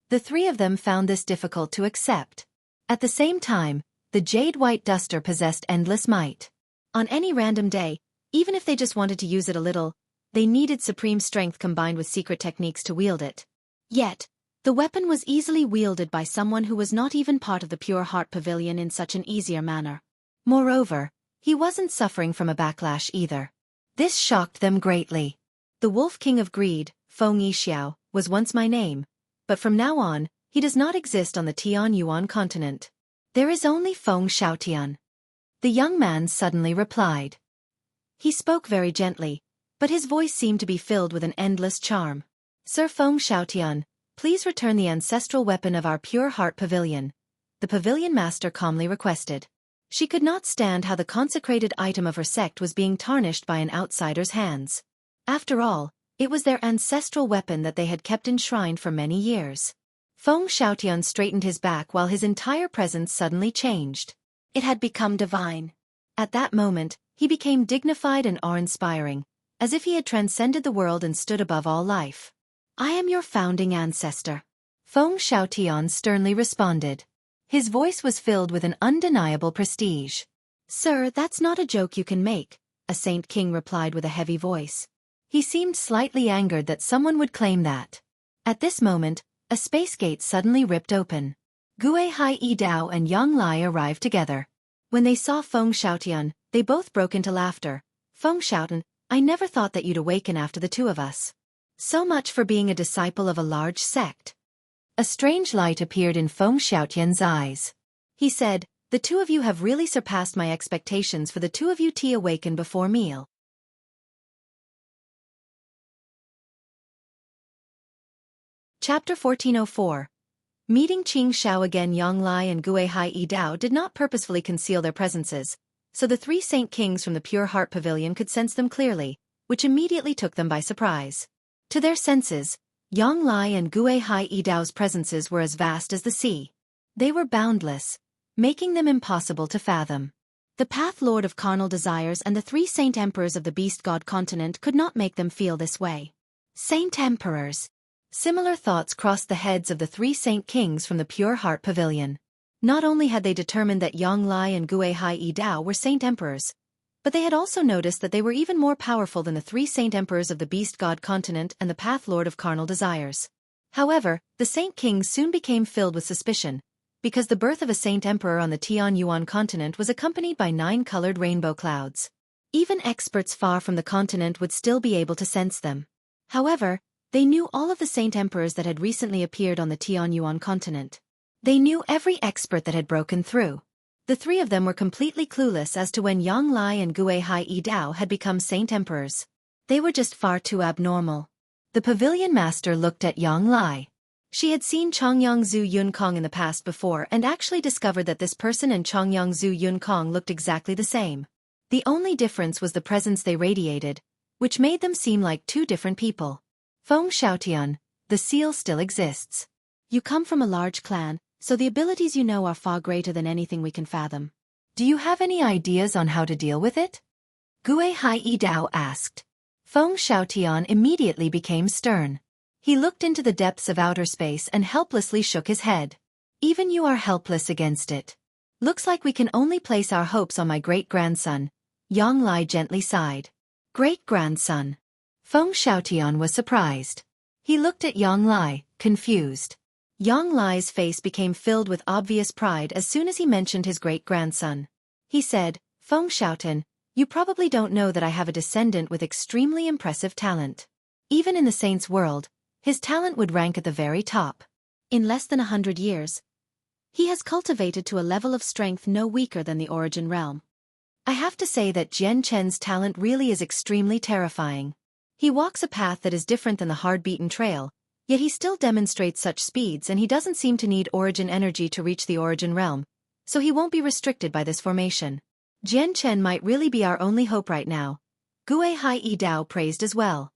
The three of them found this difficult to accept. At the same time, the jade-white duster possessed endless might. On any random day, even if they just wanted to use it a little, they needed supreme strength combined with secret techniques to wield it. Yet, the weapon was easily wielded by someone who was not even part of the Pure Heart Pavilion in such an easier manner. Moreover, he wasn't suffering from a backlash either. This shocked them greatly. The Wolf King of Greed, Feng Yixiao, was once my name, but from now on, he does not exist on the Tianyuan continent. There is only Feng Xiaotian. The young man suddenly replied. He spoke very gently, but his voice seemed to be filled with an endless charm. Sir Feng Xiaotian, please return the ancestral weapon of our Pure Heart Pavilion, the pavilion master calmly requested. She could not stand how the consecrated item of her sect was being tarnished by an outsider's hands. After all, it was their ancestral weapon that they had kept enshrined for many years. Feng Xiaotian straightened his back while his entire presence suddenly changed. It had become divine. At that moment, he became dignified and awe-inspiring, as if he had transcended the world and stood above all life. I am your founding ancestor. Feng Xiaotian sternly responded. His voice was filled with an undeniable prestige. Sir, that's not a joke you can make, a Saint King replied with a heavy voice. He seemed slightly angered that someone would claim that. At this moment, a space gate suddenly ripped open. Xueqi Dao and Yang Lai arrived together. When they saw Feng Xiaotian, they both broke into laughter. Feng Xiaotian, I never thought that you'd awaken after the two of us. So much for being a disciple of a large sect. A strange light appeared in Feng Xiaotian's eyes. He said, the two of you have really surpassed my expectations for the two of you to awaken before meal. Chapter 1404. Meeting Qing Shao again. Yang Lai and Xueqi Dao did not purposefully conceal their presences, so the three Saint Kings from the Pure Heart Pavilion could sense them clearly, which immediately took them by surprise. To their senses, Yang Lai and Xueqi Dao's presences were as vast as the sea. They were boundless, making them impossible to fathom. The Path Lord of Carnal Desires and the three Saint Emperors of the Beast God continent could not make them feel this way. Saint Emperors. Similar thoughts crossed the heads of the three Saint Kings from the Pure Heart Pavilion. Not only had they determined that Yang Lai and Gui Hai Yi Dao were Saint Emperors, but they had also noticed that they were even more powerful than the 3 Saint Emperors of the Beast God continent and the Path Lord of Carnal Desires. However, the Saint Kings soon became filled with suspicion, because the birth of a Saint Emperor on the Tian Yuan continent was accompanied by 9 colored rainbow clouds. Even experts far from the continent would still be able to sense them. However, they knew all of the Saint Emperors that had recently appeared on the Tian Yuan continent. They knew every expert that had broken through. The 3 of them were completely clueless as to when Yang Lai and Gui Hai Yi Dao had become Saint Emperors. They were just far too abnormal. The pavilion master looked at Yang Lai. She had seen Chongyang Zhu Yunkong in the past before and actually discovered that this person and Chongyang Zhu Yunkong looked exactly the same. The only difference was the presence they radiated, which made them seem like 2 different people. Feng Xiaotian, the seal still exists. You come from a large clan, so the abilities you know are far greater than anything we can fathom. Do you have any ideas on how to deal with it? Gui Hai Yi Dao asked. Feng Xiaotian immediately became stern. He looked into the depths of outer space and helplessly shook his head. Even you are helpless against it. Looks like we can only place our hopes on my great-grandson. Yang Lai gently sighed. Great-grandson. Feng Xiaotian was surprised. He looked at Yang Lai, confused. Yang Lai's face became filled with obvious pride as soon as he mentioned his great-grandson. He said, Feng Xiaotian, you probably don't know that I have a descendant with extremely impressive talent. Even in the saints' world, his talent would rank at the very top. In less than 100 years, he has cultivated to a level of strength no weaker than the origin realm. I have to say that Jian Chen's talent really is extremely terrifying. He walks a path that is different than the hard-beaten trail, yet he still demonstrates such speeds and he doesn't seem to need origin energy to reach the origin realm, so he won't be restricted by this formation. Jian Chen might really be our only hope right now. Gui Hai Yi Dao praised as well.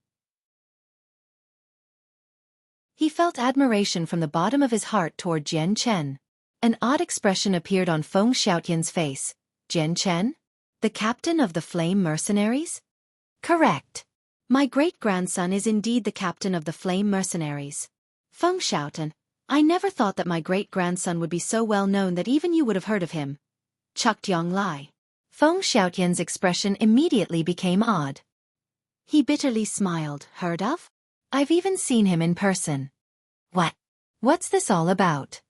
He felt admiration from the bottom of his heart toward Jian Chen. An odd expression appeared on Feng Xiaotian's face. Jian Chen? The captain of the Flame Mercenaries? Correct. My great-grandson is indeed the captain of the Flame Mercenaries. Feng Xiaotian, I never thought that my great-grandson would be so well known that even you would have heard of him. Chucked Yang Lai. Feng Xiaotian's expression immediately became odd. He bitterly smiled. Heard of? I've even seen him in person. What? What's this all about?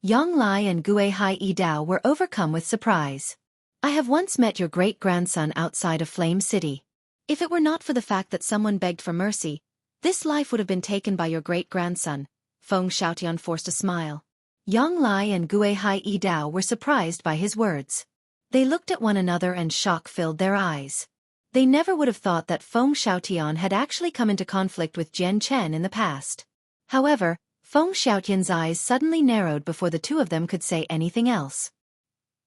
Yang Lai and Gui Hai Yi Dao were overcome with surprise. I have once met your great-grandson outside of Flame City. If it were not for the fact that someone begged for mercy, this life would have been taken by your great-grandson. Feng Xiaotian forced a smile. Yang Lai and Gui Hai Yi Dao were surprised by his words. They looked at one another and shock filled their eyes. They never would have thought that Feng Xiaotian had actually come into conflict with Jian Chen in the past. However, Feng Xiaotian's eyes suddenly narrowed before the 2 of them could say anything else.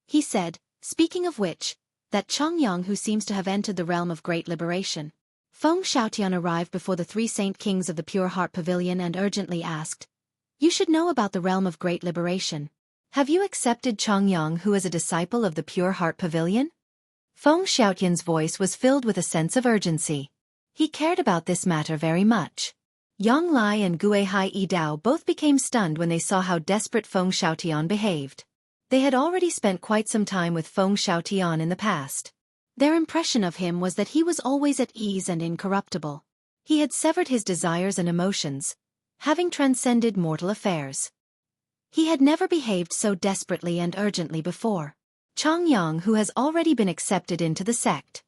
He said, speaking of which, that Chongyang who seems to have entered the realm of great liberation. Feng Xiaotian arrived before the 3 Saint Kings of the Pure Heart Pavilion and urgently asked, You should know about the realm of great liberation. Have you accepted Chongyang who is a disciple of the Pure Heart Pavilion? Feng Xiaotian's voice was filled with a sense of urgency. He cared about this matter very much. Yang Lai and Gui Hai Yi Dao both became stunned when they saw how desperate Feng Xiaotian behaved. They had already spent quite some time with Feng Xiaotian in the past. Their impression of him was that he was always at ease and incorruptible. He had severed his desires and emotions, having transcended mortal affairs. He had never behaved so desperately and urgently before. Chongyang who has already been accepted into the sect.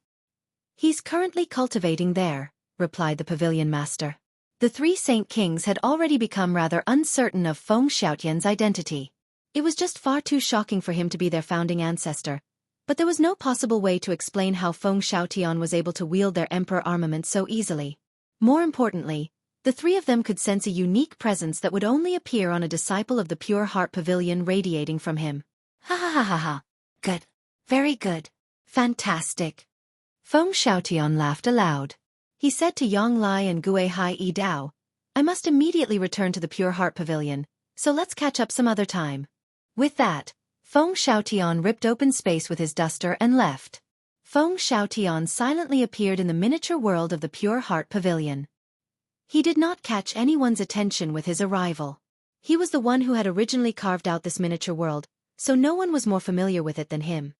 He's currently cultivating there, replied the pavilion master. The 3 Saint Kings had already become rather uncertain of Feng Xiaotian's identity. It was just far too shocking for him to be their founding ancestor, but there was no possible way to explain how Feng Xiaotian was able to wield their emperor armament so easily. More importantly, the 3 of them could sense a unique presence that would only appear on a disciple of the Pure Heart Pavilion radiating from him. Ha ha ha ha ha. Good. Very good. Fantastic. Feng Xiaotian laughed aloud. He said to Yang Lai and Gui Hai Yi Dao, I must immediately return to the Pure Heart Pavilion, so let's catch up some other time. With that, Feng Xiaotian ripped open space with his duster and left. Feng Xiaotian silently appeared in the miniature world of the Pure Heart Pavilion. He did not catch anyone's attention with his arrival. He was the one who had originally carved out this miniature world, so no one was more familiar with it than him.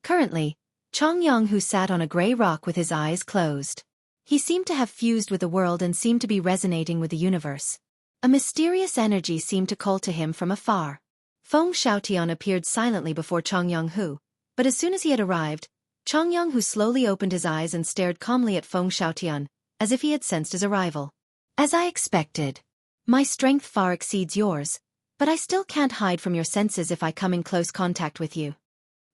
Currently, Chongyang who sat on a gray rock with his eyes closed. He seemed to have fused with the world and seemed to be resonating with the universe. A mysterious energy seemed to call to him from afar. Feng Xiaotian appeared silently before Chongyang Hu, but as soon as he had arrived, Chongyang Hu slowly opened his eyes and stared calmly at Feng Xiaotian, as if he had sensed his arrival. As I expected. My strength far exceeds yours, but I still can't hide from your senses if I come in close contact with you.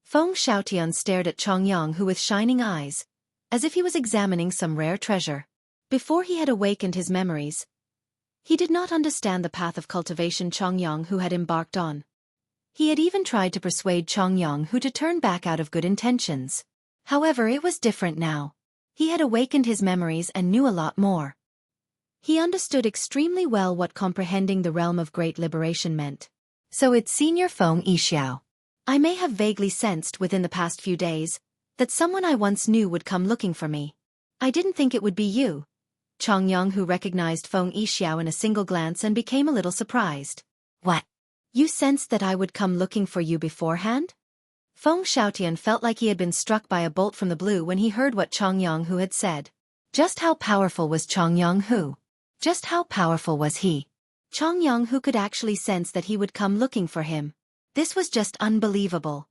Feng Xiaotian stared at Chongyang Hu with shining eyes, as if he was examining some rare treasure. Before he had awakened his memories, he did not understand the path of cultivation Chongyang Hu had embarked on. He had even tried to persuade Chongyang Hu to turn back out of good intentions. However, it was different now. He had awakened his memories and knew a lot more. He understood extremely well what comprehending the realm of great liberation meant. So it's Senior Feng Yixiao. I may have vaguely sensed within the past few days that someone I once knew would come looking for me. I didn't think it would be you. Chongyang Hu recognized Feng Yixiao in a single glance and became a little surprised. What? You sensed that I would come looking for you beforehand? Feng Xiaotian felt like he had been struck by a bolt from the blue when he heard what Chongyang Hu had said. Just how powerful was Chongyang Hu? Just how powerful was he? Chongyang Hu could actually sense that he would come looking for him. This was just unbelievable.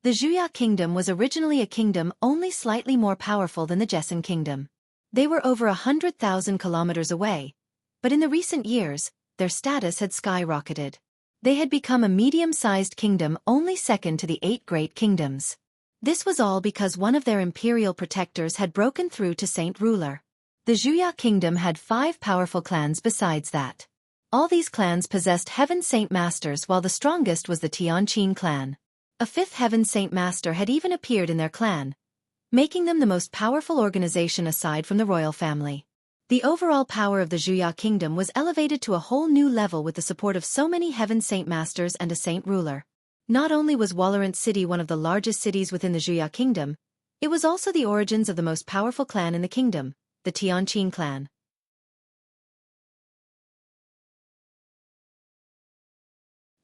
The Xueqi kingdom was originally a kingdom only slightly more powerful than the Jessen kingdom. They were over 100,000 kilometers away, but in the recent years, their status had skyrocketed. They had become a medium-sized kingdom only second to the 8 great kingdoms. This was all because one of their imperial protectors had broken through to Saint Ruler. The Xueqi kingdom had 5 powerful clans besides that. All these clans possessed Heaven Saint Masters while the strongest was the Tianqin clan. A 5th Heaven Saint Master had even appeared in their clan, making them the most powerful organization aside from the royal family. The overall power of the Xueqi kingdom was elevated to a whole new level with the support of so many Heaven Saint Masters and a Saint Ruler. Not only was Walorant City one of the largest cities within the Xueqi kingdom, it was also the origins of the most powerful clan in the kingdom, the Tianqin clan.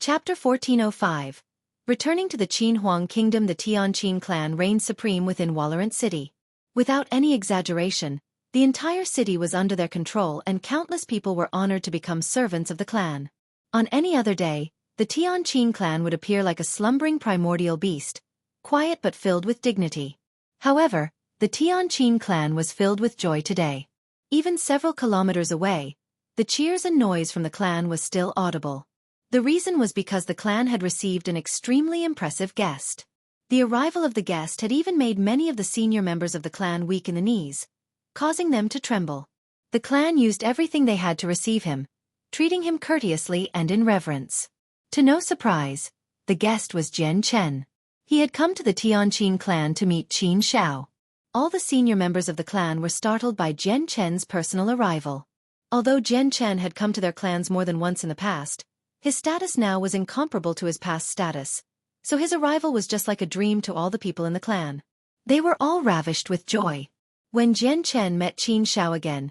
Chapter 1405. Returning to the Qin Huang Kingdom, the Tianqin clan reigned supreme within Walorant City. Without any exaggeration, the entire city was under their control and countless people were honored to become servants of the clan. On any other day, the Tianqin clan would appear like a slumbering primordial beast, quiet but filled with dignity. However, the Tianqin clan was filled with joy today. Even several kilometers away, the cheers and noise from the clan was still audible. The reason was because the clan had received an extremely impressive guest. The arrival of the guest had even made many of the senior members of the clan weak in the knees, causing them to tremble. The clan used everything they had to receive him, treating him courteously and in reverence. To no surprise, the guest was Jian Chen. He had come to the Tianqin clan to meet Qin Shao. All the senior members of the clan were startled by Jian Chen's personal arrival. Although Jian Chen had come to their clans more than once in the past, his status now was incomparable to his past status, so his arrival was just like a dream to all the people in the clan. They were all ravished with joy. When Jian Chen met Qin Shao again,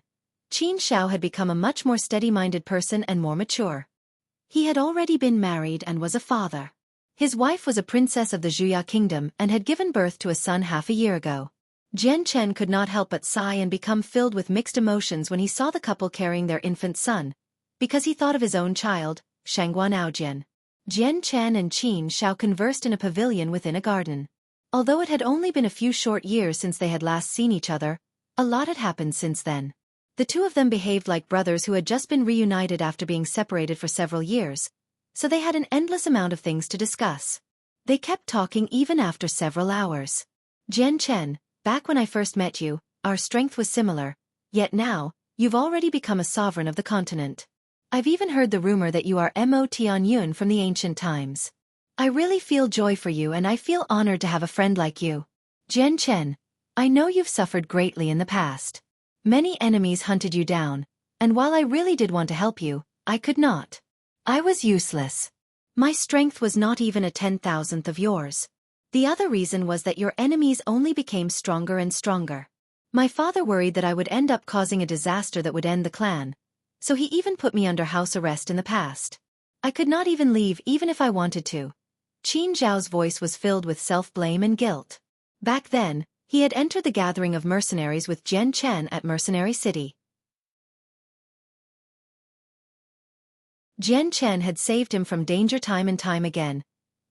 Qin Shao had become a much more steady-minded person and more mature. He had already been married and was a father. His wife was a princess of the Xueqi kingdom and had given birth to a son half a year ago. Jian Chen could not help but sigh and become filled with mixed emotions when he saw the couple carrying their infant son, because he thought of his own child, Shangguanaojian. Jian Chen and Qin Shao conversed in a pavilion within a garden. Although it had only been a few short years since they had last seen each other, a lot had happened since then. The two of them behaved like brothers who had just been reunited after being separated for several years, so they had an endless amount of things to discuss. They kept talking even after several hours. Jian Chen, back when I first met you, our strength was similar, yet now, you've already become a sovereign of the continent. I've even heard the rumor that you are Mo Tianyun from the ancient times. I really feel joy for you and I feel honored to have a friend like you. Jian Chen, I know you've suffered greatly in the past. Many enemies hunted you down, and while I really did want to help you, I could not. I was useless. My strength was not even a 10,000th of yours. The other reason was that your enemies only became stronger and stronger. My father worried that I would end up causing a disaster that would end the clan, so he even put me under house arrest in the past. I could not even leave even if I wanted to. Qin Zhao's voice was filled with self-blame and guilt. Back then, he had entered the gathering of mercenaries with Jian Chen at Mercenary City. Jian Chen had saved him from danger time and time again,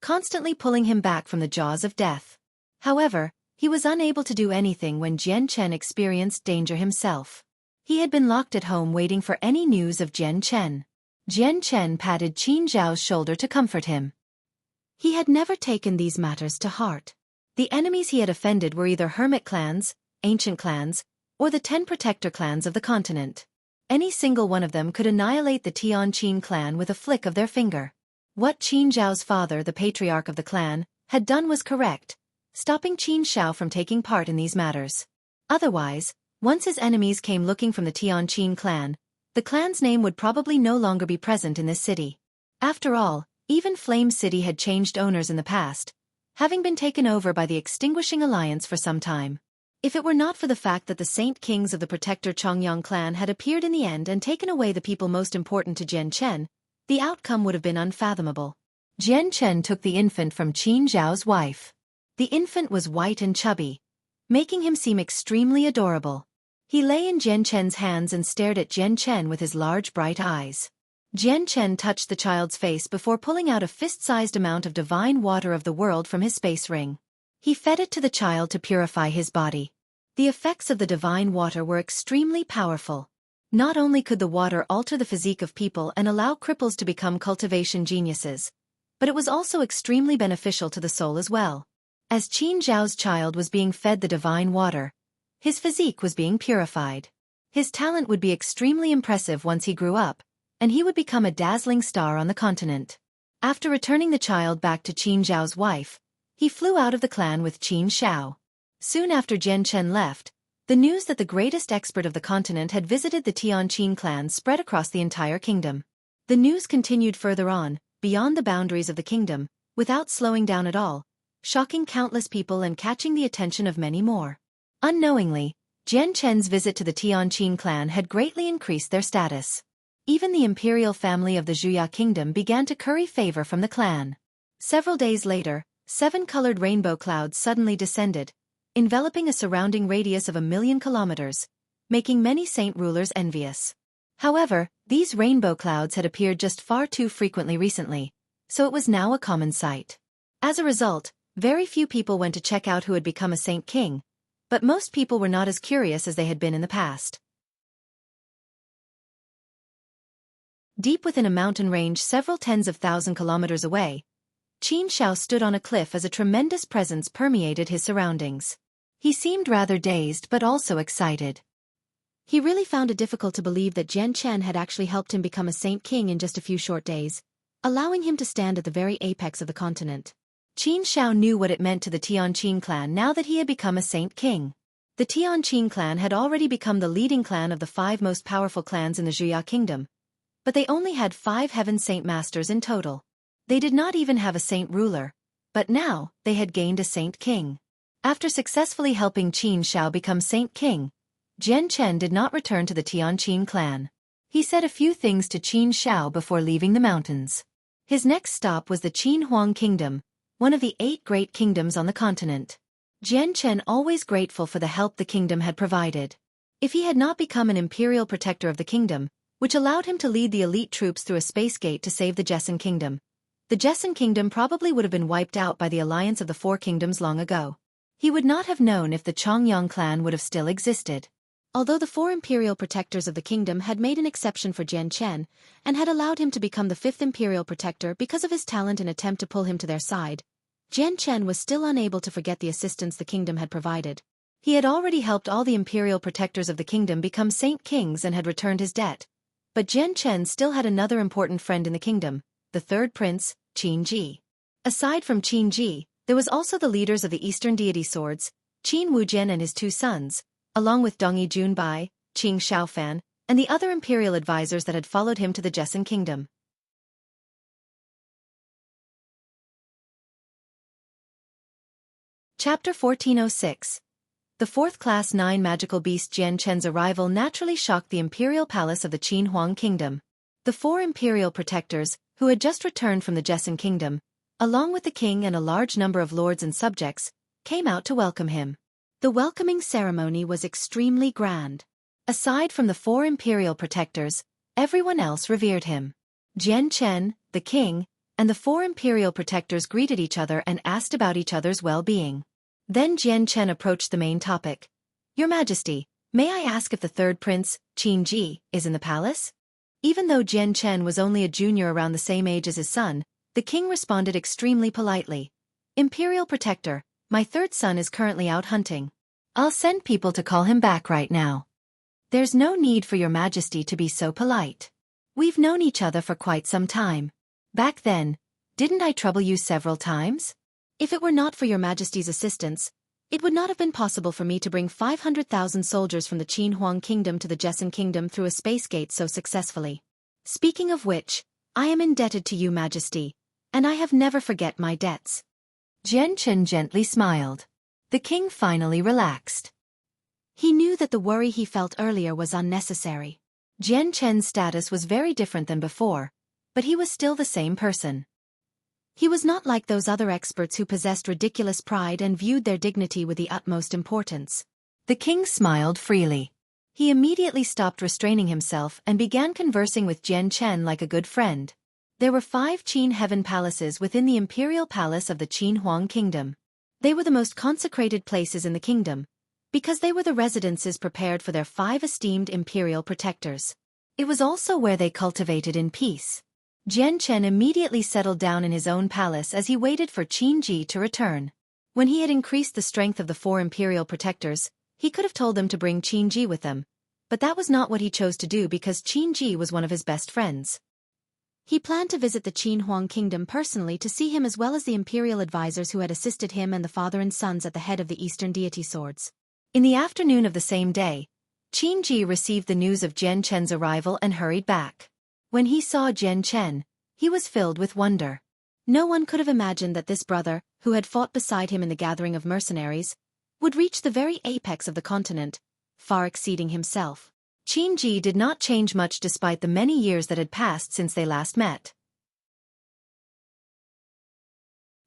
constantly pulling him back from the jaws of death. However, he was unable to do anything when Jian Chen experienced danger himself. He had been locked at home waiting for any news of Jian Chen. Jian Chen patted Qin Zhao's shoulder to comfort him. He had never taken these matters to heart. The enemies he had offended were either hermit clans, ancient clans, or the 10 protector clans of the continent. Any single one of them could annihilate the Tianqin clan with a flick of their finger. What Qin Zhao's father, the patriarch of the clan, had done was correct, stopping Qin Zhao from taking part in these matters. Otherwise, once his enemies came looking from the Tianqin clan, the clan's name would probably no longer be present in this city. After all, even Flame City had changed owners in the past, having been taken over by the Extinguishing Alliance for some time. If it were not for the fact that the Saint Kings of the Protector Chongyang clan had appeared in the end and taken away the people most important to Jian Chen, the outcome would have been unfathomable. Jian Chen took the infant from Qin Zhao's wife. The infant was white and chubby, making him seem extremely adorable. He lay in Jian Chen's hands and stared at Jian Chen with his large bright eyes. Jian Chen touched the child's face before pulling out a fist-sized amount of divine water of the world from his space ring. He fed it to the child to purify his body. The effects of the divine water were extremely powerful. Not only could the water alter the physique of people and allow cripples to become cultivation geniuses, but it was also extremely beneficial to the soul as well. As Qin Zhao's child was being fed the divine water, his physique was being purified. His talent would be extremely impressive once he grew up, and he would become a dazzling star on the continent. After returning the child back to Qin Zhao's wife, he flew out of the clan with Qin Zhao. Soon after Jian Chen left, the news that the greatest expert of the continent had visited the Tianqin clan spread across the entire kingdom. The news continued further on, beyond the boundaries of the kingdom, without slowing down at all, shocking countless people and catching the attention of many more. Unknowingly, Jian Chen's visit to the Tianqin clan had greatly increased their status. Even the imperial family of the Xueqi kingdom began to curry favor from the clan. Several days later, 7 colored rainbow clouds suddenly descended, enveloping a surrounding radius of 1,000,000 kilometers, making many saint rulers envious. However, these rainbow clouds had appeared just far too frequently recently, so it was now a common sight. As a result, very few people went to check out who had become a saint king, but most people were not as curious as they had been in the past. Deep within a mountain range several tens of thousand kilometers away, Qin Zhao stood on a cliff as a tremendous presence permeated his surroundings. He seemed rather dazed but also excited. He really found it difficult to believe that Jian Chen had actually helped him become a saint king in just a few short days, allowing him to stand at the very apex of the continent. Qin Zhao knew what it meant to the Tianqin clan now that he had become a saint king. The Tianqin clan had already become the leading clan of the 5 most powerful clans in the Xueqi kingdom, but they only had 5 heaven saint masters in total. They did not even have a saint ruler, but now they had gained a saint king. After successfully helping Qin Zhao become saint king, Jian Chen did not return to the Tianqin clan. He said a few things to Qin Zhao before leaving the mountains. His next stop was the Qin Huang kingdom, one of the 8 great kingdoms on the continent. Jian Chen always grateful for the help the kingdom had provided. If he had not become an imperial protector of the kingdom, which allowed him to lead the elite troops through a space gate to save the Jessan kingdom, the Jessan kingdom probably would have been wiped out by the alliance of the 4 kingdoms long ago. He would not have known if the Chongyang clan would have still existed. Although the 4 imperial protectors of the kingdom had made an exception for Jian Chen, and had allowed him to become the 5th imperial protector because of his talent and attempt to pull him to their side, Jian Chen was still unable to forget the assistance the kingdom had provided. He had already helped all the imperial protectors of the kingdom become saint kings and had returned his debt. But Jian Chen still had another important friend in the kingdom, the 3rd prince, Qin Ji. Aside from Qin Ji, there was also the leaders of the Eastern deity swords, Qin Wujian and his 2 sons, along with Dongyi Junbai, Qing Xiaofan, and the other imperial advisors that had followed him to the Jessan kingdom. Chapter 1406. The 4th class 9 magical beast Jian Chen's arrival naturally shocked the imperial palace of the Qin Huang kingdom. The 4 imperial protectors, who had just returned from the Jessan kingdom, along with the king and a large number of lords and subjects, came out to welcome him. The welcoming ceremony was extremely grand. Aside from the 4 imperial protectors, everyone else revered him. Jian Chen, the king, and the 4 imperial protectors greeted each other and asked about each other's well-being. Then Jian Chen approached the main topic. Your Majesty, may I ask if the 3rd prince, Qin Ji, is in the palace? Even though Jian Chen was only a junior around the same age as his son, the king responded extremely politely. Imperial protector, my 3rd son is currently out hunting. I'll send people to call him back right now. There's no need for your Majesty to be so polite. We've known each other for quite some time. Back then, didn't I trouble you several times? If it were not for your Majesty's assistance, it would not have been possible for me to bring 500,000 soldiers from the Qin Huang kingdom to the Jessan kingdom through a space gate so successfully. Speaking of which, I am indebted to you, Majesty, and I have never forget my debts. Jian Chen gently smiled. The king finally relaxed. He knew that the worry he felt earlier was unnecessary. Jian Chen's status was very different than before, but he was still the same person. He was not like those other experts who possessed ridiculous pride and viewed their dignity with the utmost importance. The king smiled freely. He immediately stopped restraining himself and began conversing with Jian Chen like a good friend. There were 5 Qin heaven palaces within the imperial palace of the Qin Huang kingdom. They were the most consecrated places in the kingdom, because they were the residences prepared for their 5 esteemed imperial protectors. It was also where they cultivated in peace. Jian Chen immediately settled down in his own palace as he waited for Qin Ji to return. When he had increased the strength of the 4 imperial protectors, he could have told them to bring Qin Ji with them, but that was not what he chose to do because Qin Ji was one of his best friends. He planned to visit the Qin Huang kingdom personally to see him as well as the imperial advisors who had assisted him and the father and sons at the head of the Eastern deity swords. In the afternoon of the same day, Qin Ji received the news of Jian Chen's arrival and hurried back. When he saw Jian Chen, he was filled with wonder. No one could have imagined that this brother, who had fought beside him in the gathering of mercenaries, would reach the very apex of the continent, far exceeding himself. Qin Ji did not change much despite the many years that had passed since they last met.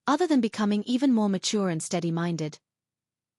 Other than becoming even more mature and steady-minded,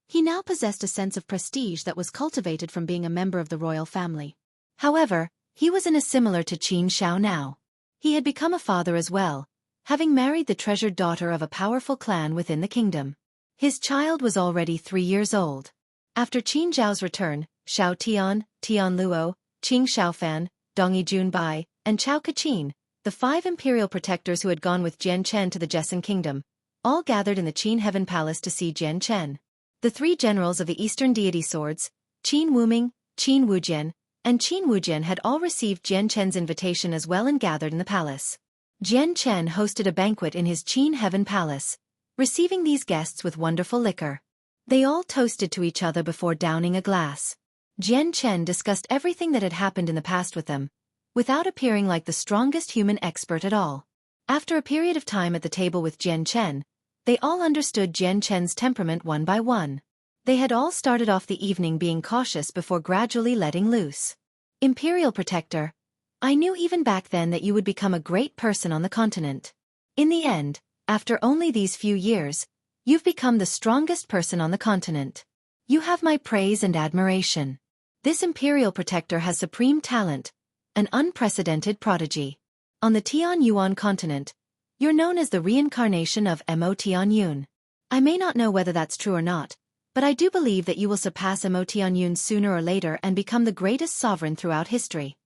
he now possessed a sense of prestige that was cultivated from being a member of the royal family. However, he was in a similar to Qin Shao now. He had become a father as well, having married the treasured daughter of a powerful clan within the kingdom. His child was already 3 years old. After Qin Zhao's return, Shao Tian, Tian Luo, Qing Shaofan, Dongyi Junbai, and Chao Kaqin, the 5 imperial protectors who had gone with Jian Chen to the Jessan kingdom, all gathered in the Qin Heaven Palace to see Jian Chen. The 3 generals of the Eastern deity swords, Qin Wuming, Qin Wujian, and Qin Wujian had all received Jian Chen's invitation as well and gathered in the palace. Jian Chen hosted a banquet in his Qin Heaven Palace, receiving these guests with wonderful liquor. They all toasted to each other before downing a glass. Jian Chen discussed everything that had happened in the past with them, without appearing like the strongest human expert at all. After a period of time at the table with Jian Chen, they all understood Jian Chen's temperament one by one. They had all started off the evening being cautious before gradually letting loose. Imperial Protector, I knew even back then that you would become a great person on the continent. In the end, after only these few years, you've become the strongest person on the continent. You have my praise and admiration. This Imperial Protector has supreme talent, an unprecedented prodigy. On the Tian Yuan continent, you're known as the reincarnation of Mo Tian Yun. I may not know whether that's true or not, but I do believe that you will surpass Mo Tian Yun sooner or later and become the greatest sovereign throughout history.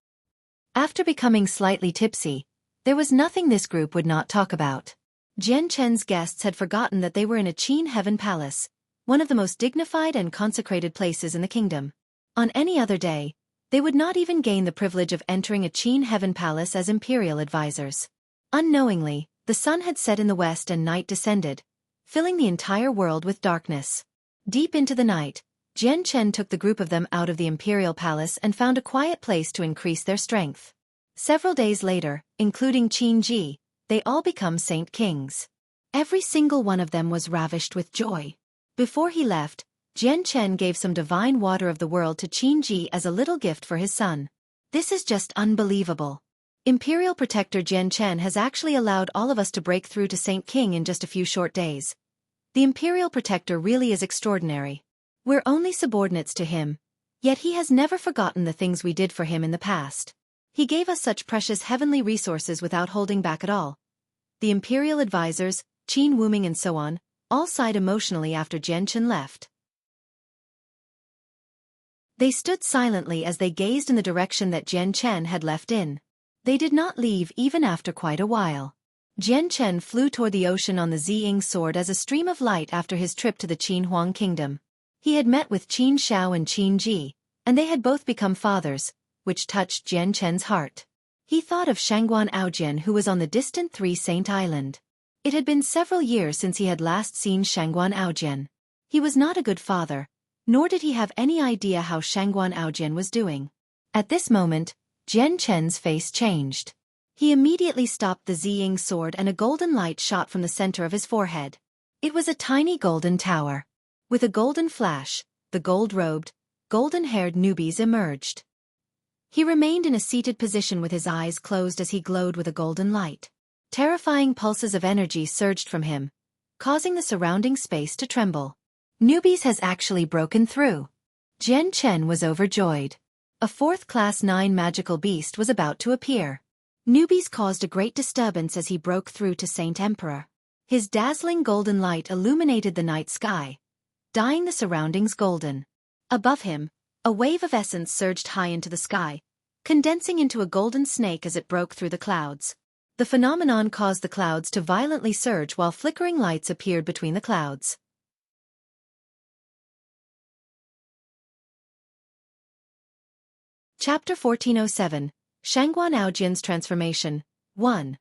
After becoming slightly tipsy, there was nothing this group would not talk about. Jian Chen's guests had forgotten that they were in a Qin Heaven Palace, one of the most dignified and consecrated places in the kingdom. On any other day, they would not even gain the privilege of entering a Qin Heaven Palace as imperial advisors. Unknowingly, the sun had set in the west and night descended, filling the entire world with darkness. Deep into the night, Jian Chen took the group of them out of the imperial palace and found a quiet place to increase their strength. Several days later, including Qin Ji, they all become Saint Kings. Every single one of them was ravished with joy. Before he left, Jian Chen gave some divine water of the world to Qin Ji as a little gift for his son. This is just unbelievable. Imperial Protector Jian Chen has actually allowed all of us to break through to Saint King in just a few short days. The Imperial Protector really is extraordinary. We're only subordinates to him, yet he has never forgotten the things we did for him in the past. He gave us such precious heavenly resources without holding back at all. The Imperial advisors, Qin Wuming and so on, all sighed emotionally after Jian Chen left. They stood silently as they gazed in the direction that Jian Chen had left in. They did not leave even after quite a while. Jian Chen flew toward the ocean on the Ziying sword as a stream of light after his trip to the Qin Huang kingdom. He had met with Qin Shao and Qin Ji, and they had both become fathers, which touched Jian Chen's heart. He thought of Shangguan Aojian, who was on the distant Three Saint Island. It had been several years since he had last seen Shangguan Aojian. He was not a good father, nor did he have any idea how Shangguan Aojian was doing. At this moment, Jian Chen's face changed. He immediately stopped the Ziying sword and a golden light shot from the center of his forehead. It was a tiny golden tower. With a golden flash, the gold-robed, golden-haired newbies emerged. He remained in a seated position with his eyes closed as he glowed with a golden light. Terrifying pulses of energy surged from him, causing the surrounding space to tremble. Newbies has actually broken through. Jian Chen was overjoyed. A fourth class 9 magical beast was about to appear. Newbies caused a great disturbance as he broke through to Saint Emperor. His dazzling golden light illuminated the night sky, dyeing the surroundings golden. Above him, a wave of essence surged high into the sky, condensing into a golden snake as it broke through the clouds. The phenomenon caused the clouds to violently surge while flickering lights appeared between the clouds. Chapter 1407, Shangguan Aojian's Transformation, 1.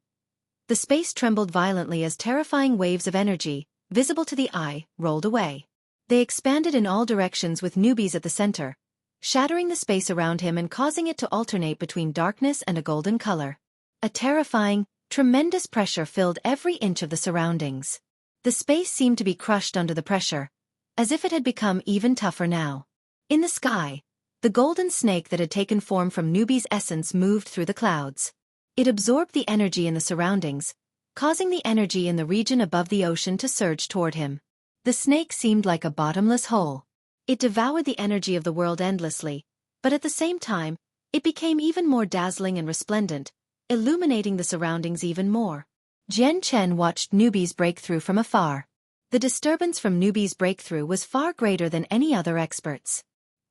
The space trembled violently as terrifying waves of energy, visible to the eye, rolled away. They expanded in all directions with newbies at the center, shattering the space around him and causing it to alternate between darkness and a golden color. A terrifying, tremendous pressure filled every inch of the surroundings. The space seemed to be crushed under the pressure, as if it had become even tougher now. In the sky, the golden snake that had taken form from Newbie's essence moved through the clouds. It absorbed the energy in the surroundings, causing the energy in the region above the ocean to surge toward him. The snake seemed like a bottomless hole. It devoured the energy of the world endlessly, but at the same time, it became even more dazzling and resplendent, illuminating the surroundings even more. Jian Chen watched Newbie's breakthrough from afar. The disturbance from Newbie's breakthrough was far greater than any other experts.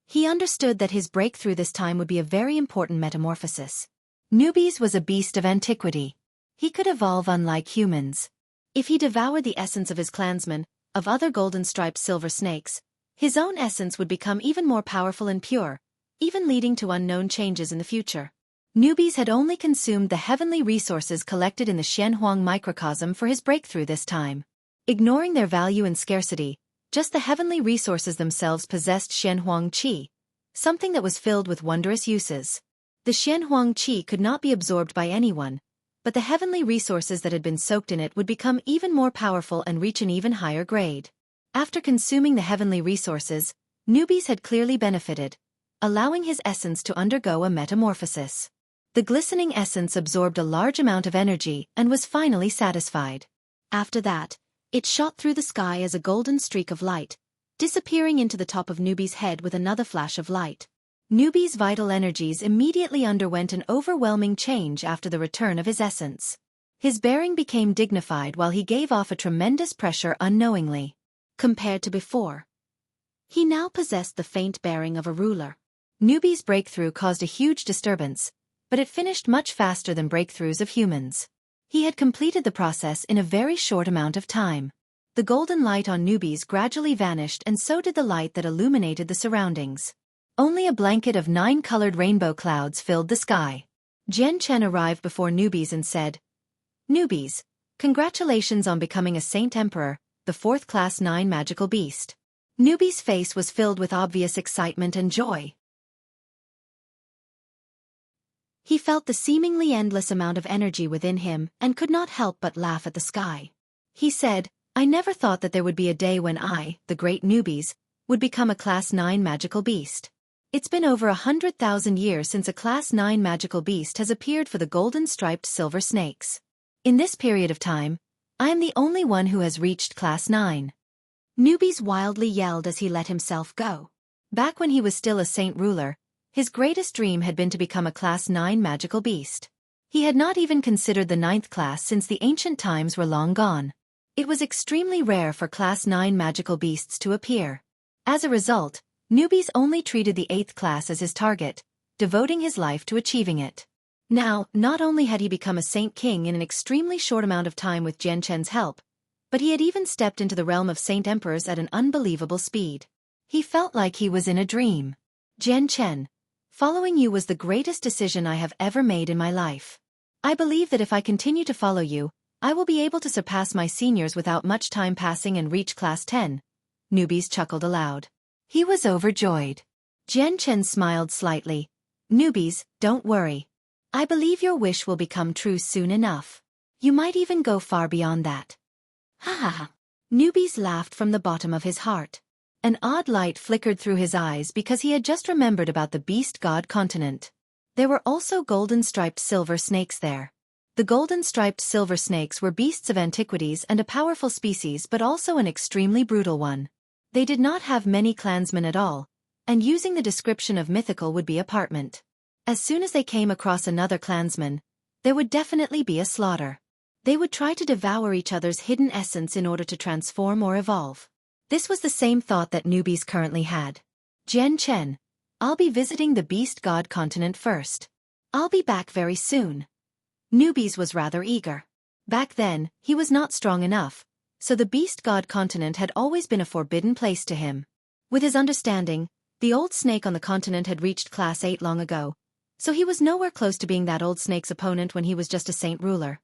He understood that his breakthrough this time would be a very important metamorphosis. Newbies was a beast of antiquity. He could evolve unlike humans. If he devoured the essence of his clansmen, of other golden-striped silver snakes, his own essence would become even more powerful and pure, even leading to unknown changes in the future. Newbies had only consumed the heavenly resources collected in the Xianhuang microcosm for his breakthrough this time. Ignoring their value and scarcity, just the heavenly resources themselves possessed Xianhuang Qi, something that was filled with wondrous uses. The Xianhuang Qi could not be absorbed by anyone, but the heavenly resources that had been soaked in it would become even more powerful and reach an even higher grade. After consuming the heavenly resources, Newbies had clearly benefited, allowing his essence to undergo a metamorphosis. The glistening essence absorbed a large amount of energy and was finally satisfied. After that, it shot through the sky as a golden streak of light, disappearing into the top of Newbie's head with another flash of light. Newbie's vital energies immediately underwent an overwhelming change after the return of his essence. His bearing became dignified while he gave off a tremendous pressure unknowingly. Compared to before, he now possessed the faint bearing of a ruler. Newbie's breakthrough caused a huge disturbance, but it finished much faster than breakthroughs of humans. He had completed the process in a very short amount of time. The golden light on Newbies gradually vanished and so did the light that illuminated the surroundings. Only a blanket of 9 colored rainbow clouds filled the sky. Jian Chen arrived before Newbies and said, "Newbies, congratulations on becoming a Saint Emperor, the 4th class 9 magical beast." Newbies' face was filled with obvious excitement and joy. He felt the seemingly endless amount of energy within him and could not help but laugh at the sky. He said, "I never thought that there would be a day when I, the great Newbies, would become a Class 9 magical beast. It's been over 100,000 years since a Class 9 magical beast has appeared for the golden-striped silver snakes. In this period of time, I am the only one who has reached Class 9. Newbies wildly yelled as he let himself go. Back when he was still a saint ruler, his greatest dream had been to become a Class 9 magical beast. He had not even considered the 9th class since the ancient times were long gone. It was extremely rare for Class 9 magical beasts to appear. As a result, Newbies only treated the 8th class as his target, devoting his life to achieving it. Now, not only had he become a Saint King in an extremely short amount of time with Jian Chen's help, but he had even stepped into the realm of Saint Emperors at an unbelievable speed. He felt like he was in a dream. Jian Chen, following you was the greatest decision I have ever made in my life. I believe that if I continue to follow you, I will be able to surpass my seniors without much time passing and reach Class 10. Newbies chuckled aloud. He was overjoyed. Jian Chen smiled slightly. Newbies, don't worry. I believe your wish will become true soon enough. You might even go far beyond that. Ha ha ha. Newbies laughed from the bottom of his heart. An odd light flickered through his eyes because he had just remembered about the beast god continent. There were also golden-striped silver snakes there. The golden-striped silver snakes were beasts of antiquities and a powerful species but also an extremely brutal one. They did not have many clansmen at all, and using the description of mythical would be apartment. As soon as they came across another clansman, there would definitely be a slaughter. They would try to devour each other's hidden essence in order to transform or evolve. This was the same thought that Newbies currently had. Jian Chen, I'll be visiting the beast god continent first. I'll be back very soon. Newbies was rather eager. Back then, he was not strong enough, so the beast god continent had always been a forbidden place to him. With his understanding, the old snake on the continent had reached Class 8 long ago, so he was nowhere close to being that old snake's opponent when he was just a saint ruler.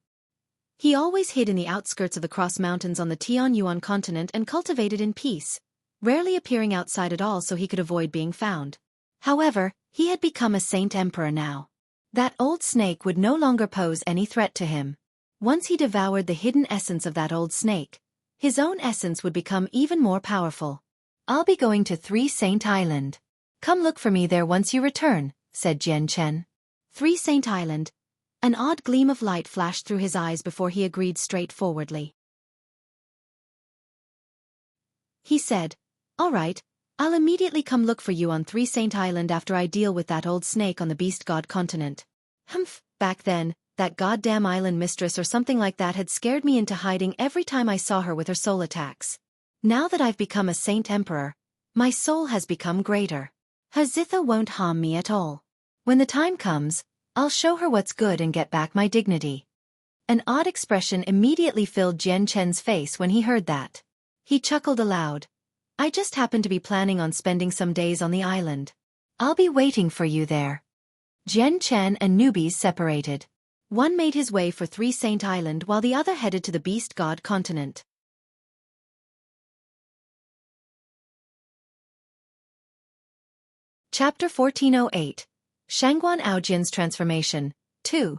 He always hid in the outskirts of the Cross Mountains on the Tianyuan continent and cultivated in peace, rarely appearing outside at all so he could avoid being found. However, he had become a saint emperor now. That old snake would no longer pose any threat to him. Once he devoured the hidden essence of that old snake, his own essence would become even more powerful. I'll be going to 3 Saint Island. Come look for me there once you return, said Jian Chen. 3 Saint Island. An odd gleam of light flashed through his eyes before he agreed straightforwardly. He said, all right, I'll immediately come look for you on 3 Saint Island after I deal with that old snake on the beast god continent. Humph, back then, that goddamn island mistress or something like that had scared me into hiding every time I saw her with her soul attacks. Now that I've become a saint emperor, my soul has become greater. Hazitha won't harm me at all. When the time comes, I'll show her what's good and get back my dignity. An odd expression immediately filled Jian Chen's face when he heard that. He chuckled aloud. I just happen to be planning on spending some days on the island. I'll be waiting for you there. Jian Chen and Newbies separated. One made his way for 3 Saint Island while the other headed to the beast god continent. Chapter 1408. Shangguan Aojian's Transformation. 2.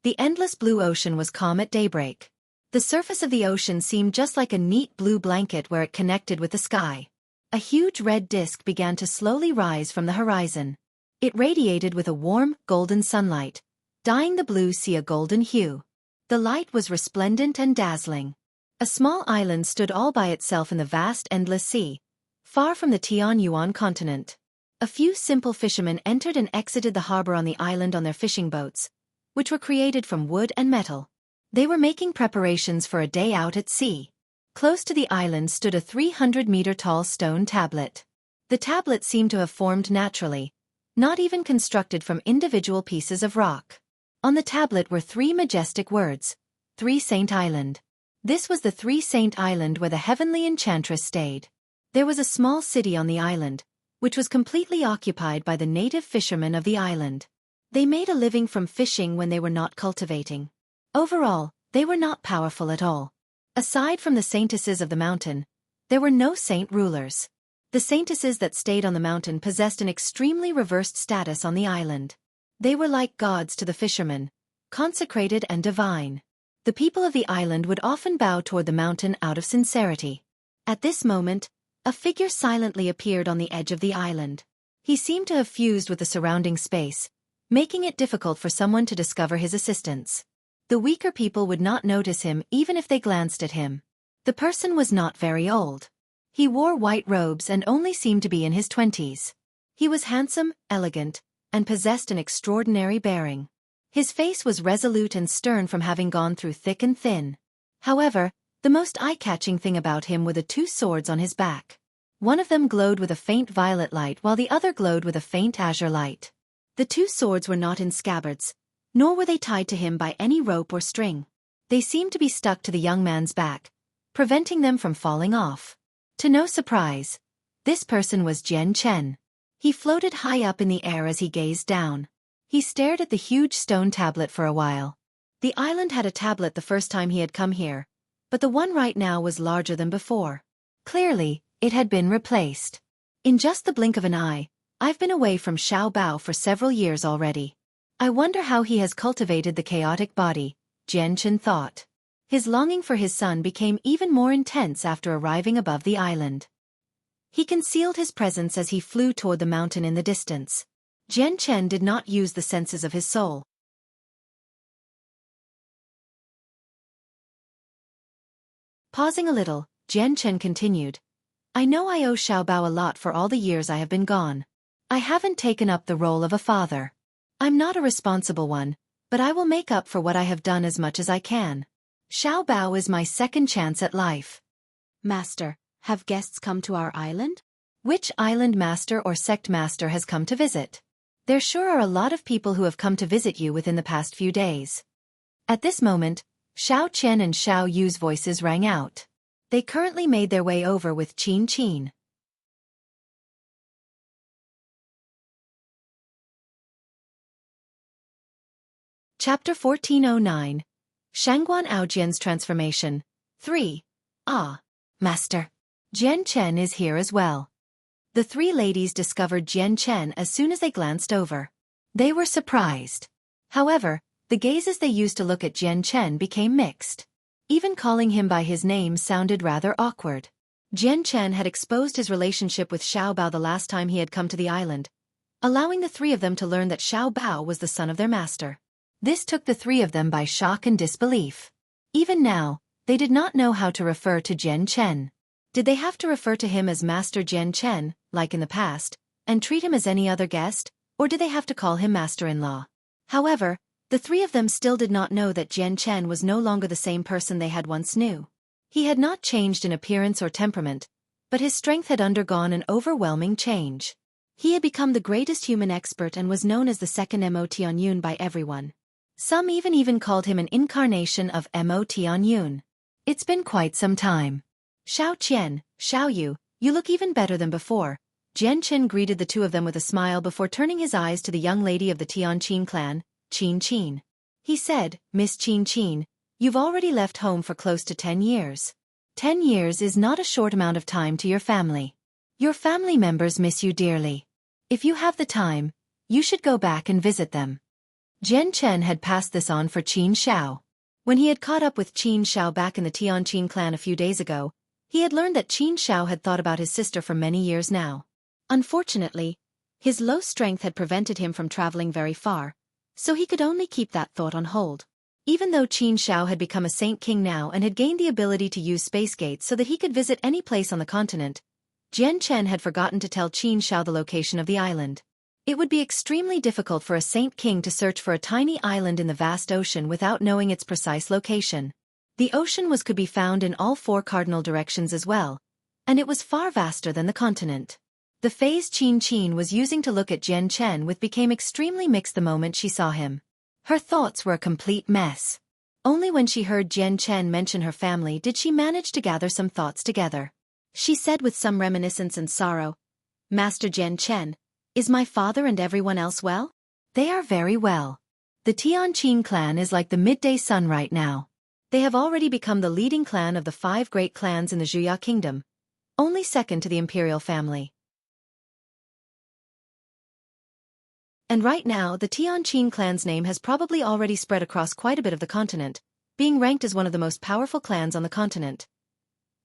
The endless blue ocean was calm at daybreak. The surface of the ocean seemed just like a neat blue blanket where it connected with the sky. A huge red disk began to slowly rise from the horizon. It radiated with a warm, golden sunlight, dyeing the blue sea a golden hue. The light was resplendent and dazzling. A small island stood all by itself in the vast endless sea, far from the Tianyuan continent. A few simple fishermen entered and exited the harbor on the island on their fishing boats, which were created from wood and metal. They were making preparations for a day out at sea. Close to the island stood a 300-meter-tall stone tablet. The tablet seemed to have formed naturally, not even constructed from individual pieces of rock. On the tablet were 3 majestic words, 3 Saint Island. This was the 3 Saint Island where the heavenly enchantress stayed. There was a small city on the island, which was completely occupied by the native fishermen of the island. They made a living from fishing when they were not cultivating. Overall, they were not powerful at all. Aside from the saintesses of the mountain, there were no saint rulers. The saintesses that stayed on the mountain possessed an extremely reversed status on the island. They were like gods to the fishermen, consecrated and divine. The people of the island would often bow toward the mountain out of sincerity. At this moment, a figure silently appeared on the edge of the island. He seemed to have fused with the surrounding space, making it difficult for someone to discover his existence. The weaker people would not notice him even if they glanced at him. The person was not very old. He wore white robes and only seemed to be in his 20s. He was handsome, elegant, and possessed an extraordinary bearing. His face was resolute and stern from having gone through thick and thin. However, the most eye-catching thing about him were the two swords on his back. One of them glowed with a faint violet light while the other glowed with a faint azure light. The two swords were not in scabbards, nor were they tied to him by any rope or string. They seemed to be stuck to the young man's back, preventing them from falling off. To no surprise, this person was Jian Chen. He floated high up in the air as he gazed down. He stared at the huge stone tablet for a while. The island had a tablet the first time he had come here, but the one right now was larger than before. Clearly, it had been replaced. In just the blink of an eye, I've been away from Xiao Bao for several years already. I wonder how he has cultivated the chaotic body, Jian Chen thought. His longing for his son became even more intense after arriving above the island. He concealed his presence as he flew toward the mountain in the distance. Jian Chen did not use the senses of his soul. Pausing a little, Jian Chen continued, I know I owe Xiao Bao a lot for all the years I have been gone. I haven't taken up the role of a father. I'm not a responsible one, but I will make up for what I have done as much as I can. Xiao Bao is my second chance at life. Master, have guests come to our island? Which island master or sect master has come to visit? There sure are a lot of people who have come to visit you within the past few days. At this moment, Xiao Qian and Xiao Yu's voices rang out. They currently made their way over with Qin Qin. Chapter 1409. Shangguan Aojian's Transformation. 3. Ah, Master. Jian Chen is here as well. The three ladies discovered Jian Chen as soon as they glanced over. They were surprised. However, the gazes they used to look at Jian Chen became mixed. Even calling him by his name sounded rather awkward. Jian Chen had exposed his relationship with Xiao Bao the last time he had come to the island, allowing the three of them to learn that Xiao Bao was the son of their master. This took the three of them by shock and disbelief. Even now, they did not know how to refer to Jian Chen. Did they have to refer to him as Master Jian Chen, like in the past, and treat him as any other guest, or did they have to call him master-in-law? However, the three of them still did not know that Jian Chen was no longer the same person they had once knew. He had not changed in appearance or temperament, but his strength had undergone an overwhelming change. He had become the greatest human expert and was known as the second Mo Tianyun by everyone. Some even called him an incarnation of Mo Tianyun. It's been quite some time. Xiao Qian, Xiao Yu, you look even better than before. Jian Chen greeted the two of them with a smile before turning his eyes to the young lady of the Tianqin clan, Qin Qin. He said, Miss Qin Qin, you've already left home for close to 10 years. 10 years is not a short amount of time to your family. Your family members miss you dearly. If you have the time, you should go back and visit them. Jian Chen had passed this on for Qin Xiao. When he had caught up with Qin Xiao back in the Tianqin clan a few days ago, he had learned that Qin Xiao had thought about his sister for many years now. Unfortunately, his low strength had prevented him from traveling very far, so he could only keep that thought on hold. Even though Qin Xiao had become a Saint King now and had gained the ability to use space gates so that he could visit any place on the continent, Jian Chen had forgotten to tell Qin Xiao the location of the island. It would be extremely difficult for a Saint King to search for a tiny island in the vast ocean without knowing its precise location. The ocean could be found in all 4 cardinal directions as well, and it was far vaster than the continent. The phase Qin Qin was using to look at Jian Chen with became extremely mixed the moment she saw him. Her thoughts were a complete mess. Only when she heard Jian Chen mention her family did she manage to gather some thoughts together. She said with some reminiscence and sorrow, Master Jian Chen, is my father and everyone else well? They are very well. The Tianqin clan is like the midday sun right now. They have already become the leading clan of the 5 great clans in the Xueqi kingdom, only second to the imperial family. And right now the Tianqin clan's name has probably already spread across quite a bit of the continent, being ranked as one of the most powerful clans on the continent.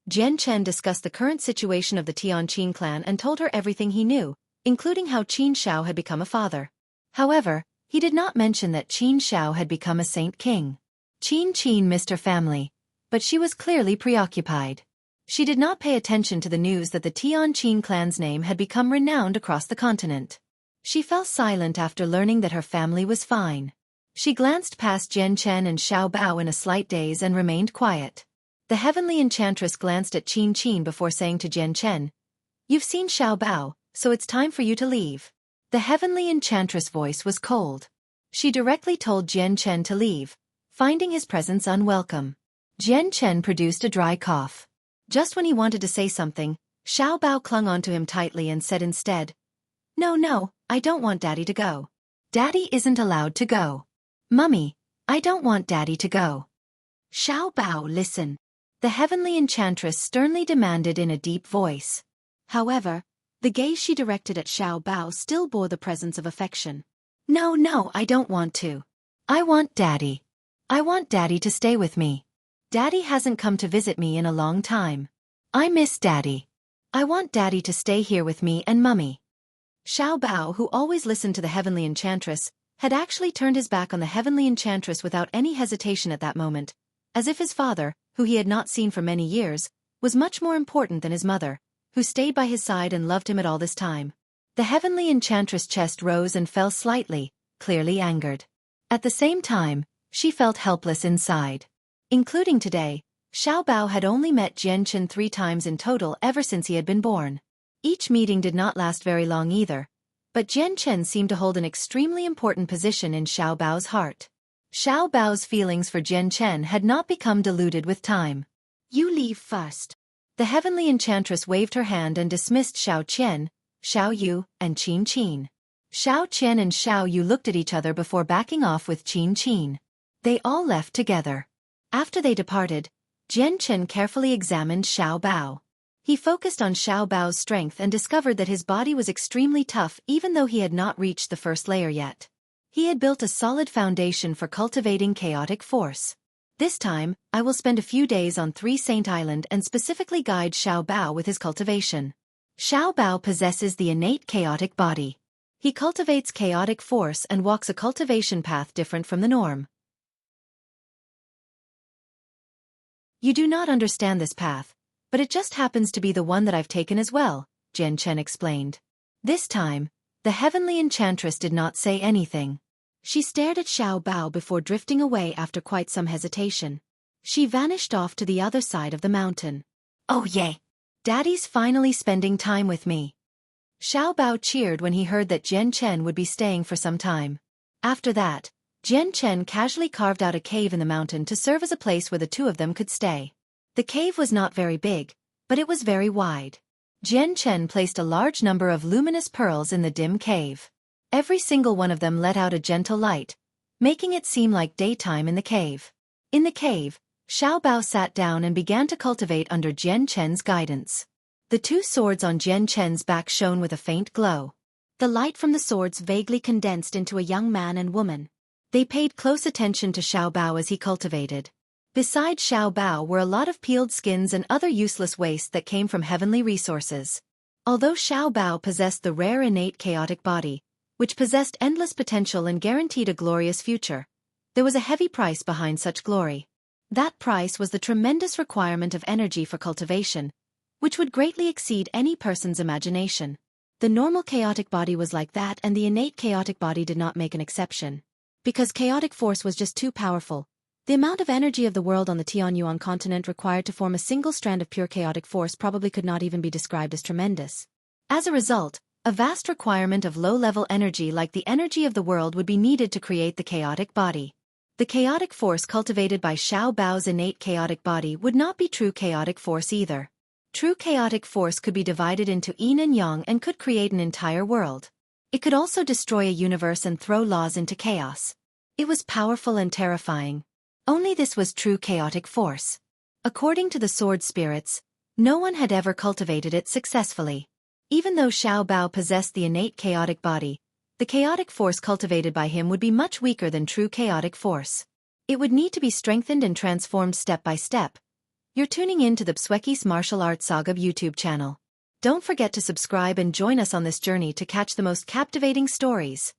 Jian Chen discussed the current situation of the Tianqin clan and told her everything he knew, including how Qin Shao had become a father. However, he did not mention that Qin Shao had become a Saint King. Qin missed her family, but she was clearly preoccupied. She did not pay attention to the news that the Tian Qin clan's name had become renowned across the continent. She fell silent after learning that her family was fine. She glanced past Jian Chen and Xiao Bao in a slight daze and remained quiet. The heavenly enchantress glanced at Qin before saying to Jian Chen, "You've seen Xiao Bao, so it's time for you to leave." The heavenly enchantress' voice was cold. She directly told Jian Chen to leave, finding his presence unwelcome. Jian Chen produced a dry cough. Just when he wanted to say something, Xiao Bao clung onto him tightly and said instead, No, I don't want Daddy to go. Daddy isn't allowed to go. Mummy, I don't want Daddy to go. Xiao Bao, listen. The heavenly enchantress sternly demanded in a deep voice. However, the gaze she directed at Xiao Bao still bore the presence of affection. No, I don't want to. I want Daddy. I want Daddy to stay with me. Daddy hasn't come to visit me in a long time. I miss Daddy. I want Daddy to stay here with me and Mummy. Xiao Bao, who always listened to the heavenly enchantress, had actually turned his back on the heavenly enchantress without any hesitation at that moment, as if his father, who he had not seen for many years, was much more important than his mother, who stayed by his side and loved him at all this time. The heavenly enchantress' chest rose and fell slightly, clearly angered. At the same time, she felt helpless inside. Including today, Xiao Bao had only met Jian Chen 3 times in total ever since he had been born. Each meeting did not last very long either, but Jian Chen seemed to hold an extremely important position in Xiao Bao's heart. Xiao Bao's feelings for Jian Chen had not become diluted with time. You leave first. The heavenly enchantress waved her hand and dismissed Xiao Qian, Xiao Yu, and Qin. Xiao Qian and Xiao Yu looked at each other before backing off with Qin. They all left together. After they departed, Jian Chen carefully examined Xiao Bao. He focused on Xiao Bao's strength and discovered that his body was extremely tough even though he had not reached the first layer yet. He had built a solid foundation for cultivating chaotic force. This time, I will spend a few days on 3 Saint Island and specifically guide Xiao Bao with his cultivation. Xiao Bao possesses the innate chaotic body. He cultivates chaotic force and walks a cultivation path different from the norm. You do not understand this path, but it just happens to be the one that I've taken as well, Jian Chen explained. This time, the heavenly enchantress did not say anything. She stared at Xiao Bao before drifting away after quite some hesitation. She vanished off to the other side of the mountain. Oh yay! Daddy's finally spending time with me. Xiao Bao cheered when he heard that Jian Chen would be staying for some time. After that, Jian Chen casually carved out a cave in the mountain to serve as a place where the two of them could stay. The cave was not very big, but it was very wide. Jian Chen placed a large number of luminous pearls in the dim cave. Every single one of them let out a gentle light, making it seem like daytime in the cave. In the cave, Xiao Bao sat down and began to cultivate under Jian Chen's guidance. The 2 swords on Jian Chen's back shone with a faint glow. The light from the swords vaguely condensed into a young man and woman. They paid close attention to Xiao Bao as he cultivated. Beside Xiao Bao were a lot of peeled skins and other useless waste that came from heavenly resources. Although Xiao Bao possessed the rare innate chaotic body, which possessed endless potential and guaranteed a glorious future, there was a heavy price behind such glory. That price was the tremendous requirement of energy for cultivation, which would greatly exceed any person's imagination. The normal chaotic body was like that, and the innate chaotic body did not make an exception. Because chaotic force was just too powerful, the amount of energy of the world on the Tianyuan continent required to form a single strand of pure chaotic force probably could not even be described as tremendous. As a result, a vast requirement of low-level energy like the energy of the world would be needed to create the chaotic body. The chaotic force cultivated by Xiao Bao's innate chaotic body would not be true chaotic force either. True chaotic force could be divided into yin and yang and could create an entire world. It could also destroy a universe and throw laws into chaos. It was powerful and terrifying. Only this was true chaotic force. According to the sword spirits, no one had ever cultivated it successfully. Even though Xiao Bao possessed the innate chaotic body, the chaotic force cultivated by him would be much weaker than true chaotic force. It would need to be strengthened and transformed step by step. You're tuning in to the Xueqi's Martial Arts Saga YouTube channel. Don't forget to subscribe and join us on this journey to catch the most captivating stories.